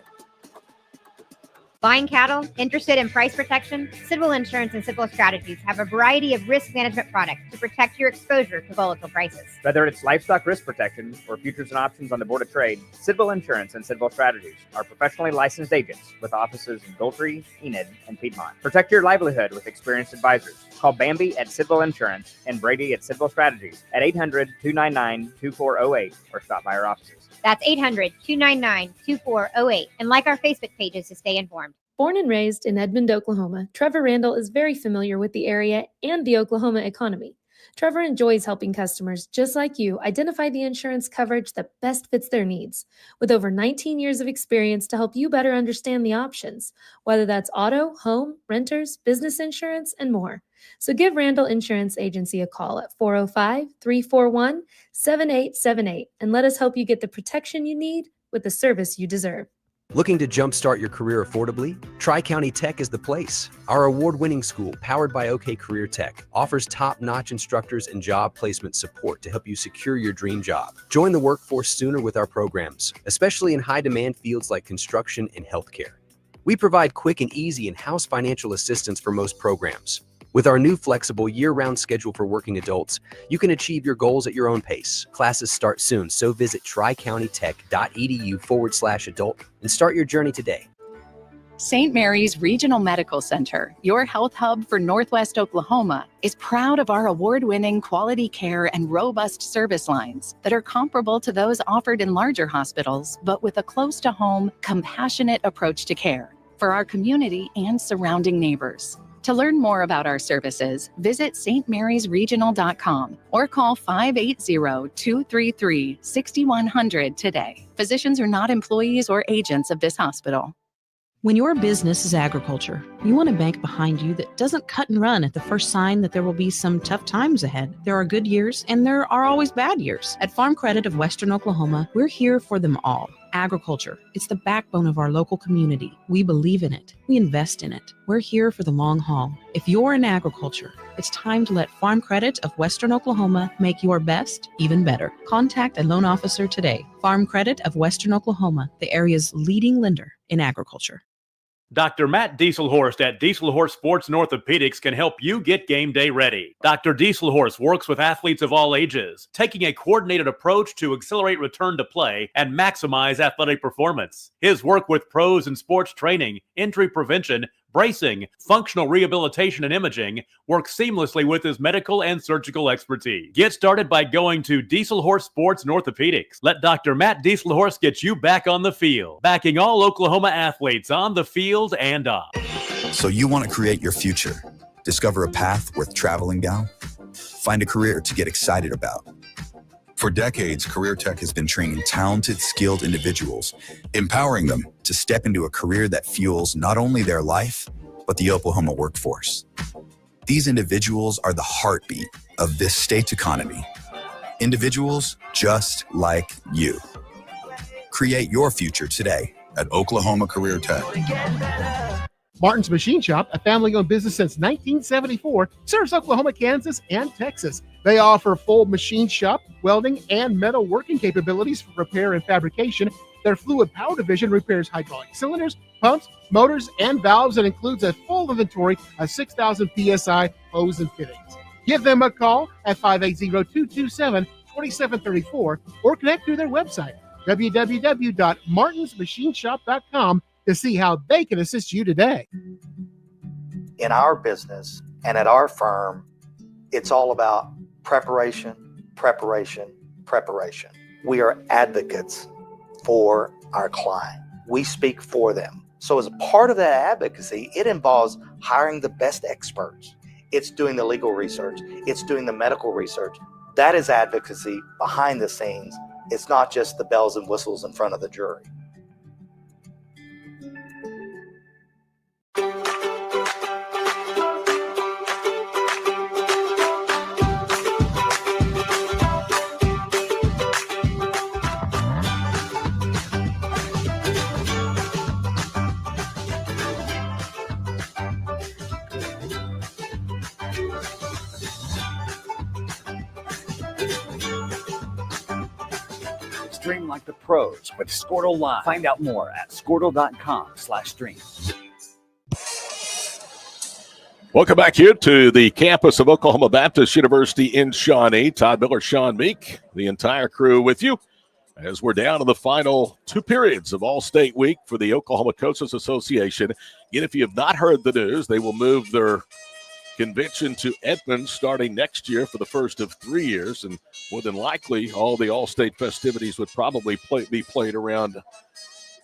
Buying cattle? Interested in price protection? Sidwell Insurance and Sidwell Strategies have a variety of risk management products to protect your exposure to volatile prices. Whether it's livestock risk protection or futures and options on the Board of Trade, Sidwell Insurance and Sidwell Strategies are professionally licensed agents with offices in Goltry, Enid, and Piedmont. Protect your livelihood with experienced advisors. Call Bambi at Sidwell Insurance and Brady at Sidwell Strategies at 800-299-2408 or stop by our offices. That's 800-299-2408 and like our Facebook pages to stay informed. Born and raised in Edmond, Oklahoma, Trevor Randall is very familiar with the area and the Oklahoma economy. Trevor enjoys helping customers just like you identify the insurance coverage that best fits their needs, with over 19 years of experience to help you better understand the options, whether that's auto, home, renters, business insurance, and more. So give Randall Insurance Agency a call at 405-341-7878 and let us help you get the protection you need with the service you deserve. Looking to jumpstart your career affordably? Tri-County Tech is the place. Our award-winning school, powered by OK Career Tech, offers top-notch instructors and job placement support to help you secure your dream job. Join the workforce sooner with our programs, especially in high-demand fields like construction and healthcare. We provide quick and easy in-house financial assistance for most programs. With our new flexible year-round schedule for working adults, you can achieve your goals at your own pace. Classes start soon, so visit tricountytech.edu/adult and start your journey today. St. Mary's Regional Medical Center, your health hub for Northwest Oklahoma, is proud of our award-winning quality care and robust service lines that are comparable to those offered in larger hospitals, but with a close-to-home, compassionate approach to care for our community and surrounding neighbors. To learn more about our services, visit stmarysregional.com or call 580-233-6100 today. Physicians are not employees or agents of this hospital. When your business is agriculture, you want a bank behind you that doesn't cut and run at the first sign that there will be some tough times ahead. There are good years and there are always bad years. At Farm Credit of Western Oklahoma, we're here for them all. Agriculture, it's the backbone of our local community. We believe in it. We invest in it. We're here for the long haul. If you're in agriculture, it's time to let Farm Credit of Western Oklahoma make your best even better. Contact a loan officer today. Farm Credit of Western Oklahoma, the area's leading lender in agriculture. Dr. Matt Dieselhorst at Dieselhorst Sports and Orthopedics can help you get game day ready. Dr. Dieselhorst works with athletes of all ages, taking a coordinated approach to accelerate return to play and maximize athletic performance. His work with pros in sports training, injury prevention, bracing, functional rehabilitation, and imaging works seamlessly with his medical and surgical expertise. Get started by going to Dieselhorst Sports and Orthopedics. Let Dr. Matt Dieselhorst get you back on the field, backing all Oklahoma athletes on the field and off. So you want to create your future, discover a path worth traveling down, find a career to get excited about. For decades, Career Tech has been training talented, skilled individuals, empowering them to step into a career that fuels not only their life, but the Oklahoma workforce. These individuals are the heartbeat of this state's economy. Individuals just like you. Create your future today at Oklahoma Career Tech. Martin's Machine Shop, a family-owned business since 1974, serves Oklahoma, Kansas, and Texas. They offer full machine shop, welding, and metal working capabilities for repair and fabrication. Their fluid power division repairs hydraulic cylinders, pumps, motors, and valves, and includes a full inventory of 6,000 PSI hose and fittings. Give them a call at 580-227-2734 or connect through their website, www.martinsmachineshop.com, to see how they can assist you today. In our business and at our firm, it's all about preparation, preparation, preparation. We are advocates for our client. We speak for them. So as a part of that advocacy, it involves hiring the best experts. It's doing the legal research. It's doing the medical research. That is advocacy behind the scenes. It's not just the bells and whistles in front of the jury. Stream like the pros with Squirtle Live. Find out more at squirtle.com/stream. Welcome back here to the campus of Oklahoma Baptist University in Shawnee. Todd Miller, Sean Meek, the entire crew with you as we're down to the final two periods of All-State Week for the Oklahoma Coaches Association. Again, if you have not heard the news, they will move their convention to Edmond starting next year for the first of 3 years, and more than likely all the All-State festivities would probably be played around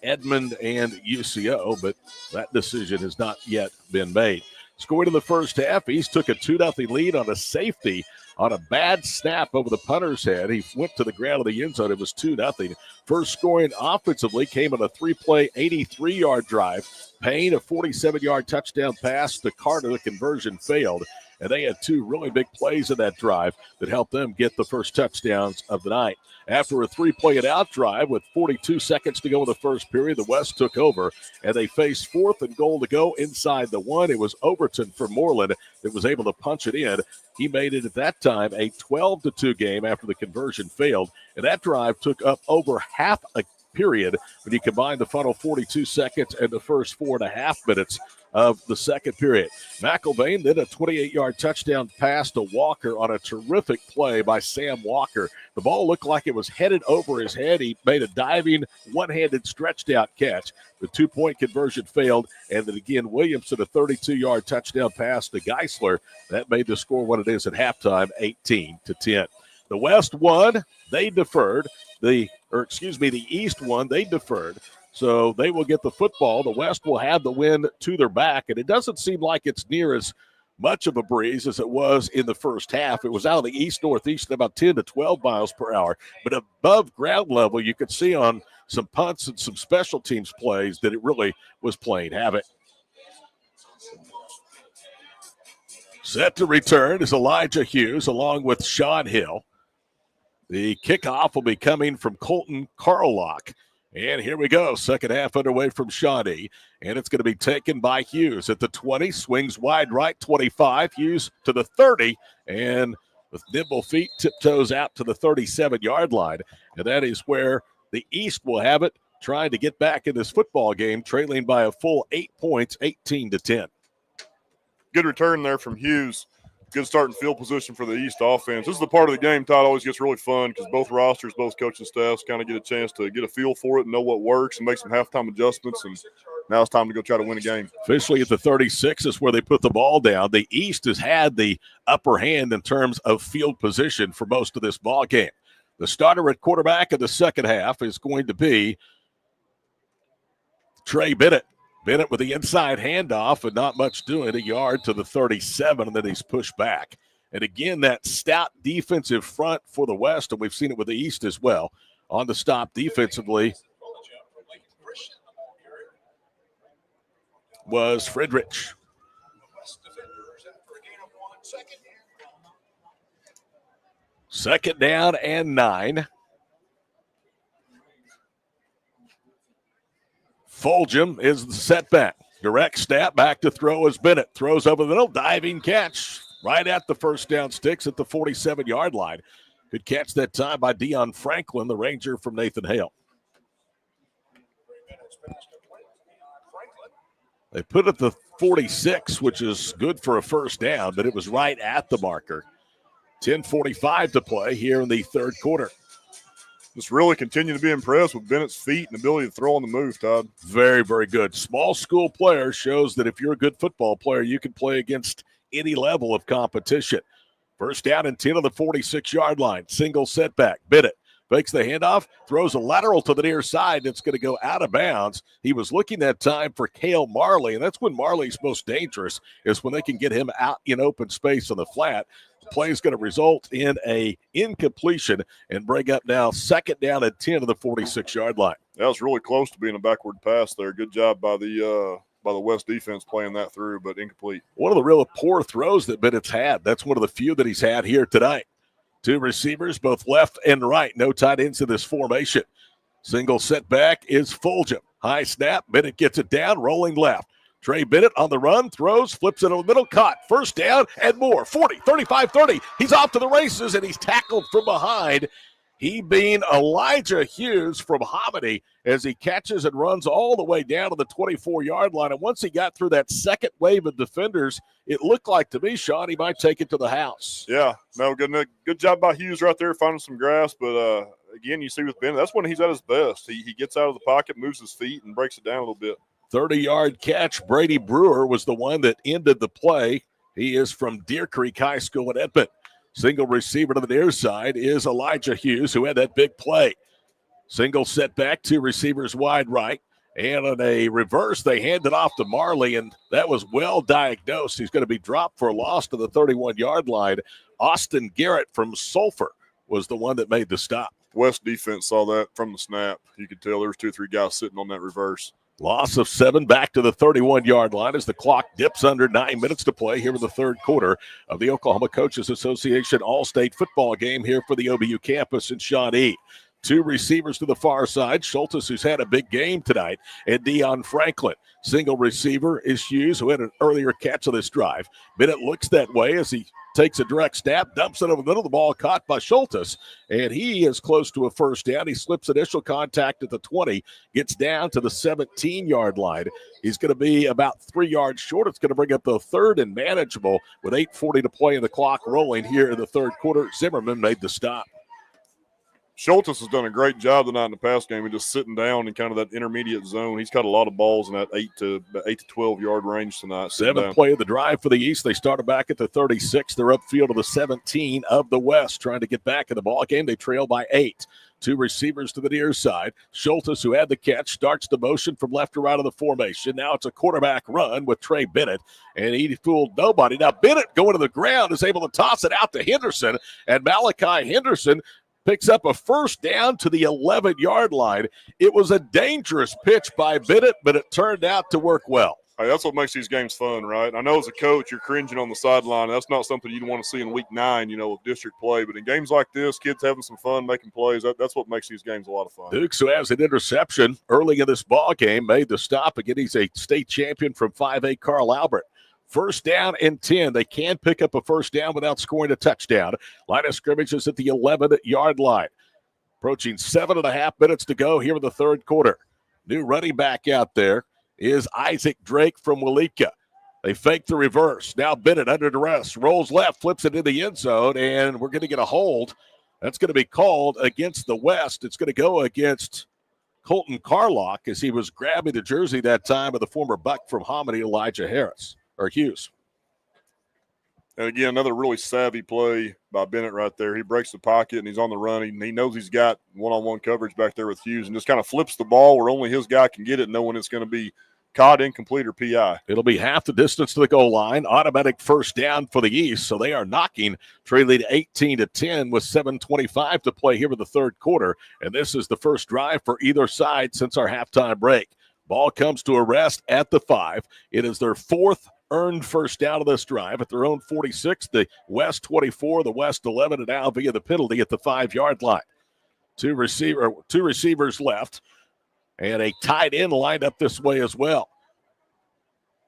Edmond and UCO, but that decision has not yet been made. Scored in the first half, East took a 2-0 lead on a safety on a bad snap over the punter's head. He went to the ground of the end zone. It was 2-0. First scoring offensively came on a three-play, 83-yard drive. Payne, a 47-yard touchdown pass to Carter. The conversion failed, and they had two really big plays in that drive that helped them get the first touchdowns of the night. After a three-play-and-out drive with 42 seconds to go in the first period, the West took over, and they faced 4th and goal to go inside the one. It was Overton from Moreland that was able to punch it in. He made it at that time a 12-2 game after the conversion failed, and that drive took up over half a period when you combine the final 42 seconds and the first 4.5 minutes of the second period. McElvain then a 28-yard touchdown pass to Walker on a terrific play by Sam Walker. The ball looked like it was headed over his head. He made a diving, one-handed, stretched-out catch. The two-point conversion failed, and then again, Williamson, a 32-yard touchdown pass to Geisler. That made the score what it is at halftime, 18-10. The West won. They deferred. The East won. They deferred. So they will get the football. The West will have the win to their back, and it doesn't seem like it's near as much of a breeze as it was in the first half. It was out of the east-northeast at about 10 to 12 miles per hour, but above ground level, you could see on some punts and some special teams plays that it really was playing havoc. Set to return is Elijah Hughes along with Sean Hill. The kickoff will be coming from Colton Carlock. And here we go. Second half underway from Shawnee. And it's going to be taken by Hughes at the 20. Swings wide right, 25. Hughes to the 30. And with nimble feet, tiptoes out to the 37-yard line. And that is where the East will have it trying to get back in this football game, trailing by a full 8 points, 18-10. Good return there from Hughes. Good starting field position for the East offense. This is the part of the game, Todd, always gets really fun because both rosters, both coaching staffs kind of get a chance to get a feel for it and know what works and make some halftime adjustments. And now it's time to go try to win a game. Officially at the 36 is where they put the ball down. The East has had the upper hand in terms of field position for most of this ball game. The starter at quarterback in the second half is going to be Trey Bennett. Bennett with the inside handoff and not much doing, a yard to the 37, and then he's pushed back. And again, that stout defensive front for the West, and we've seen it with the East as well, on the stop defensively was Friedrich. Second down and 9. Fulgham is the setback. Direct snap, back to throw as Bennett. Throws over the middle, diving catch right at the first down sticks at the 47-yard line. Good catch that time by Deion Franklin, the Ranger from Nathan Hale. They put it at the 46, which is good for a first down, but it was right at the marker. 10:45 to play here in the third quarter. Just really continue to be impressed with Bennett's feet and ability to throw on the move, Todd. Very, very good. Small school player shows that if you're a good football player, you can play against any level of competition. First down and 10 on the 46-yard line. Single setback. Bennett fakes the handoff, throws a lateral to the near side. It's going to go out of bounds. He was looking that time for Cale Marley, and that's when Marley's most dangerous, is when they can get him out in open space on the flat. The play is going to result in a incompletion and bring up now second down and 10 to the 46-yard line. That was really close to being a backward pass there. Good job by the West defense playing that through, but incomplete. One of the real poor throws that Bennett's had. That's one of the few that he's had here tonight. Two receivers, both left and right. No tight ends in this formation. Single setback is Fulgham. High snap. Bennett gets it down, rolling left. Trey Bennett on the run, throws, flips it over the middle, caught. First down and more. 40, 35, 30. He's off to the races, and he's tackled from behind. He being Elijah Hughes from Hominy as he catches and runs all the way down to the 24-yard line. And once he got through that second wave of defenders, it looked like to me, Sean, he might take it to the house. Yeah, no, good job by Hughes right there finding some grass. But, again, you see with Bennett, that's when he's at his best. He gets out of the pocket, moves his feet, and breaks it down a little bit. 30-yard catch. Brady Brewer was the one that ended the play. He is from Deer Creek High School in Edmond. Single receiver to the near side is Elijah Hughes, who had that big play. Single setback, two receivers wide right. And on a reverse, they hand it off to Marley, and that was well diagnosed. He's going to be dropped for a loss to the 31-yard line. Austin Garrett from Sulphur was the one that made the stop. West defense saw that from the snap. You could tell there was 2 or 3 guys sitting on that reverse. Loss of 7 back to the 31-yard line as the clock dips under 9 minutes to play here in the third quarter of the Oklahoma Coaches Association All-State Football game here for the OBU campus in Shawnee. Two receivers to the far side, Schultes, who's had a big game tonight, and Deion Franklin. Single receiver is Hughes, who had an earlier catch of this drive. Bennett looks that way as he takes a direct snap, dumps it over the middle. The ball caught by Schultes, and he is close to a first down. He slips initial contact at the 20, gets down to the 17-yard line. He's going to be about 3 yards short. It's going to bring up the third and manageable with 8:40 to play and the clock rolling here in the third quarter. Zimmerman made the stop. Schultes has done a great job tonight in the pass game. He's just sitting down in kind of that intermediate zone. He's got a lot of balls in that 8 to 12 yard range tonight. 7th play of the drive for the East. They started back at the 36. They're upfield to the 17 of the West, trying to get back in the ball game. They trail by 8. Two receivers to the near side. Schultes, who had the catch, starts the motion from left to right of the formation. Now it's a quarterback run with Trey Bennett, and he fooled nobody. Now Bennett going to the ground is able to toss it out to Henderson, and Malachi Henderson picks up a first down to the 11-yard line. It was a dangerous pitch by Bennett, but it turned out to work well. Hey, that's what makes these games fun, right? I know as a coach, you're cringing on the sideline. That's not something you'd want to see in week 9, with district play. But in games like this, kids having some fun, making plays, that's what makes these games a lot of fun. Dukes, who has an interception early in this ball game, made the stop. Again, he's a state champion from 5A Carl Albert. First down and 10. They can pick up a first down without scoring a touchdown. Line of scrimmage is at the 11-yard line. Approaching 7.5 minutes to go here in the third quarter. New running back out there is Isaac Drake from Walika. They fake the reverse. Now Bennett under duress. Rolls left, flips it in the end zone, and we're going to get a hold. That's going to be called against the West. It's going to go against Colton Carlock as he was grabbing the jersey that time of the former Buck from Hominy, Elijah Hughes. And again, another really savvy play by Bennett right there. He breaks the pocket and he's on the run. He knows he's got one-on-one coverage back there with Hughes and just kind of flips the ball where only his guy can get it, knowing it's going to be caught, incomplete, or PI. It'll be half the distance to the goal line. Automatic first down for the East. So they are knocking trade lead 18-10 with 7:25 to play here in the third quarter. And this is the first drive for either side since our halftime break. Ball comes to a rest at the 5. It is their fourth earned first down of this drive at their own 46. The West 24, the West 11, and now via the penalty at the 5-yard line. Two receivers left. And a tight end lined up this way as well.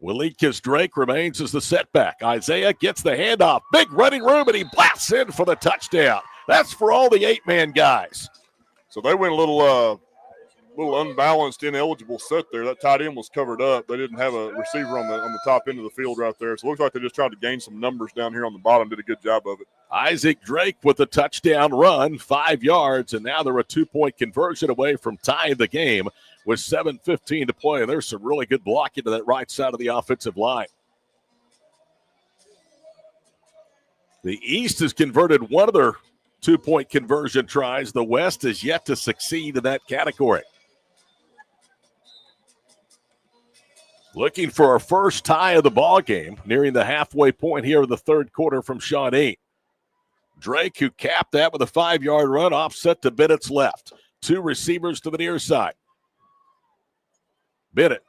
Walekas Drake remains as the setback. Isaiah gets the handoff. Big running room, and he blasts in for the touchdown. That's for all the 8-man guys. So they went a little unbalanced, ineligible set there. That tight end was covered up. They didn't have a receiver on the top end of the field right there. So it looks like they just tried to gain some numbers down here on the bottom. Did a good job of it. Isaac Drake with the touchdown run, 5 yards, and now they're a 2-point conversion away from tying the game with 7:15 to play. And there's some really good blocking to that right side of the offensive line. The East has converted one of their 2-point conversion tries. The West has yet to succeed in that category. Looking for our first tie of the ball game, nearing the halfway point here of the third quarter from Shawnee. Drake, who capped that with a 5-yard run, offset to Bennett's left. Two receivers to the near side. Bennett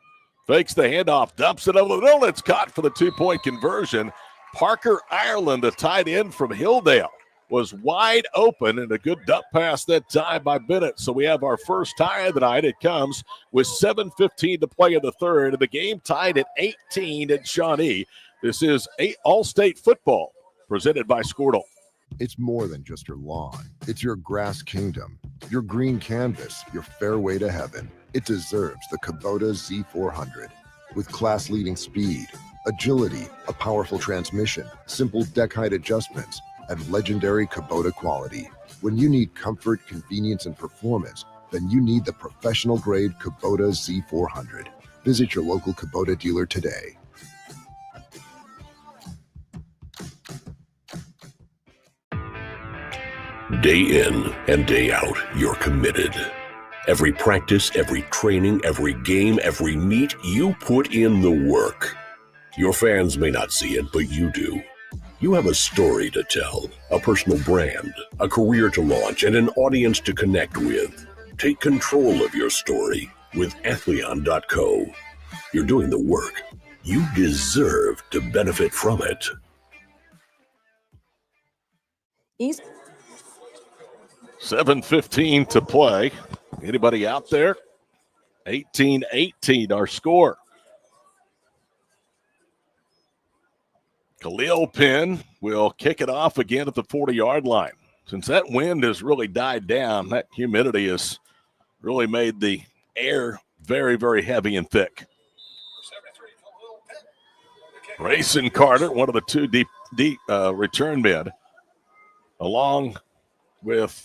fakes the handoff, dumps it over the middle. It's caught for the 2-point conversion. Parker Ireland, a tight end from Hilldale, was wide open, and a good dump pass that time by Bennett. So we have our first tie of the night. It comes with 7:15 to play in the third, and the game tied at 18 in Shawnee. This is All-State football presented by Squirtle. It's more than just your lawn. It's your grass kingdom, your green canvas, your fairway to heaven. It deserves the Kubota Z400. With class-leading speed, agility, a powerful transmission, simple deck height adjustments, and legendary Kubota quality. When you need comfort, convenience, and performance, then you need the professional-grade Kubota Z400. Visit your local Kubota dealer today. Day in and day out, you're committed. Every practice, every training, every game, every meet, you put in the work. Your fans may not see it, but you do. You have a story to tell, a personal brand, a career to launch, and an audience to connect with. Take control of your story with Athleon.co. You're doing the work. You deserve to benefit from it. East 7:15 to play. Anybody out there? 18-18 our score. Khalil Penn will kick it off again at the 40-yard line. Since that wind has really died down, that humidity has really made the air very, very heavy and thick. Grayson Carter, one of the two deep return men, along with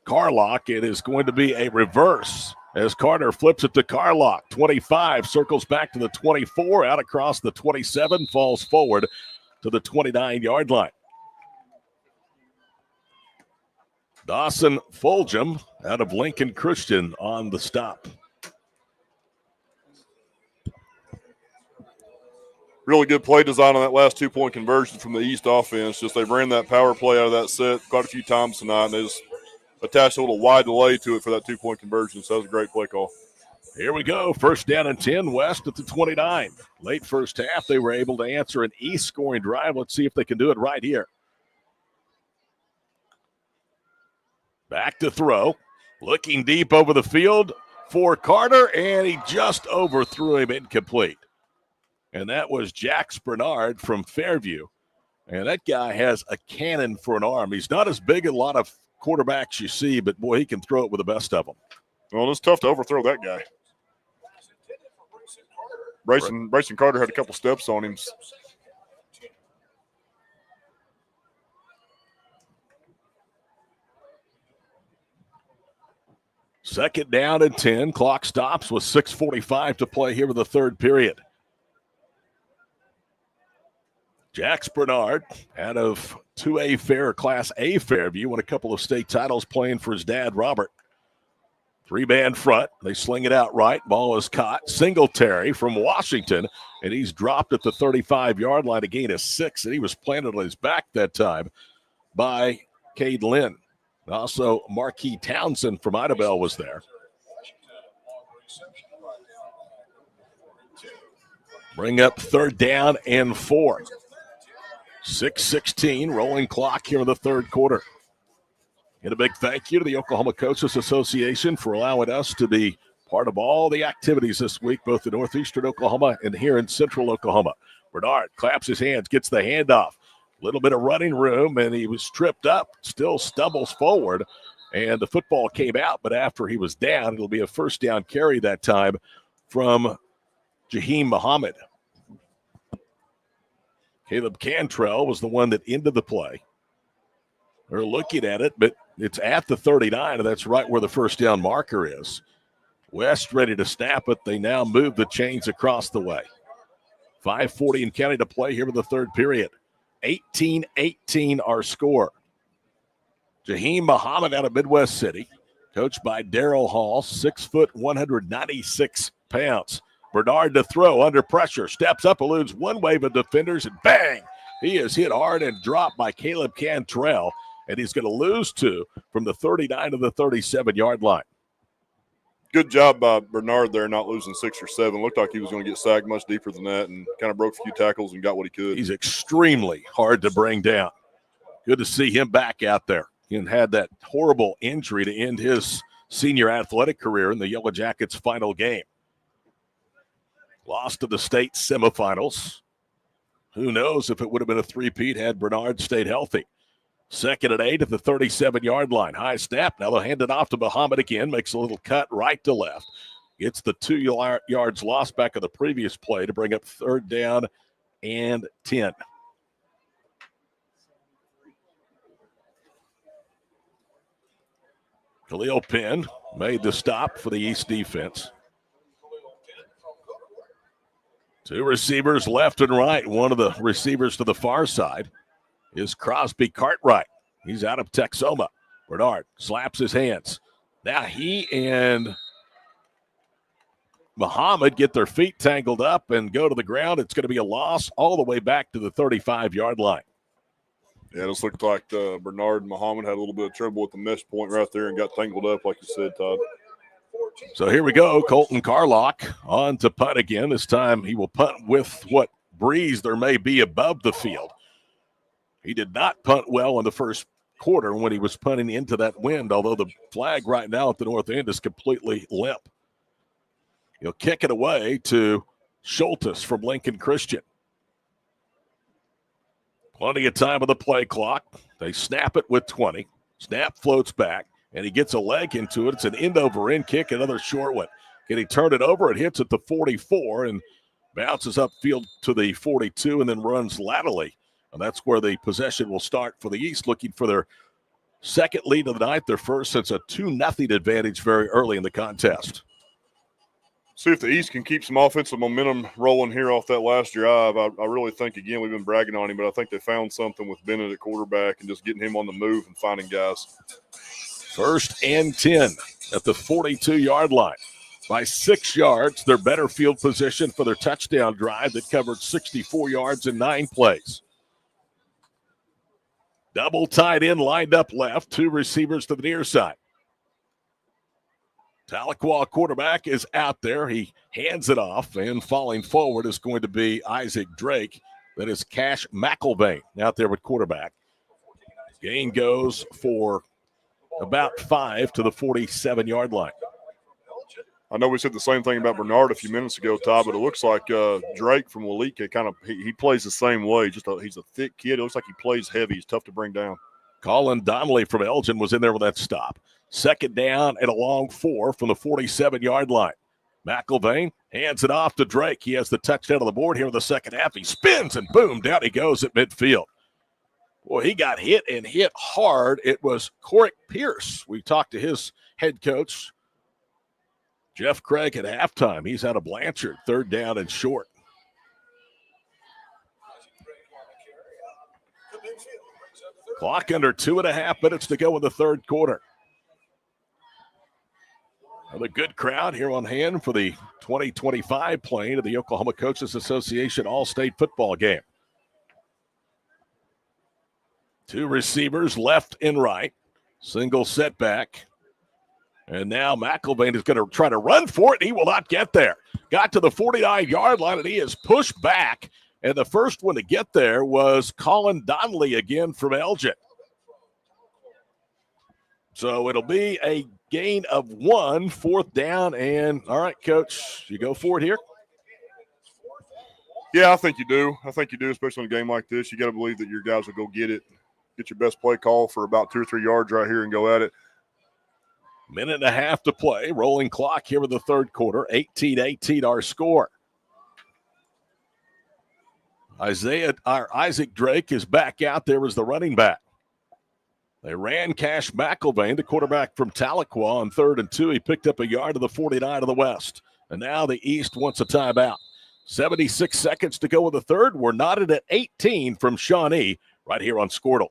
Carlock. It is going to be a reverse as Carter flips it to Carlock. 25, circles back to the 24, out across the 27, falls forward to the 29-yard line. Dawson Fulgham out of Lincoln Christian on the stop. Really good play design on that last 2-point conversion from the East offense. Just they ran that power play out of that set quite a few times tonight, and they just attached a little wide delay to it for that 2-point conversion. So that was a great play call. Here we go. First down and 10, West at the 29. Late first half, they were able to answer an East scoring drive. Let's see if they can do it right here. Back to throw. Looking deep over the field for Carter, and he just overthrew him, incomplete. And that was Jax Bernard from Fairview. And that guy has a cannon for an arm. He's not as big as a lot of quarterbacks you see, but, boy, he can throw it with the best of them. Well, it's tough to overthrow that guy. Brayson Carter had a couple steps on him. Second down and 10. Clock stops with 6:45 to play here in the third period. Jax Bernard out of 2A Fair, Class A Fairview, won a couple of state titles playing for his dad, Robert. Three-man front. They sling it out right. Ball is caught. Singletary from Washington, and he's dropped at the 35-yard line. A gain of 6, and he was planted on his back that time by Cade Lynn. Also, Marquis Townsend from Idabel was there. Bring up third down and 4. 6:16, rolling clock here in the third quarter. And a big thank you to the Oklahoma Coaches Association for allowing us to be part of all the activities this week, both in northeastern Oklahoma and here in central Oklahoma. Bernard claps his hands, gets the handoff. A little bit of running room, and he was tripped up, still stumbles forward, and the football came out. But after he was down, it'll be a first down carry that time from Jaheim Muhammad. Caleb Cantrell was the one that ended the play. They're looking at it, but it's at the 39, and that's right where the first down marker is. West ready to snap it. They now move the chains across the way. 5:40 in counting to play here in the third period. 18-18 our score. Jaheim Muhammad out of Midwest City, coached by Darrell Hall, 6 foot, 196 pounds. Bernard to throw under pressure, steps up, eludes one wave of defenders, and bang! He is hit hard and dropped by Caleb Cantrell, and he's going to lose 2 from the 39 to the 37-yard line. Good job by Bernard there, not losing 6 or 7. Looked like he was going to get sacked much deeper than that and kind of broke a few tackles and got what he could. He's extremely hard to bring down. Good to see him back out there. He had that horrible injury to end his senior athletic career in the Yellow Jackets' final game. Lost to the state semifinals. Who knows if it would have been a three-peat had Bernard stayed healthy. Second and 8 at the 37-yard line. High snap. Now they'll hand it off to Muhammad again. Makes a little cut right to left. Gets the 2 yards lost back of the previous play to bring up third down and 10. Khalil Penn made the stop for the East defense. 2 receivers left and right. One of the receivers to the far side is Crosby Cartwright. He's out of Texoma. Bernard slaps his hands. Now he and Muhammad get their feet tangled up and go to the ground. It's going to be a loss all the way back to the 35-yard line. Yeah, this looked like Bernard and Muhammad had a little bit of trouble with the mesh point right there and got tangled up, like you said, Todd. So here we go. Colton Carlock on to punt again. This time he will punt with what breeze there may be above the field. He did not punt well in the first quarter when he was punting into that wind, although the flag right now at the north end is completely limp. He'll kick it away to Schultes from Lincoln Christian. Plenty of time on the play clock. They snap it with 20. Snap floats back, and he gets a leg into it. It's an end-over-end kick, another short one. Can he turn it over? It hits at the 44 and bounces upfield to the 42 and then runs laterally. And that's where the possession will start for the East, looking for their second lead of the night, their first since a 2-0 advantage very early in the contest. See if the East can keep some offensive momentum rolling here off that last drive. I really think, again, we've been bragging on him, but I think they found something with Bennett at quarterback and just getting him on the move and finding guys. First and 10 at the 42-yard line. By 6 yards, their better field position for their touchdown drive that covered 64 yards in 9 plays. Double tight end lined up left, 2 receivers to the near side. Tahlequah quarterback is out there. He hands it off, and falling forward is going to be Isaac Drake. That is Cash McElvain out there with quarterback. Gain goes for about 5 to the 47-yard line. I know we said the same thing about Bernard a few minutes ago, Todd, but it looks like Drake from Walika he plays the same way. He's a thick kid. It looks like he plays heavy. He's tough to bring down. Colin Donnelly from Elgin was in there with that stop. Second down and a long 4 from the 47-yard line. McIlvain hands it off to Drake. He has the touchdown on the board here in the second half. He spins and boom, down he goes at midfield. Boy, he got hit and hit hard. It was Corrick Pierce. We talked to his head coach, Jeff Craig, at halftime. He's out of Blanchard, third down and short. Clock under 2.5 minutes to go in the third quarter. Another good crowd here on hand for the 2025 playing of the Oklahoma Coaches Association All-State football game. Two receivers left and right. Single setback. And now McIlvain is going to try to run for it. He will not get there. Got to the 49-yard line, and he is pushed back. And the first one to get there was Colin Donnelly again from Elgin. So it'll be a gain of 1, fourth down. And, all right, Coach, you go for it here? Yeah, I think you do. Especially in a game like this. You got to believe that your guys will go get it. Get your best play call for about 2 or 3 yards right here and go at it. Minute and a half to play. Rolling clock here in the third quarter. 18-18 our score. Isaac Drake is back out there as the running back. They ran Cash McIlvain, the quarterback from Tahlequah, on 3rd and 2. He picked up a yard to the 49 of the West. And now the East wants a timeout. 76 seconds to go in the third. We're knotted at 18 from Shawnee right here on Squirtle.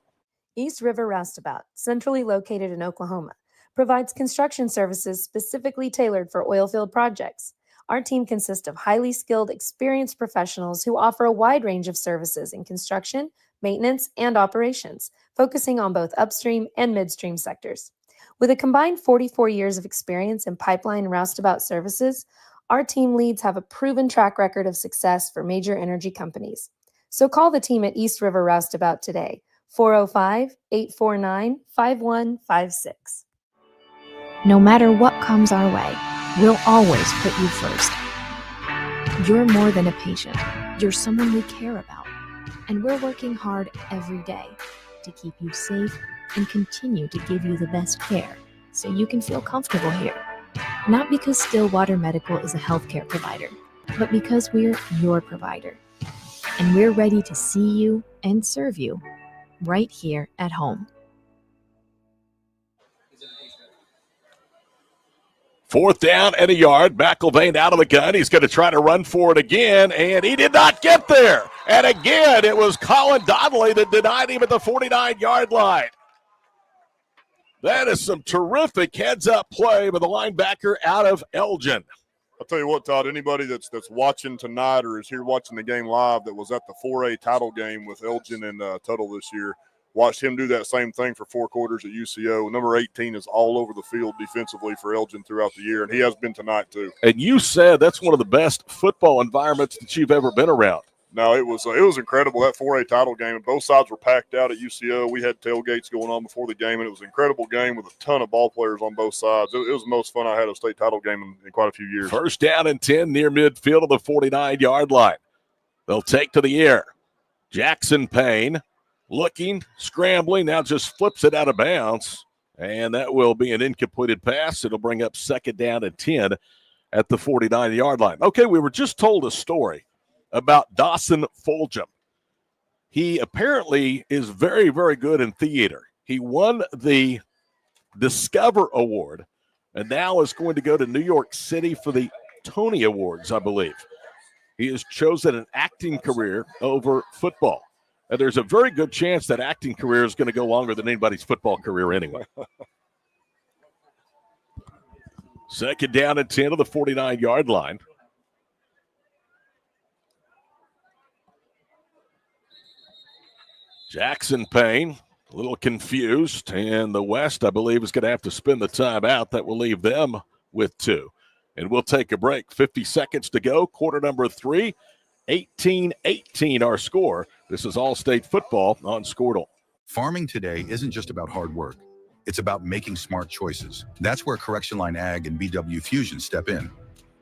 East River Roustabout, centrally located in Oklahoma, provides construction services specifically tailored for oilfield projects. Our team consists of highly skilled, experienced professionals who offer a wide range of services in construction, maintenance, and operations, focusing on both upstream and midstream sectors. With a combined 44 years of experience in pipeline and roustabout services, our team leads have a proven track record of success for major energy companies. So call the team at East River Roustabout today, 405-849-5156. No matter what comes our way, we'll always put you first. You're more than a patient. You're someone we care about. And we're working hard every day to keep you safe and continue to give you the best care so you can feel comfortable here. Not because Stillwater Medical is a healthcare provider, but because we're your provider. And we're ready to see you and serve you right here at home. Fourth down and a yard. McIlvain out of the gun. He's going to try to run for it again, and he did not get there. And again, it was Colin Donnelly that denied him at the 49-yard line. That is some terrific heads-up play by the linebacker out of Elgin. I'll tell you what, Todd, anybody that's watching tonight or is here watching the game live that was at the 4A title game with Elgin and Tuttle this year, watched him do that same thing for 4 quarters at UCO. Number 18 is all over the field defensively for Elgin throughout the year, and he has been tonight too. And you said that's one of the best football environments that you've ever been around. No, it was incredible, that 4A title game. And both sides were packed out at UCO. We had tailgates going on before the game, and it was an incredible game with a ton of ball players on both sides. It was the most fun I had at a state title game in quite a few years. First down and 10 near midfield of the 49-yard line. They'll take to the air. Jackson Payne looking, scrambling, now just flips it out of bounds. And that will be an incompleted pass. It'll bring up second down and 10 at the 49-yard line. Okay, we were just told a story about Dawson Fulgham. He apparently is very, very good in theater. He won the Discover Award and now is going to go to New York City for the Tony Awards, I believe. He has chosen an acting career over football. And there's a very good chance that acting career is going to go longer than anybody's football career anyway. Second down and 10 of the 49-yard line. Jackson Payne, a little confused, and the West, I believe, is going to have to spin the timeout. That will leave them with 2. And we'll take a break. 50 seconds to go, quarter number 3, 18-18 our score. This is All-State Football on Squirtle. Farming today isn't just about hard work. It's about making smart choices. That's where Correction Line Ag and BW Fusion step in.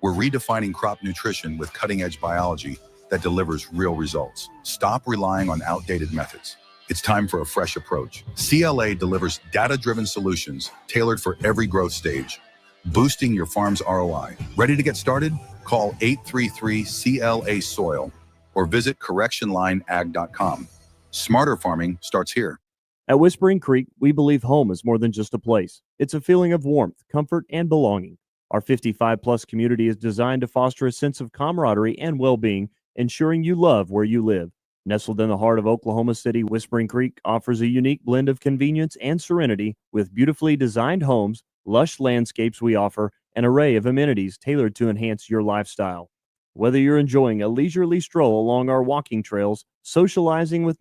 We're redefining crop nutrition with cutting-edge biology that delivers real results. Stop relying on outdated methods. It's time for a fresh approach. CLA delivers data-driven solutions tailored for every growth stage, boosting your farm's ROI. Ready to get started? Call 833-CLA-SOIL or visit correctionlineag.com. Smarter farming starts here. At Whispering Creek, we believe home is more than just a place. It's a feeling of warmth, comfort, and belonging. Our 55-plus community is designed to foster a sense of camaraderie and well-being, ensuring you love where you live. Nestled in the heart of Oklahoma City, Whispering Creek offers a unique blend of convenience and serenity with beautifully designed homes, lush landscapes we offer, an array of amenities tailored to enhance your lifestyle. Whether you're enjoying a leisurely stroll along our walking trails, socializing with...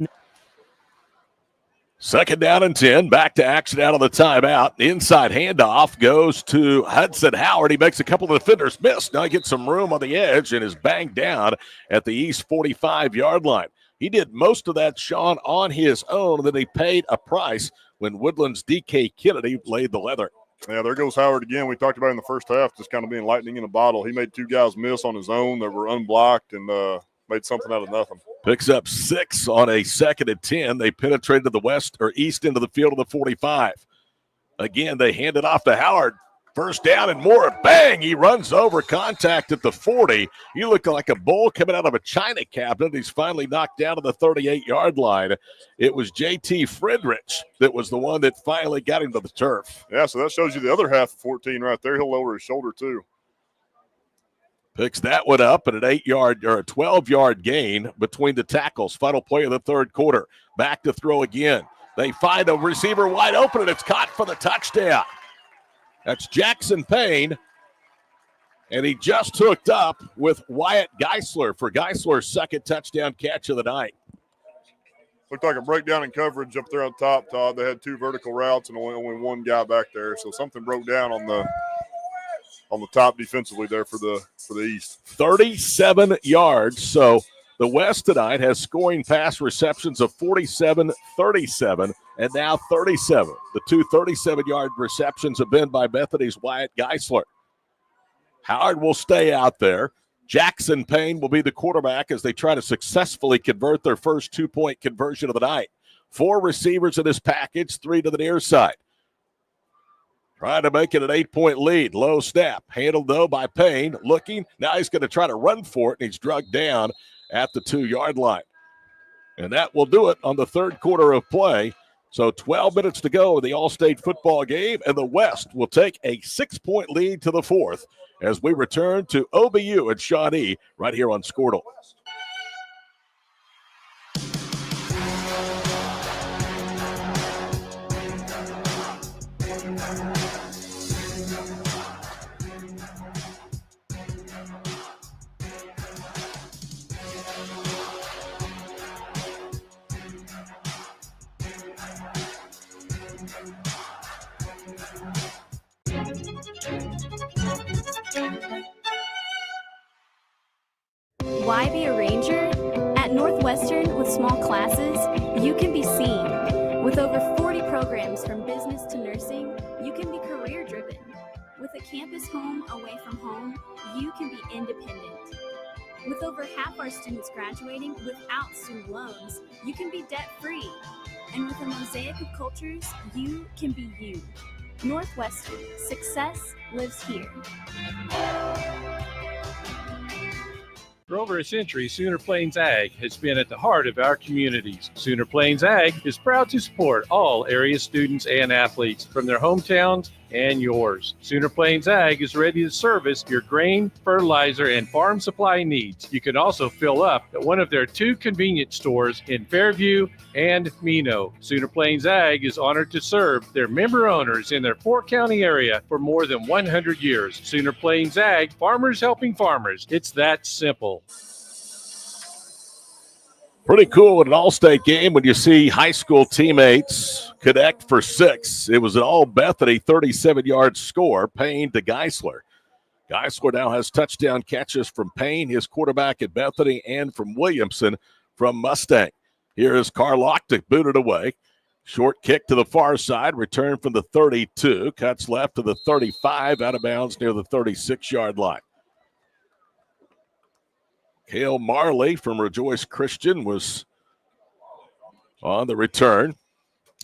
Second down and 10. Back to action out of the timeout. Inside handoff goes to Hudson Howard. He makes a couple of defenders miss. Now he gets some room on the edge and is banged down at the East 45-yard line. He did most of that, Sean, on his own, and then he paid a price when Woodland's D.K. Kennedy laid the leather. Yeah, there goes Howard again. We talked about in the first half, just kind of being lightning in a bottle. He made two guys miss on his own that were unblocked and made something out of nothing. Picks up 6 on a 2nd and 10. They penetrated the west or east into the field of the 45. Again, they hand it off to Howard. First down and more. Bang! He runs over contact at the 40. You look like a bull coming out of a china cabinet. He's finally knocked down to the 38-yard line. It was J.T. Friedrich that was the one that finally got him to the turf. Yeah, so that shows you the other half of 14 right there. He'll lower his shoulder too. Picks that one up at an 8-yard or a 12-yard gain between the tackles. Final play of the third quarter. Back to throw again. They find a receiver wide open, and it's caught for the touchdown. That's Jackson Payne, and he just hooked up with Wyatt Geisler for Geisler's second touchdown catch of the night. Looked like a breakdown in coverage up there on top, Todd. They had two vertical routes and only one guy back there, so something broke down on the top defensively there for the East. 37 yards. So the West tonight has scoring pass receptions of 47, 37, and now 37. The two 37-yard receptions have been by Bethany's Wyatt Geisler. Howard will stay out there. Jackson Payne will be the quarterback as they try to successfully convert their first 2-point conversion of the night. 4 receivers in this package, 3 to the near side. Trying to make it an 8-point lead. Low snap. Handled, though, by Payne. Looking. Now he's going to try to run for it, and he's drugged down at the 2-yard line. And that will do it on the third quarter of play. So 12 minutes to go in the All-State football game, and the West will take a 6-point lead to the fourth as we return to OBU at Shawnee right here on Squirtle. Why be a ranger? At Northwestern, with small classes, you can be seen. With over 40 programs from business to nursing, you can be career-driven. With a campus home away from home, you can be independent. With over half our students graduating without student loans, you can be debt-free. And with a mosaic of cultures, you can be you. Northwestern, success lives here. For over a century, Sooner Plains Ag has been at the heart of our communities. Sooner Plains Ag is proud to support all area students and athletes from their hometowns and yours. Sooner Plains Ag is ready to service your grain, fertilizer, and farm supply needs. You can also fill up at one of their 2 convenience stores in Fairview and Mino. Sooner Plains Ag is honored to serve their member owners in their 4-county area for more than 100 years. Sooner Plains Ag, farmers helping farmers. It's that simple. Pretty cool in an all-state game when you see high school teammates connect for 6. It was an all-Bethany 37-yard score, Payne to Geisler. Geisler now has touchdown catches from Payne, his quarterback at Bethany, and from Williamson from Mustang. Here is Carlock to boot it away. Short kick to the far side, return from the 32, cuts left to the 35, out of bounds near the 36-yard line. Cale Marley from Rejoice Christian was on the return.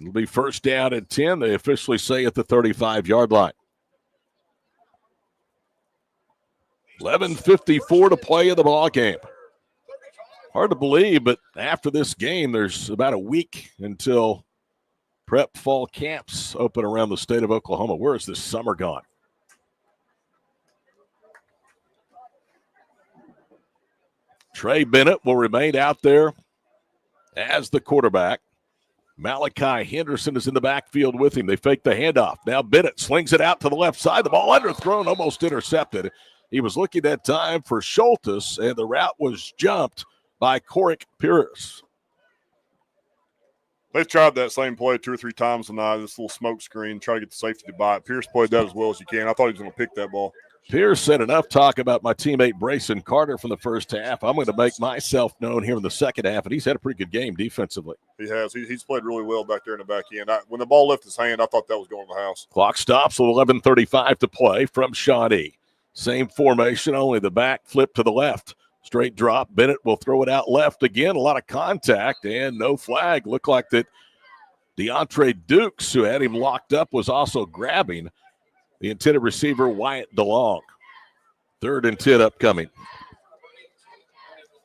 It'll be first down and 10. They officially say at the 35-yard line. 11:54 to play in the ball game. Hard to believe, but after this game, there's about a week until prep fall camps open around the state of Oklahoma. Where is this summer gone? Trey Bennett will remain out there as the quarterback. Malachi Henderson is in the backfield with him. They fake the handoff. Now Bennett slings it out to the left side. The ball underthrown, almost intercepted. He was looking that time for Schultes, and the route was jumped by Coric Pierce. They've tried that same play 2 or 3 times tonight, this little smoke screen, try to get the safety to buy it. Pierce played that as well as he can. I thought he was going to pick that ball. Pierce said enough talk about my teammate Brayson Carter from the first half. I'm going to make myself known here in the second half, and he's had a pretty good game defensively. He has. He's played really well back there in the back end. When the ball left his hand, I thought that was going to the house. Clock stops with 11:35 to play from Shawnee. Same formation, only the back flip to the left. Straight drop. Bennett will throw it out left again. A lot of contact and no flag. Looked like that DeAndre Dukes, who had him locked up, was also grabbing the intended receiver, Wyatt DeLong. 3rd and 10 upcoming.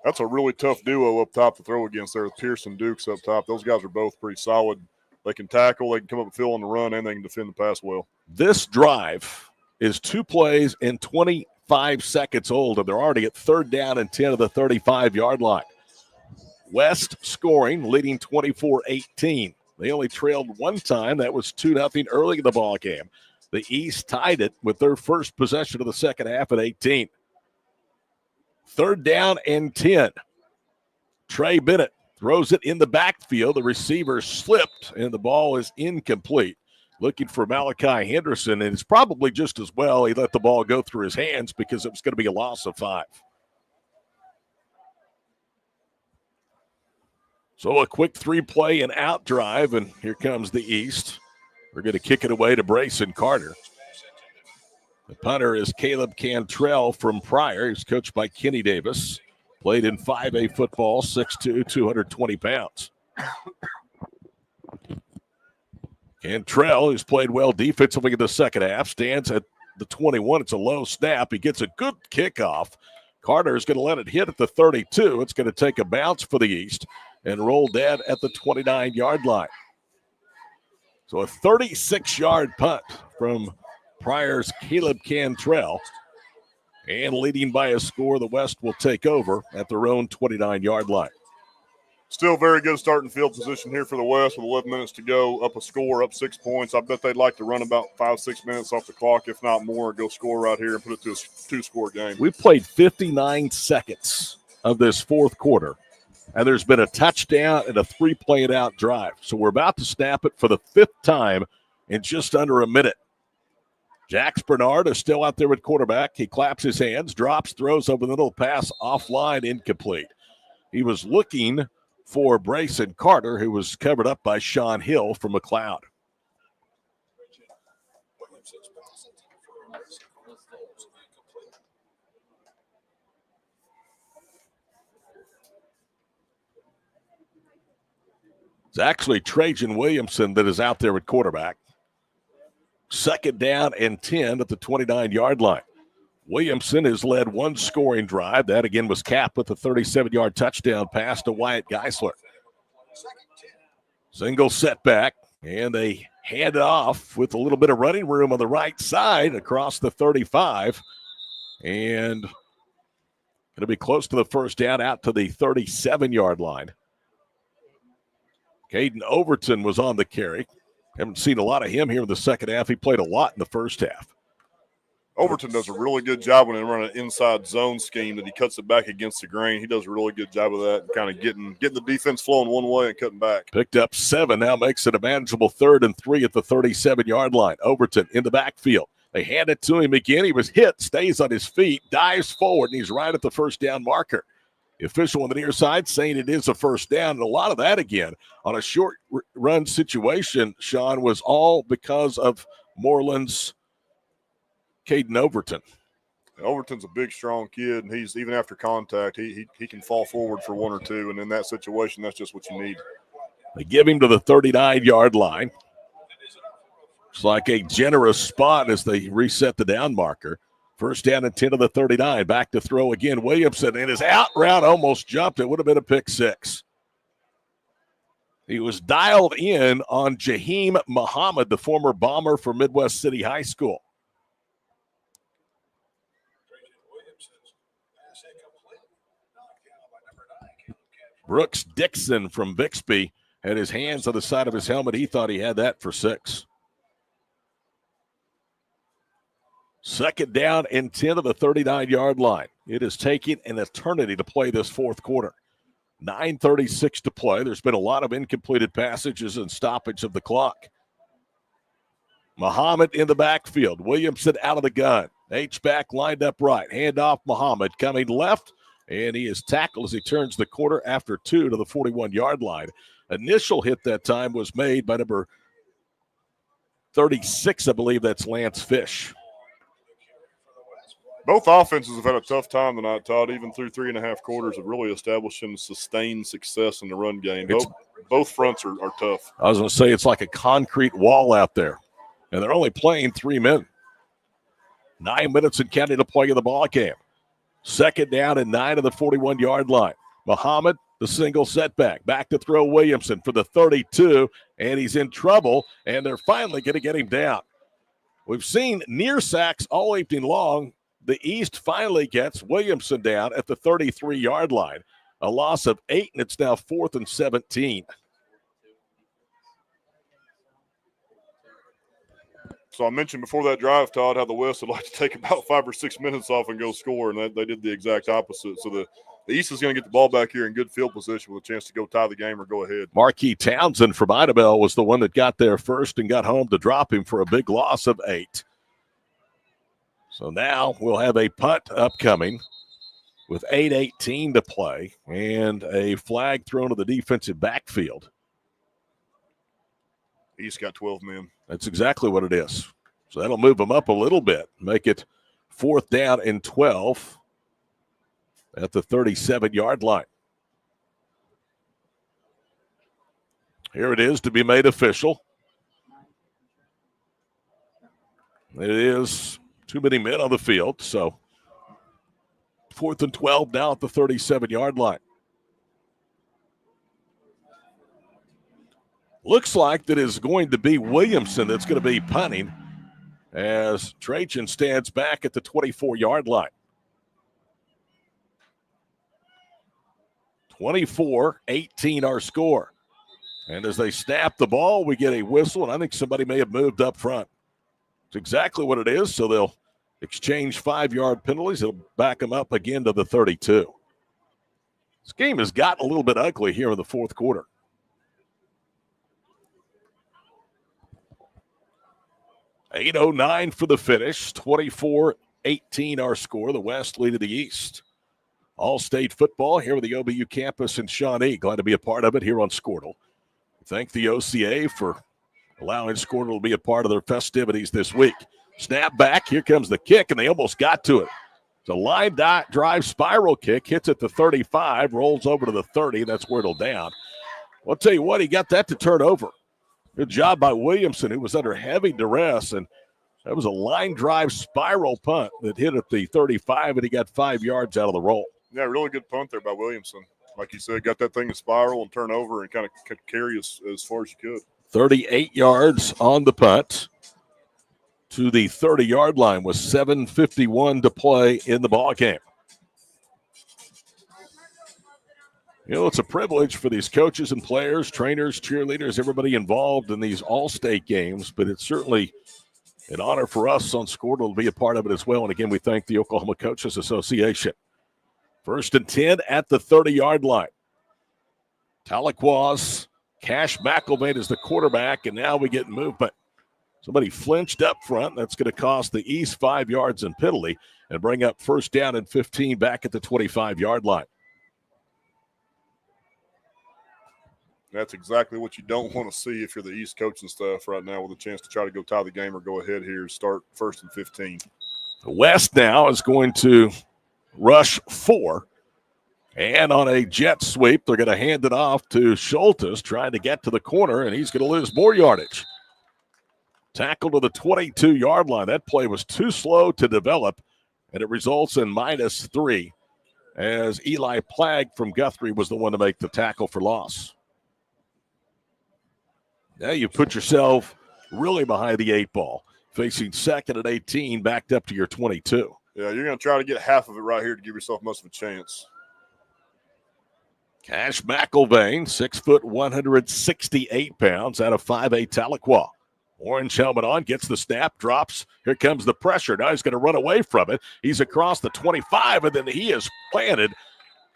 That's a really tough duo up top to throw against there with Pierce and Dukes up top. Those guys are both pretty solid. They can tackle, they can come up and fill on the run, and they can defend the pass well. This drive is 2 plays and 25 seconds old, and they're already at 3rd down and 10 of the 35-yard line. West scoring, leading 24-18. They only trailed one time. That was 2-0 early in the ball game. The East tied it with their first possession of the second half at 18. 3rd down and 10. Trey Bennett throws it in the backfield. The receiver slipped, and the ball is incomplete. Looking for Malachi Henderson, and it's probably just as well he let the ball go through his hands because it was going to be a loss of 5. So a quick 3-play and out drive, and here comes the East. We're going to kick it away to Brayson Carter. The punter is Caleb Cantrell from Pryor. He's coached by Kenny Davis. Played in 5A football, 6'2", 220 pounds. Cantrell, who's played well defensively in the second half, stands at the 21. It's a low snap. He gets a good kickoff. Carter is going to let it hit at the 32. It's going to take a bounce for the East and roll dead at the 29-yard line. So a 36-yard punt from Pryor's Caleb Cantrell. And leading by a score, the West will take over at their own 29-yard line. Still very good starting field position here for the West with 11 minutes to go, up a score, up 6 points. I bet they'd like to run about 5-6 minutes off the clock, if not more, and go score right here and put it to a 2-score game. We played 59 seconds of this fourth quarter, and there's been a touchdown and a 3-play and out drive. So we're about to snap it for the 5th time in just under a minute. Jax Bernard is still out there with quarterback. He claps his hands, drops, throws over the middle, pass offline, incomplete. He was looking for Brayson Carter, who was covered up by Sean Hill from McLeod. It's actually Trajan Williamson that is out there at quarterback. 2nd down and 10 at the 29-yard line. Williamson has led one scoring drive. That again was capped with a 37-yard touchdown pass to Wyatt Geisler. Single setback, and they hand it off with a little bit of running room on the right side across the 35. And going to be close to the first down out to the 37-yard line. Caden Overton was on the carry. Haven't seen a lot of him here in the second half. He played a lot in the first half. Overton does a really good job when they run an inside zone scheme that he cuts it back against the grain. He does a really good job of that, kind of getting the defense flowing one way and cutting back. Picked up 7, now makes it a manageable 3rd and 3 at the 37-yard line. Overton in the backfield. They hand it to him again. He was hit, stays on his feet, dives forward, and he's right at the first down marker. The official on the near side saying it is a first down, and a lot of that, again, on a short run situation, Sean, was all because of Moreland's Caden Overton. Overton's a big, strong kid, and he's even after contact, he can fall forward for 1 or 2, and in that situation, that's just what you need. They give him to the 39-yard line. It's like a generous spot as they reset the down marker. First down and 10 to the 39. Back to throw again. Williamson, and his out route almost jumped. It would have been a pick six. He was dialed in on Jaheim Muhammad, the former bomber for Midwest City High School. Brooks Dixon from Bixby had his hands on the side of his helmet. He thought he had that for six. Second down and 10 to the 39-yard line. It is taking an eternity to play this fourth quarter. 9:36 to play. There's been a lot of incompleted passages and stoppage of the clock. Muhammad in the backfield. Williamson out of the gun. H-back lined up right. Handoff Muhammad coming left, and he is tackled as he turns the corner after two to the 41-yard line. Initial hit that time was made by number 36, I believe that's Lance Fish. Both offenses have had a tough time tonight, Todd, even through 3.5 quarters of really establishing sustained success in the run game. Both fronts are tough. I was going to say it's like a concrete wall out there, and they're only playing 3 men. 9 minutes and counting to play in the ball game. Second down and 9 to the 41-yard line. Muhammad, the single setback. Back to throw Williamson for the 32, and he's in trouble, and they're finally going to get him down. We've seen near sacks all evening long. The East finally gets Williamson down at the 33-yard line. A loss of 8, and it's now 4th and 17. So I mentioned before that drive, Todd, how the West would like to take about 5 or 6 minutes off and go score, and they did the exact opposite. So the East is going to get the ball back here in good field position with a chance to go tie the game or go ahead. Marquis Townsend from Idabel was the one that got there first and got home to drop him for a big loss of 8. So now we'll have a punt upcoming with 8:18 to play and a flag thrown to the defensive backfield. East got 12 men. That's exactly what it is. So that'll move them up a little bit, make it 4th down and 12 at the 37-yard line. Here it is to be made official. It is too many men on the field, so 4th and 12 now at the 37-yard line. Looks like that is going to be Williamson that's going to be punting as Trajan stands back at the 24-yard line. 24-18 our score. And as they snap the ball, we get a whistle, and I think somebody may have moved up front. It's exactly what it is, so they'll exchange 5-yard penalties. It'll back them up again to the 32. This game has gotten a little bit ugly here in the fourth quarter. .809 for the finish, 24-18 our score. The West leading the East. All-state football here with the OBU campus in Shawnee. Glad to be a part of it here on Squirtle. Thank the OCA for allowing Squirtle to be a part of their festivities this week. Snap back. Here comes the kick, and they almost got to it. It's a line drive spiral kick. Hits at the 35, rolls over to the 30. That's where it'll down. Well, I'll tell you what, he got that to turn over. Good job by Williamson, who was under heavy duress, and that was a line drive spiral punt that hit at the 35, and he got 5 yards out of the roll. Yeah, really good punt there by Williamson. Like you said, got that thing to spiral and turn over and kind of carry as far as you could. 38 yards on the punt to the 30-yard line with 7:51 to play in the ball game. You know, it's a privilege for these coaches and players, trainers, cheerleaders, everybody involved in these all-state games, but it's certainly an honor for us on Squirtle to be a part of it as well. And again, we thank the Oklahoma Coaches Association. 1st and 10 at the 30-yard line. Tahlequah's Cash McElvain is the quarterback, and now we get movement. Somebody flinched up front. That's going to cost the East 5 yards and penalty and bring up 1st down and 15 back at the 25-yard line. That's exactly what you don't want to see if you're the East coaching staff right now with a chance to try to go tie the game or go ahead here and start 1st and 15. The West now is going to rush 4, And on a jet sweep, they're going to hand it off to Schultes, trying to get to the corner, and he's going to lose more yardage. Tackle to the 22-yard line. That play was too slow to develop, and it results in -3 as Eli Plagg from Guthrie was the one to make the tackle for loss. Now you put yourself really behind the 8 ball, facing 2nd and 18, backed up to your 22. Yeah, you're going to try to get half of it right here to give yourself much of a chance. Cash McElvain, 6 foot, 168 pounds, out of 5A Tahlequah. Orange helmet on, gets the snap, drops. Here comes the pressure. Now he's going to run away from it. He's across the 25, and then he is planted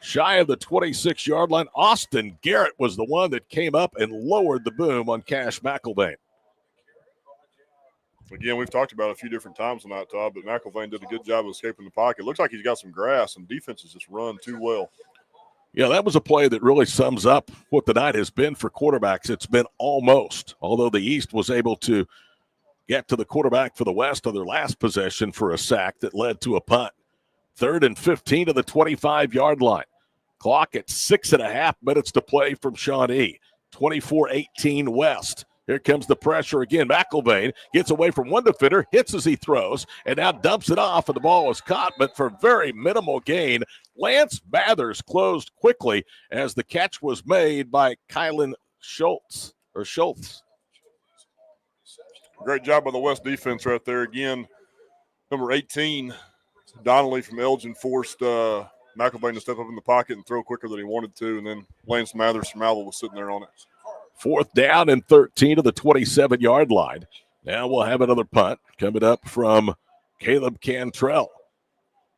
shy of the 26-yard line. Austin Garrett was the one that came up and lowered the boom on Cash McElvain. Again, we've talked about it a few different times tonight, Todd, but McElvain did a good job of escaping the pocket. Looks like he's got some grass, and defenses just run too well. Yeah, that was a play that really sums up what the night has been for quarterbacks. It's been almost, although the East was able to get to the quarterback for the West on their last possession for a sack that led to a punt. 3rd and 15 to the 25-yard line. Clock at 6.5 minutes to play from Shawnee. 24-18 West. Here comes the pressure again. McElvain gets away from one defender, hits as he throws, and now dumps it off, and the ball was caught, but for very minimal gain. Lance Mathers closed quickly as the catch was made by Kylan Schultz. Great job by the West defense right there. Again, number 18, Donnelly from Elgin forced McElvain to step up in the pocket and throw quicker than he wanted to, and then Lance Mathers from Alva was sitting there on it. 4th down and 13 to the 27-yard line. Now we'll have another punt coming up from Caleb Cantrell.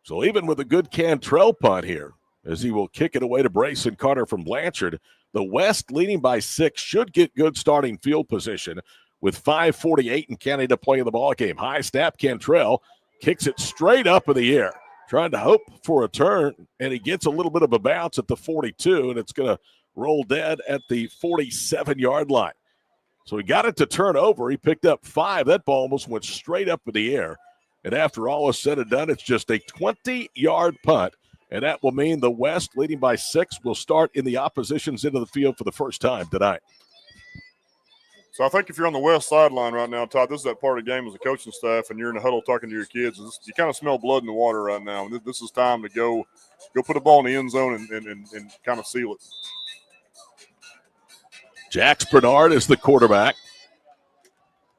So even with a good Cantrell punt here, as he will kick it away to Brayson Carter from Blanchard, the West leading by 6 should get good starting field position with 5:48 and counting to play in the ball game. High snap, Cantrell kicks it straight up in the air, trying to hope for a turn, and he gets a little bit of a bounce at the 42, and it's going to roll dead at the 47-yard line. So he got it to turn over. He picked up 5. That ball almost went straight up in the air. And after all is said and done, it's just a 20-yard punt. And that will mean the West, leading by 6, will start in the opposition's end of the field for the first time tonight. So I think if you're on the West sideline right now, Todd, this is that part of the game as a coaching staff, and you're in the huddle talking to your kids. You kind of smell blood in the water right now. And this is time to go put a ball in the end zone and kind of seal it. Jax Bernard is the quarterback.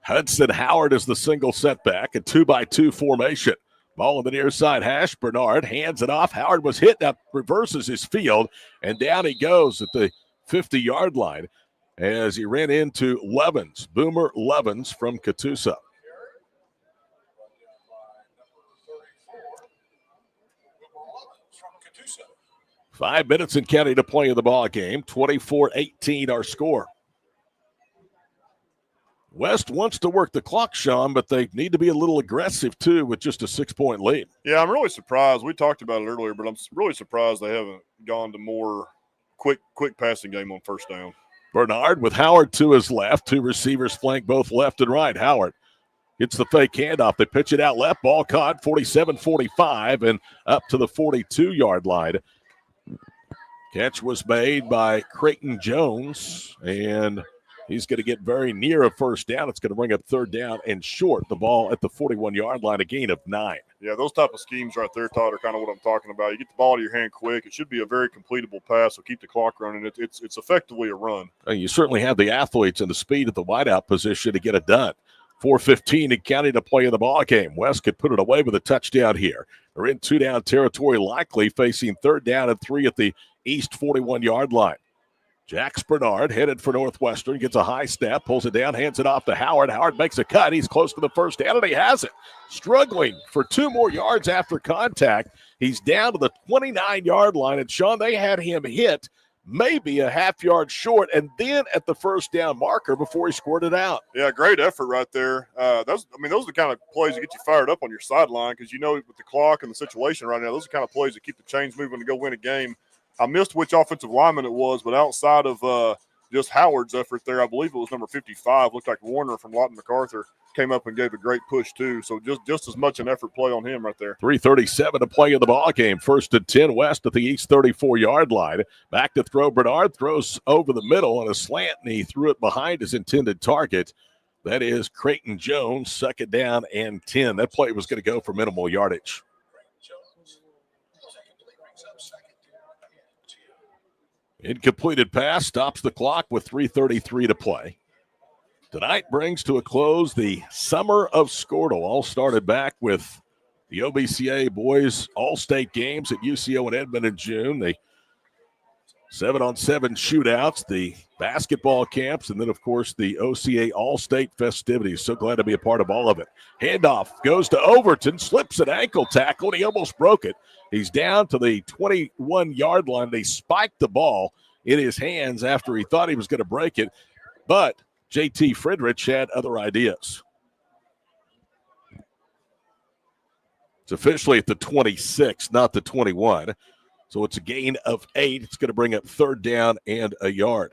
Hudson Howard is the single setback, a 2-by-2 formation. Ball on the near side hash. Bernard hands it off. Howard was hit, now reverses his field, and down he goes at the 50-yard line as he ran into Levens, Boomer Levens from Catoosa. Five minutes and counting to play in the ball game. 24-18 our score. West wants to work the clock, Sean, but they need to be a little aggressive, too, with just a 6-point lead. Yeah, I'm really surprised. We talked about it earlier, but I'm really surprised they haven't gone to more quick passing game on first down. Bernard with Howard to his left. 2 receivers flank both left and right. Howard gets the fake handoff. They pitch it out left. Ball caught 47-45 and up to the 42-yard line. Catch was made by Creighton Jones, and he's going to get very near a first down. It's going to bring up 3rd down and short. The ball at the 41-yard line, a gain of 9. Yeah, those type of schemes right there, Todd, are kind of what I'm talking about. You get the ball to your hand quick. It should be a very completable pass, so keep the clock running. It's effectively a run. You certainly have the athletes and the speed at the wideout position to get it done. 4:15 and counting to play in the ball game. West could put it away with a touchdown here. They're in 2-down territory, likely facing 3rd down and 3 at the East 41-yard line. Jax Bernard headed for Northwestern, gets a high step, pulls it down, hands it off to Howard. Howard makes a cut. He's close to the first down, and he has it. Struggling for 2 more yards after contact. He's down to the 29-yard line, and Sean, they had him hit maybe a half yard short, and then at the first down marker before he scored it out. Yeah, great effort right there. Those are the kind of plays that get you fired up on your sideline because, with the clock and the situation right now, those are the kind of plays that keep the chains moving to go win a game. I missed which offensive lineman it was, but outside of just Howard's effort there. I believe it was number 55. Looked like Warner from Lawton MacArthur came up and gave a great push too. So just as much an effort play on him right there. 3:37 to play in the ball game. 1st and 10 West at the East 34-yard line. Back to throw. Bernard throws over the middle on a slant, and he threw it behind his intended target. That is Creighton Jones. 2nd down and 10. That play was going to go for minimal yardage. Incompleted pass stops the clock with 3:33 to play. Tonight brings to a close the Summer of Squirtle. All started back with the OBCA boys all-state games at UCO and Edmond in June. The 7-on-7 shootouts, the basketball camps, and then, of course, the OCA all-state festivities. So glad to be a part of all of it. Handoff goes to Overton, slips an ankle tackle, and he almost broke it. He's down to the 21-yard line. They spiked the ball in his hands after he thought he was going to break it, but JT Friedrich had other ideas. It's officially at the 26, not the 21. So it's a gain of 8. It's going to bring up 3rd down and a yard.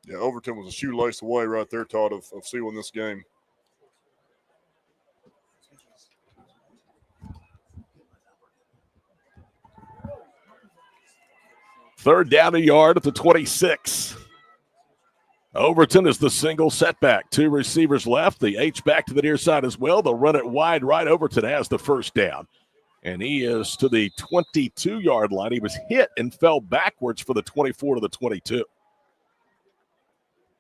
Yeah, Overton was a shoelace away right there, Todd, of sealing this game. Third down a yard at the 26. Overton is the single setback. 2 receivers left. The H-back to the near side as well. They'll run it wide right. Overton has the first down. And he is to the 22-yard line. He was hit and fell backwards for the 24 to the 22.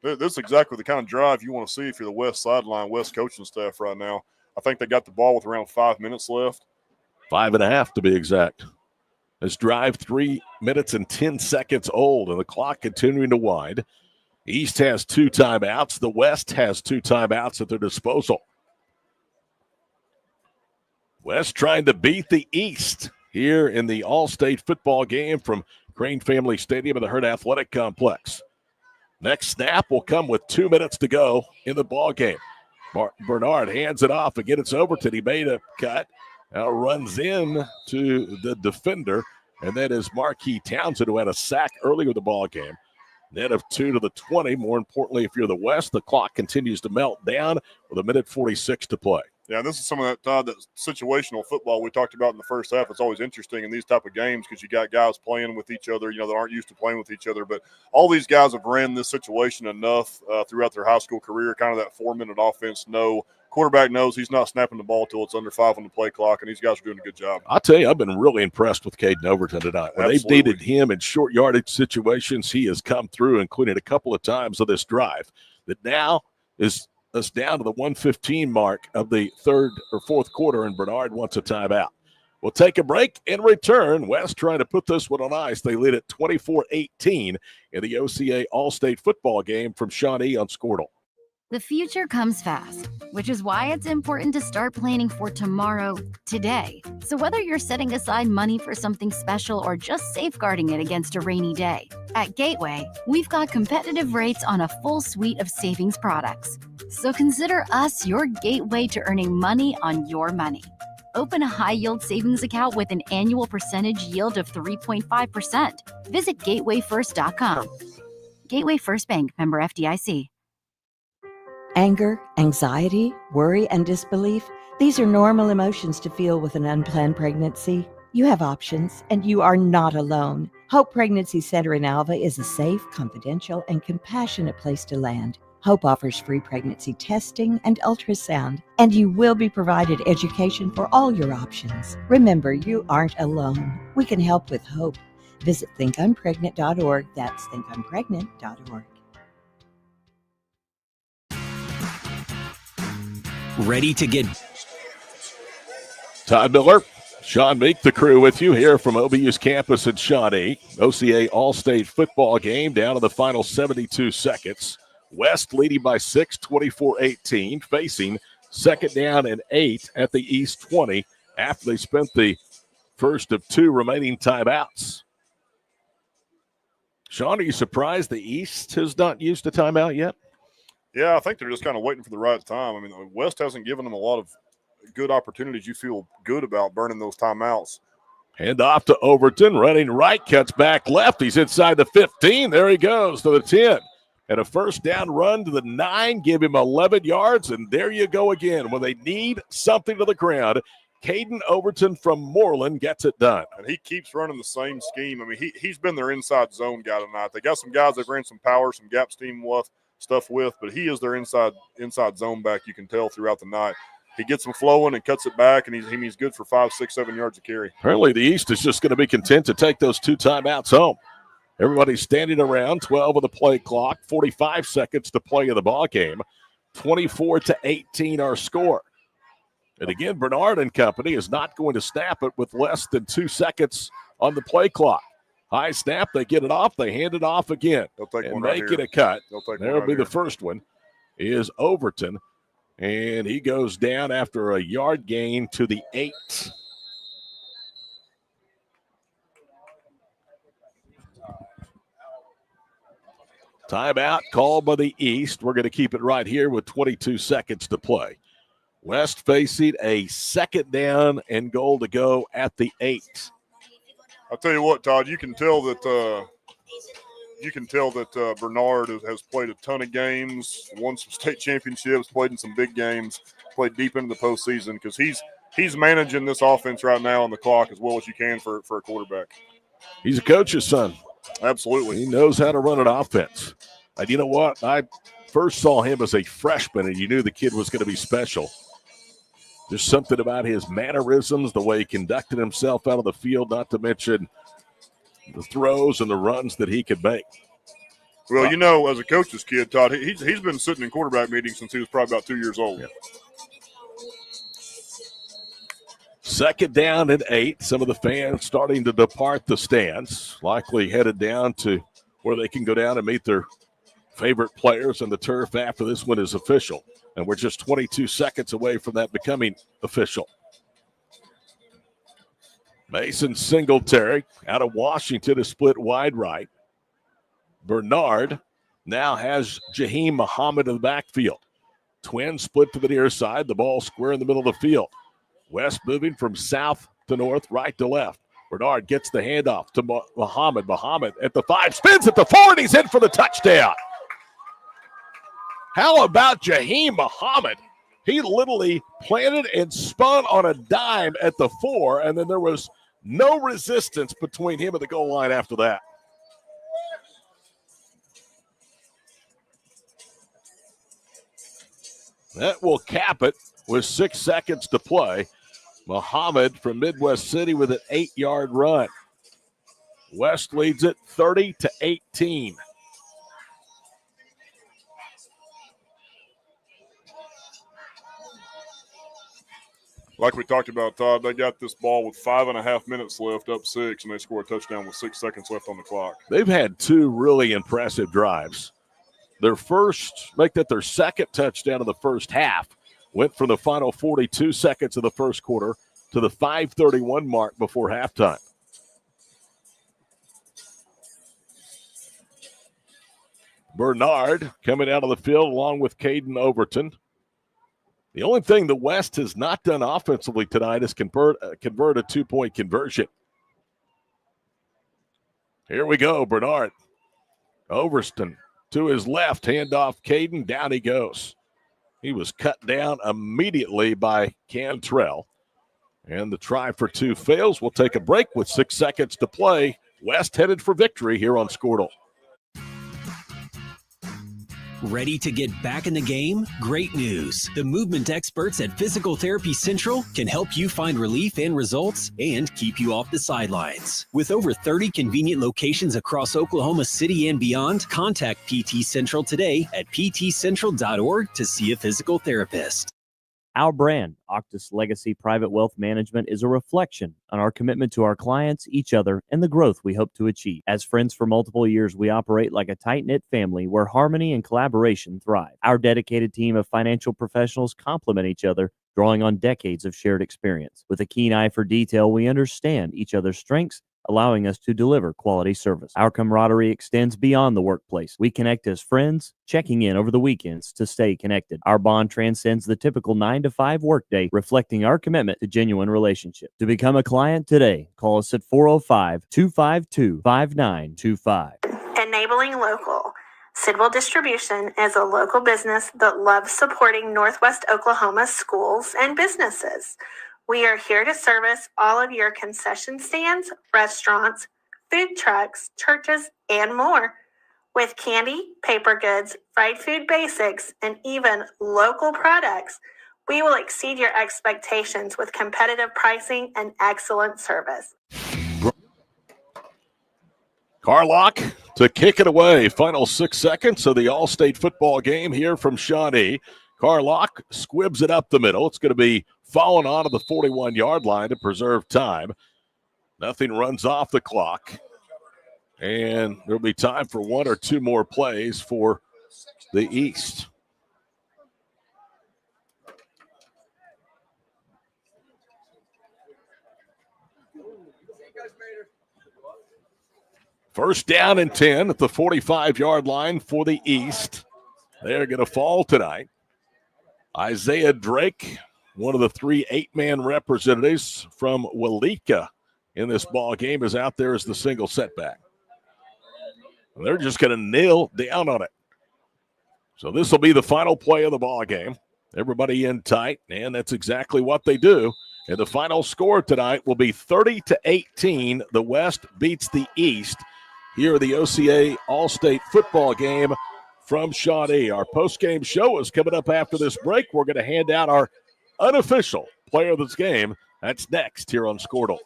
This is exactly the kind of drive you want to see if you're the West sideline, West coaching staff right now. I think they got the ball with around 5 minutes left. 5.5 to be exact. This drive 3 minutes and 10 seconds old, and the clock continuing to wind. East has 2 timeouts. The West has 2 timeouts at their disposal. West trying to beat the East here in the all-state football game from Crane Family Stadium at the Herd Athletic Complex. Next snap will come with 2 minutes to go in the ball game. Bernard hands it off. Again, it's Overton. He made a cut. Now runs in to the defender, and that is Marquis Townsend, who had a sack earlier in the ball game. Net of 2 to the 20. More importantly, if you're the West, the clock continues to melt down with 1:46 to play. Yeah, this is some of that, Todd, that situational football we talked about in the first half. It's always interesting in these type of games because you got guys playing with each other, that aren't used to playing with each other. But all these guys have ran this situation enough throughout their high school career, kind of that 4-minute offense. Quarterback knows he's not snapping the ball till it's under 5 on the play clock, and these guys are doing a good job. I'll tell you, I've been really impressed with Caden Overton tonight. When Absolutely. they've needed him in short yardage situations, he has come through, including a couple of times of this drive that now is us down to the 1:15 mark of the 3rd or 4th quarter, and Bernard wants a timeout. We'll take a break and return. West trying to put this one on ice. They lead at 24-18 in the OCA All-State football game from Shawnee on Squirtle. The future comes fast, which is why it's important to start planning for tomorrow, today. So whether you're setting aside money for something special or just safeguarding it against a rainy day, at Gateway, we've got competitive rates on a full suite of savings products. So consider us your gateway to earning money on your money. Open a high-yield savings account with an annual percentage yield of 3.5%. Visit gatewayfirst.com. Gateway First Bank, member FDIC. Anger, anxiety, worry, and disbelief, these are normal emotions to feel with an unplanned pregnancy. You have options, and you are not alone. Hope Pregnancy Center in Alva is a safe, confidential, and compassionate place to land. Hope offers free pregnancy testing and ultrasound, and you will be provided education for all your options. Remember, you aren't alone. We can help with hope. Visit thinkunpregnant.org. That's thinkunpregnant.org. Ready to get Todd Miller, Sean Meek, the crew with you here from OBU's campus in Shawnee. OCA All-State football game down to the final 72 seconds. West leading by 6, 24-18, facing 2nd down and 8 at the East 20 after they spent the first of 2 remaining timeouts. Sean, are you surprised the East has not used a timeout yet? Yeah, I think they're just kind of waiting for the right time. I mean, West hasn't given them a lot of good opportunities you feel good about burning those timeouts. Hand off to Overton, running right, cuts back left. He's inside the 15. There he goes to the 10. And a first down run to the 9, give him 11 yards, and there you go again. When they need something to the ground, Caden Overton from Moreland gets it done. And he keeps running the same scheme. I mean, he's been their inside zone guy tonight. They got some guys they've ran some power, some gap scheme stuff with, but he is their inside zone back, you can tell throughout the night. He gets them flowing and cuts it back, and he's good for 5, 6, 7 yards of carry. Apparently the East is just going to be content to take those 2 timeouts home. Everybody's standing around, 12 of the play clock, 45 seconds to play in the ball game. 24-18 our score. And again, Bernard and company is not going to snap it with less than 2 seconds on the play clock. High snap, they get it off, they hand it off again. They'll take and one right make here. it a cut. There'll be the first one, is Overton. And he goes down after a yard gain to the 8. Timeout called by the East. We're going to keep it right here with 22 seconds to play. West facing a second down and goal to go at the 8. I'll tell you what, Todd, you can tell that Bernard has played a ton of games, won some state championships, played in some big games, played deep into the postseason, because he's managing this offense right now on the clock as well as you can for a quarterback. He's a coach's son. Absolutely. He knows how to run an offense. And you know what? I first saw him as a freshman, and you knew the kid was going to be special. There's something about his mannerisms, the way he conducted himself out of the field, not to mention the throws and the runs that he could make. Well, you know, as a coach's kid, Todd, he's been sitting in quarterback meetings since he was probably about 2 years old. Yeah. Second down and 8. Some of the fans starting to depart the stands, likely headed down to where they can go down and meet their favorite players on the turf after this one is official. And we're just 22 seconds away from that becoming official. Mason Singletary out of Washington is split wide right. Bernard now has Jaheim Muhammad in the backfield. Twins split to the near side. The ball square in the middle of the field. West moving from south to north, right to left. Bernard gets the handoff to Muhammad. Muhammad at the 5, spins at the 4, and he's in for the touchdown. How about Jaheim Muhammad? He literally planted and spun on a dime at the 4, and then there was no resistance between him and the goal line after that. That will cap it with 6 seconds to play. Muhammad from Midwest City with an 8-yard run. West leads it 30-18. Like we talked about, Todd, they got this ball with 5.5 minutes left, up 6, and they score a touchdown with 6 seconds left on the clock. They've had 2 really impressive drives. Their second touchdown of the first half went from the final 42 seconds of the first quarter to the 5:31 mark before halftime. Bernard coming out of the field along with Caden Overton. The only thing the West has not done offensively tonight is convert a 2-point conversion. Here we go, Bernard. Overton to his left, handoff Caden, down he goes. He was cut down immediately by Cantrell. And the try for 2 fails. We'll take a break with 6 seconds to play. West headed for victory here on Squirtle. Ready to get back in the game? Great news. The movement experts at Physical Therapy Central can help you find relief and results and keep you off the sidelines. With over 30 convenient locations across Oklahoma City and beyond, contact PT Central today at ptcentral.org to see a physical therapist. Our brand, Octus Legacy Private Wealth Management, is a reflection on our commitment to our clients, each other, and the growth we hope to achieve. As friends for multiple years, we operate like a tight-knit family where harmony and collaboration thrive. Our dedicated team of financial professionals complement each other, drawing on decades of shared experience. With a keen eye for detail, we understand each other's strengths allowing us to deliver quality service. Our camaraderie extends beyond the workplace. We connect as friends, checking in over the weekends to stay connected. Our bond transcends the typical 9-to-5 workday, reflecting our commitment to genuine relationships. To become a client today, call us at 405-252-5925. Enabling local. Sidwell Distribution is a local business that loves supporting Northwest Oklahoma schools and businesses. We are here to service all of your concession stands, restaurants, food trucks, churches, and more. With candy, paper goods, fried food basics, and even local products, we will exceed your expectations with competitive pricing and excellent service. Carlock to kick it away. Final 6 seconds of the All-State football game here from Shawnee. Carlock squibs it up the middle. It's going to be falling onto the 41-yard line to preserve time. Nothing runs off the clock. And there'll be time for one or two more plays for the East. First down and 10 at the 45-yard line for the East. They're going to fall tonight. Isaiah Drake, one of the 3 8-man representatives from Walika in this ball game, is out there as the single setback. They're just going to nail down on it. So this will be the final play of the ball game. Everybody in tight, and that's exactly what they do. And the final score tonight will be 30-18. The West beats the East here at the OCA All-State football game from Shawnee. Our post-game show is coming up after this break. We're going to hand out our unofficial player of this game. That's next here on Squirtle.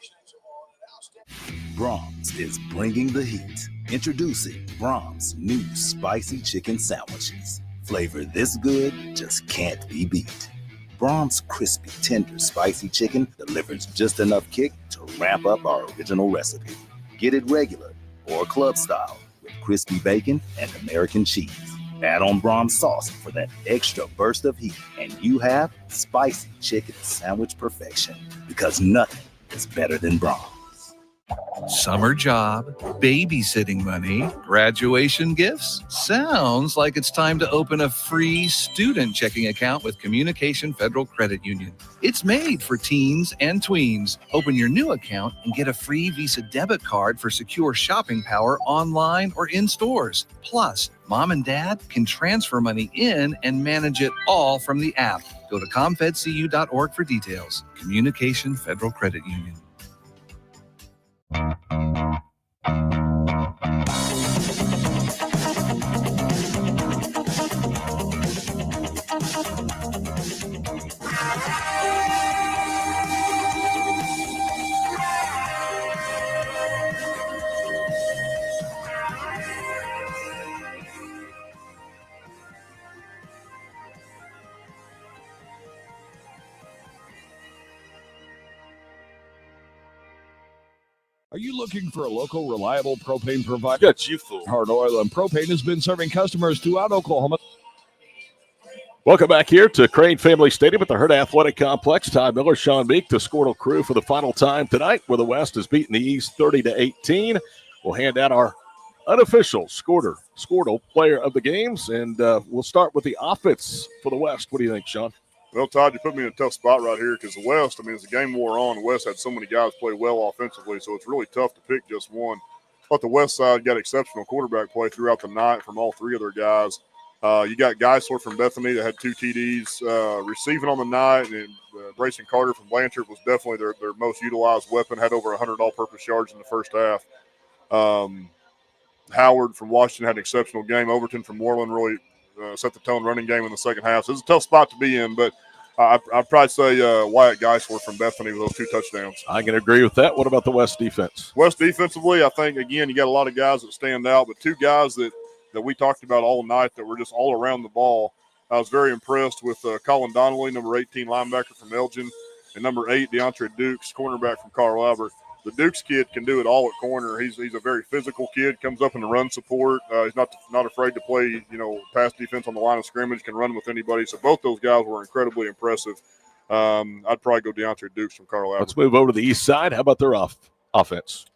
Brahms is bringing the heat. Introducing Brahms' new spicy chicken sandwiches. Flavor this good just can't be beat. Brahms' crispy, tender, spicy chicken delivers just enough kick to ramp up our original recipe. Get it regular or club style with crispy bacon and American cheese. Add on Brahms sauce for that extra burst of heat, and you have spicy chicken sandwich perfection, because nothing is better than Brahms. Summer job, babysitting money, graduation gifts. Sounds like it's time to open a free student checking account with Communication Federal Credit Union. It's made for teens and tweens. Open your new account and get a free Visa debit card for secure shopping power online or in stores. Plus, mom and dad can transfer money in and manage it all from the app. Go to comfedcu.org for details. Communication Federal Credit Union. Are you looking for a local, reliable propane provider? Got you fool. Hard Oil and Propane has been serving customers throughout Oklahoma. Welcome back here to Crane Family Stadium at the Herd Athletic Complex. Todd Miller, Sean Meek, the Squirtle crew for the final time tonight, where the West has beaten the East 30-18. We'll hand out our unofficial Squirtle player of the games, and we'll start with the offense for the West. What do you think, Sean? Well, Todd, you put me in a tough spot right here because the West, as the game wore on, the West had so many guys play well offensively, so it's really tough to pick just one. But the West side got exceptional quarterback play throughout the night from all three of their guys. You got Geisler from Bethany that had 2 TDs receiving on the night, and Brayson Carter from Blanchard was definitely their most utilized weapon, had over 100 all-purpose yards in the first half. Howard from Washington had an exceptional game. Overton from Moreland really set the tone running game in the second half. So it's a tough spot to be in, but I'd probably say Wyatt Geisler from Bethany with those 2 touchdowns. I can agree with that. What about the West defense? West defensively, I think, again, you got a lot of guys that stand out, but 2 guys that we talked about all night that were just all around the ball. I was very impressed with Colin Donnelly, number 18 linebacker from Elgin, and number 8, DeAndre Dukes, cornerback from Carl Albert. The Dukes kid can do it all at corner. He's a very physical kid, comes up in the run support. He's not afraid to play, pass defense on the line of scrimmage, can run with anybody. So both those guys were incredibly impressive. I'd probably go DeAndre Dukes from Carl Albert. Let's move over to the east side. How about their offense?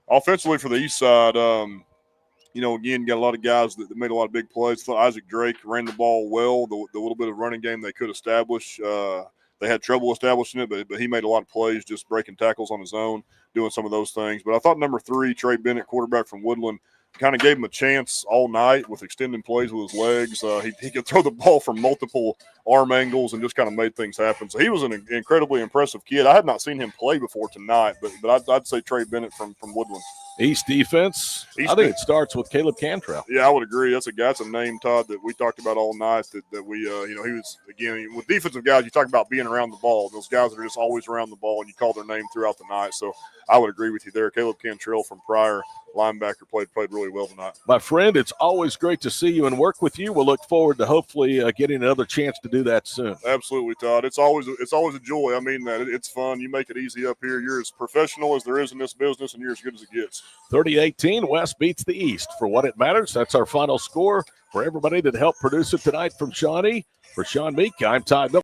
Offensively for the east side, again, got a lot of guys that made a lot of big plays. I thought Isaac Drake ran the ball well. The little bit of running game they could establish, they had trouble establishing it, but he made a lot of plays, just breaking tackles on his own, doing some of those things. But I thought number 3, Trey Bennett, quarterback from Woodland, kind of gave him a chance all night with extending plays with his legs. He could throw the ball from multiple arm angles and just kind of made things happen. So he was an incredibly impressive kid. I had not seen him play before tonight, but I'd say Trey Bennett from Woodland. East defense, I think it starts with Caleb Cantrell. Yeah, I would agree. That's a name, Todd, that we talked about all night that we, he was, again, with defensive guys, you talk about being around the ball. Those guys that are just always around the ball, and you call their name throughout the night. So I would agree with you there. Caleb Cantrell from Pryor, linebacker, played really well tonight. My friend, it's always great to see you and work with you. We'll look forward to hopefully getting another chance to do that soon. Absolutely, Todd. It's always a joy. I mean that. It's fun. You make it easy up here. You're as professional as there is in this business, and you're as good as it gets. 30-18, West beats the East. For what it matters, that's our final score. For everybody that helped produce it tonight from Shawnee, for Sean Meek, I'm Todd Miller.